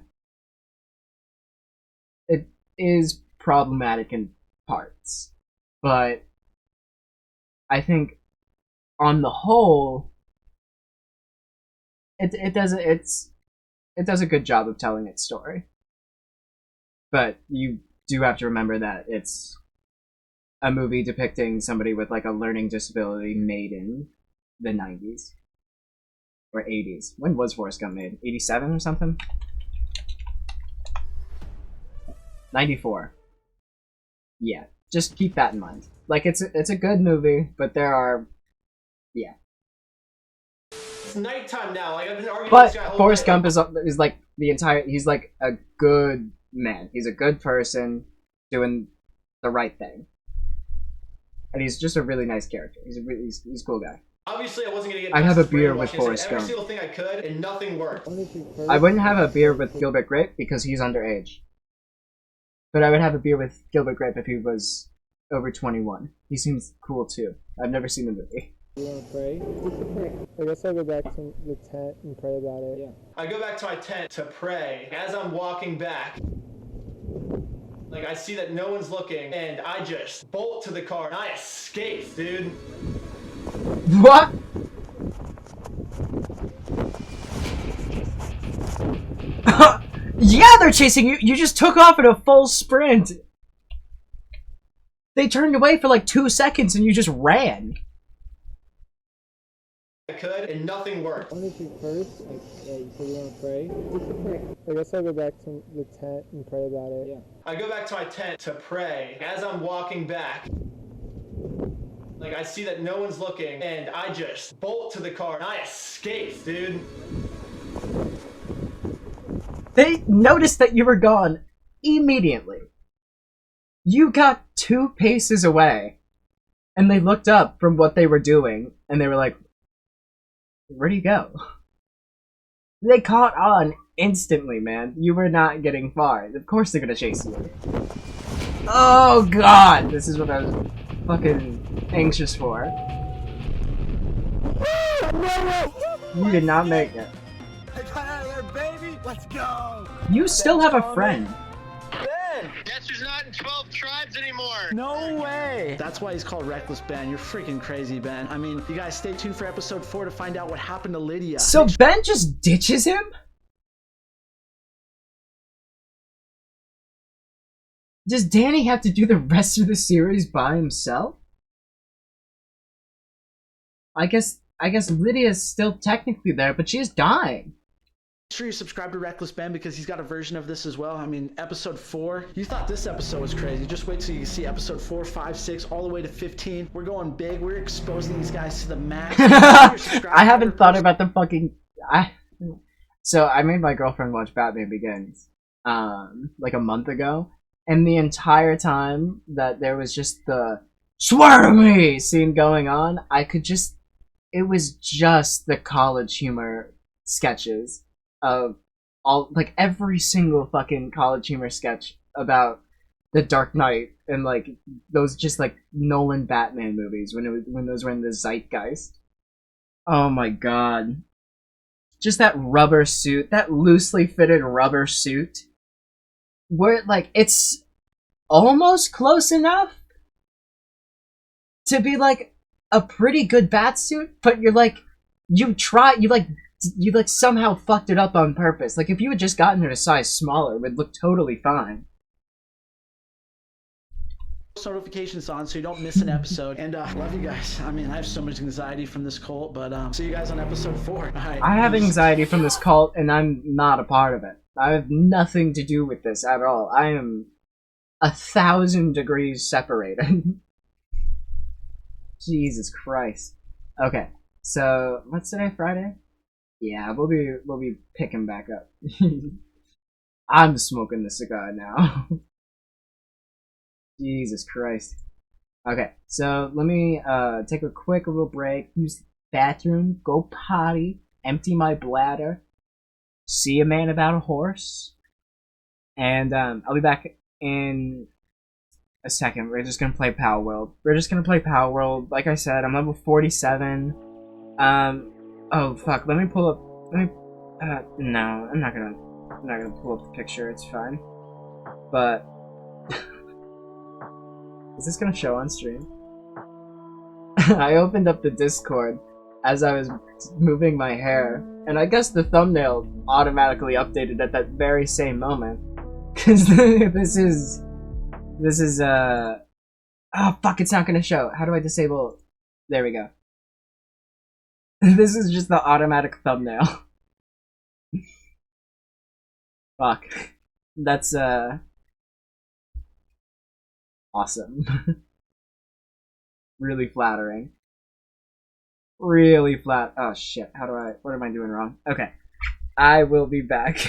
it is problematic in parts, but I think on the whole, it does a good job of telling its story. But you do have to remember that it's a movie depicting somebody with like a learning disability made in the 90s or 80s. When was Forrest Gump made? 87 or something? 94. Yeah, just keep that in mind. Like it's a good movie, but there are, yeah. It's nighttime now. Like I've been arguing But with this guy all Forrest night. Gump is like the entire. He's like a good man. He's a good person doing the right thing, and he's just a really nice character. He's a cool guy. Obviously, I wasn't gonna get. I'd past have a this beer brainwashing. with I said Forrest every Gump. single thing I could, and nothing worked. I wouldn't have a beer with Gilbert Grape because he's underage. But I would have a beer with Gilbert Grape if he was over 21. He seems cool too. I've never seen the movie. You want to pray? I guess I'll go back to the tent and pray about it. Yeah. I go back to my tent to pray. As I'm walking back, like I see that no one's looking, and I just bolt to the car and I escape, dude. What? Yeah, they're chasing you. You just took off in a full sprint. They turned away for like 2 seconds and you just ran. I could, and nothing worked. I wanted to first, like, you said you want to pray? I guess I'll go back to the tent and pray about it. Yeah. I go back to my tent to pray. As I'm walking back, like I see that no one's looking, and I just bolt to the car and I escape, dude. They noticed that you were gone immediately. You got 2 paces away, and they looked up from what they were doing, and they were like, where'd he go? They caught on instantly, man. You were not getting far. Of course they're gonna chase you. Oh god! This is what I was fucking anxious for. You did not make it. I got out of there, baby! Let's go! You still have a friend. Ben! Guess who's not in 12 tribes anymore? No way! That's why he's called Reckless Ben. You're freaking crazy, Ben. I mean, you guys stay tuned for episode 4 to find out what happened to Lydia. So Ben just ditches him? Does Danny have to do the rest of the series by himself? I guess Lydia's still technically there, but she's dying. Make sure you subscribe to Reckless Ben because he's got a version of this as well. I mean, episode 4. You thought this episode was crazy. Just wait till you see episode 4, 5, 6, all the way to 15. We're going big. We're exposing these guys to the max. I haven't thought about the fucking... So I made my girlfriend watch Batman Begins, like a month ago, and the entire time that there was just the "swear to me" scene going on, it was just the college humor sketches of all, like every single fucking college humor sketch about the Dark Knight and like those just like Nolan Batman movies when those were in the zeitgeist. Oh my god. Just that rubber suit, that loosely fitted rubber suit, where like it's almost close enough to be like a pretty good bat suit, but you're like, you somehow fucked it up on purpose. Like if you had just gotten it a size smaller, it would look totally fine. Notifications on so you don't miss an episode. And love you guys. I mean, I have so much anxiety from this cult, but see you guys on episode 4. All right. I have anxiety from this cult, and I'm not a part of it. I have nothing to do with this at all. I am 1,000 degrees separated. Jesus Christ. Okay, so what's today? Friday? Yeah, we'll be picking back up. I'm smoking the cigar now. Jesus Christ. Okay, so let me take a quick little break, use the bathroom, go potty, empty my bladder, see a man about a horse, and I'll be back in a second. We're just gonna play Power World. Like I said, I'm level 47. Oh fuck, let me pull up, no, I'm not gonna pull up the picture, it's fine. But, is this gonna show on stream? I opened up the Discord as I was moving my hair, and I guess the thumbnail automatically updated at that very same moment. Cause this is, oh fuck, it's not gonna show. How do I disable? There we go. This is just the automatic thumbnail. Fuck. That's, awesome. Really flattering. Really flat. Oh shit, what am I doing wrong? Okay. I will be back.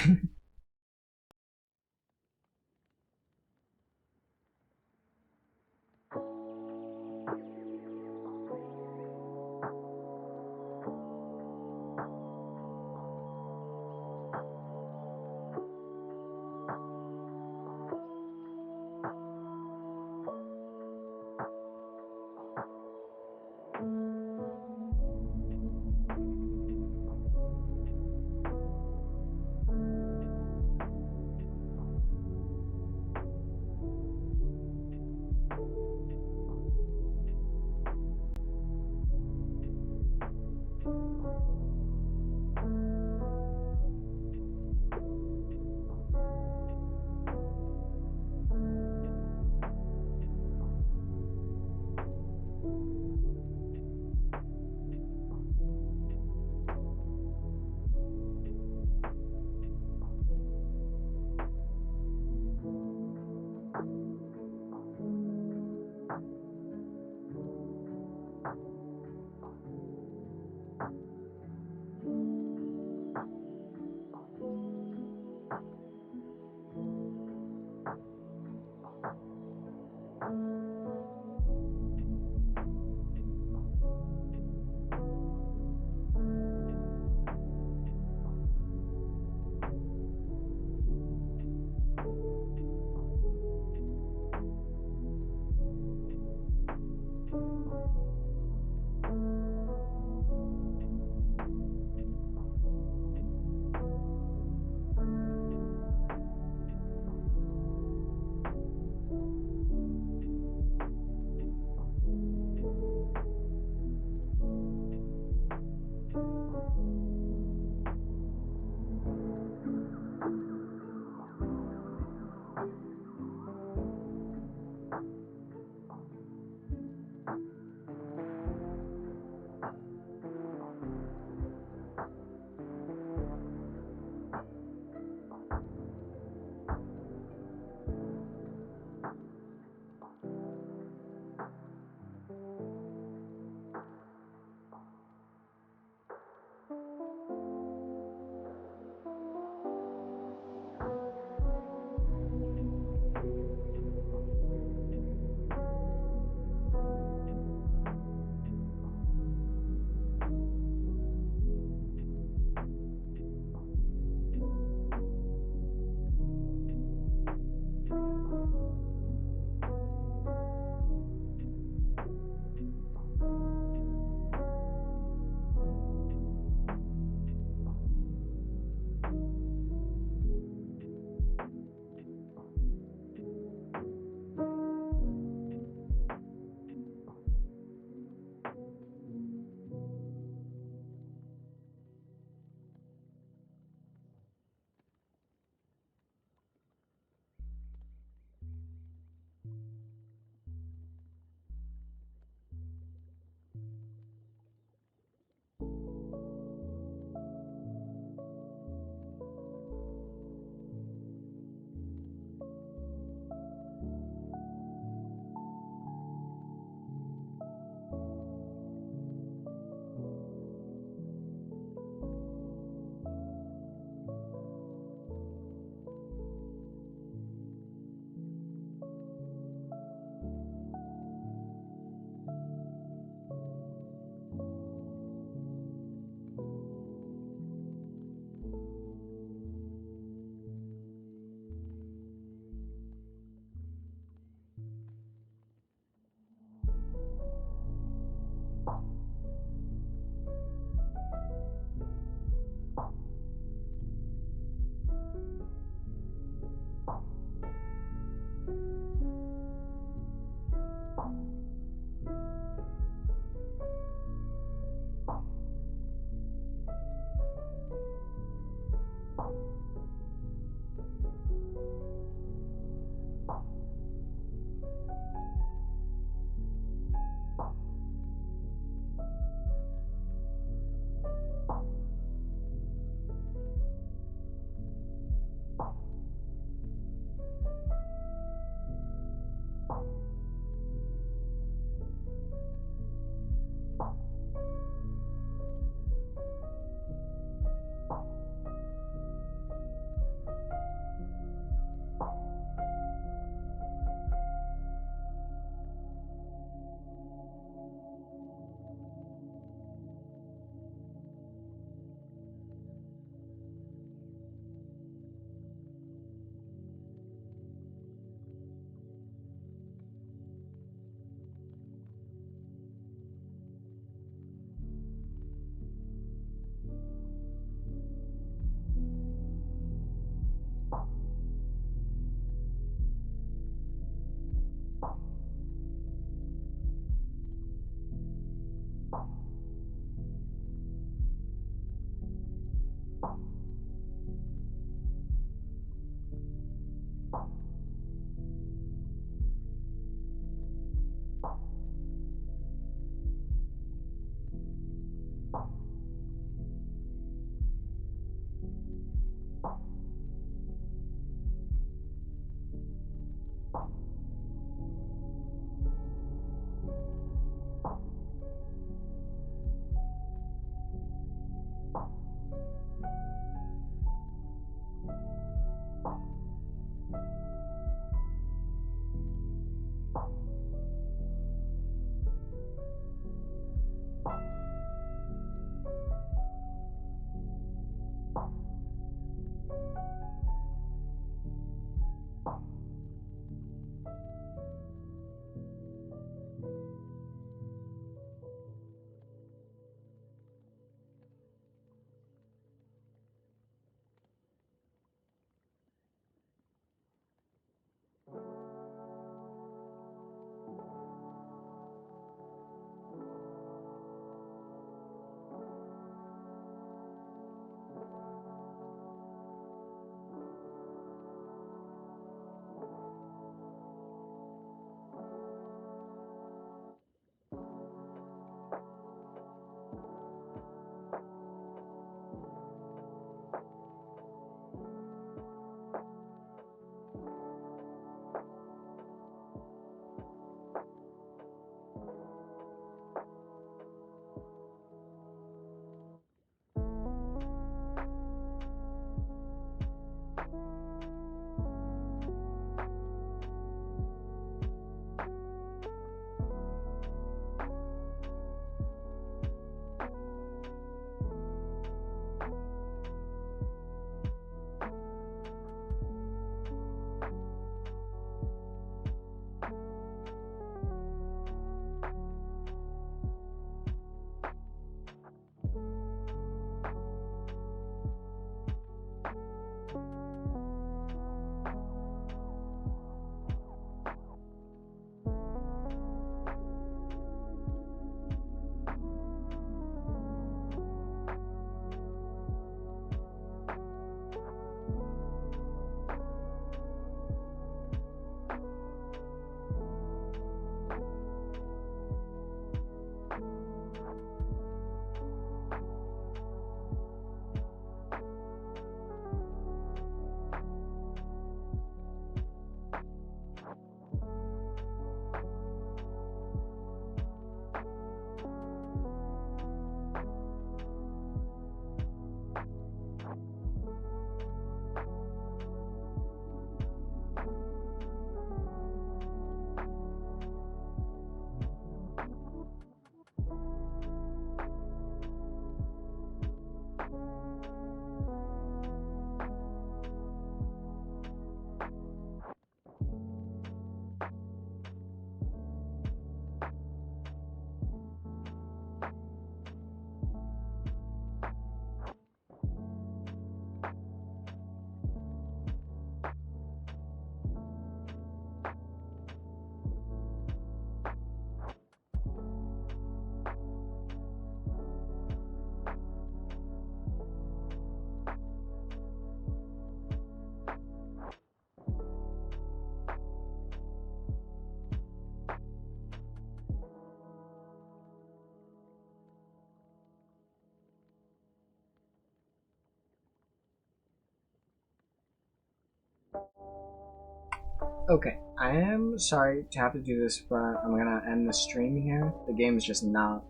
Okay, I am sorry to have to do this, but I'm gonna end the stream here. The game is just not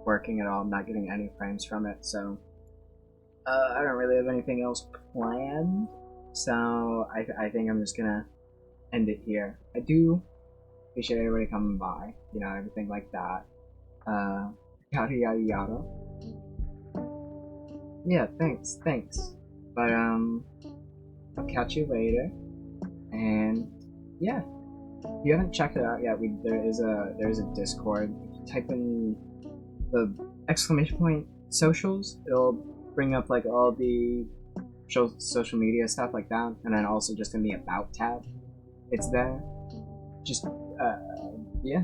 working at all. I'm not getting any frames from it, so I don't really have anything else planned. So I think I'm just gonna end it here. I do appreciate everybody coming by, you know, everything like that. Yada yada yada. Yeah, thanks. But I'll catch you later. And yeah, if you haven't checked it out yet, there is a Discord. If you type in the exclamation point socials, it'll bring up like all the social media stuff like that, and then also just in the about tab, it's there. Just yeah,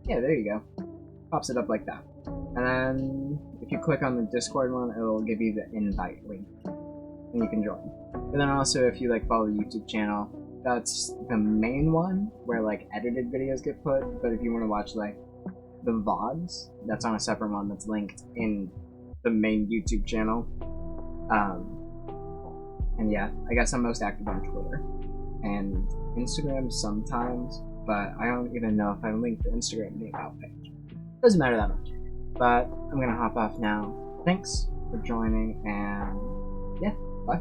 there you go. Pops it up like that, and then if you click on the Discord one, it'll give you the invite link, and you can join. But then also, if you like follow the YouTube channel, that's the main one where like edited videos get put. But if you want to watch like the VODs, that's on a separate one that's linked in the main YouTube channel. And yeah, I guess I'm most active on Twitter and Instagram sometimes, but I don't even know if I linked the Instagram in the about page. Doesn't matter that much. But I'm gonna hop off now. Thanks for joining, and yeah, bye.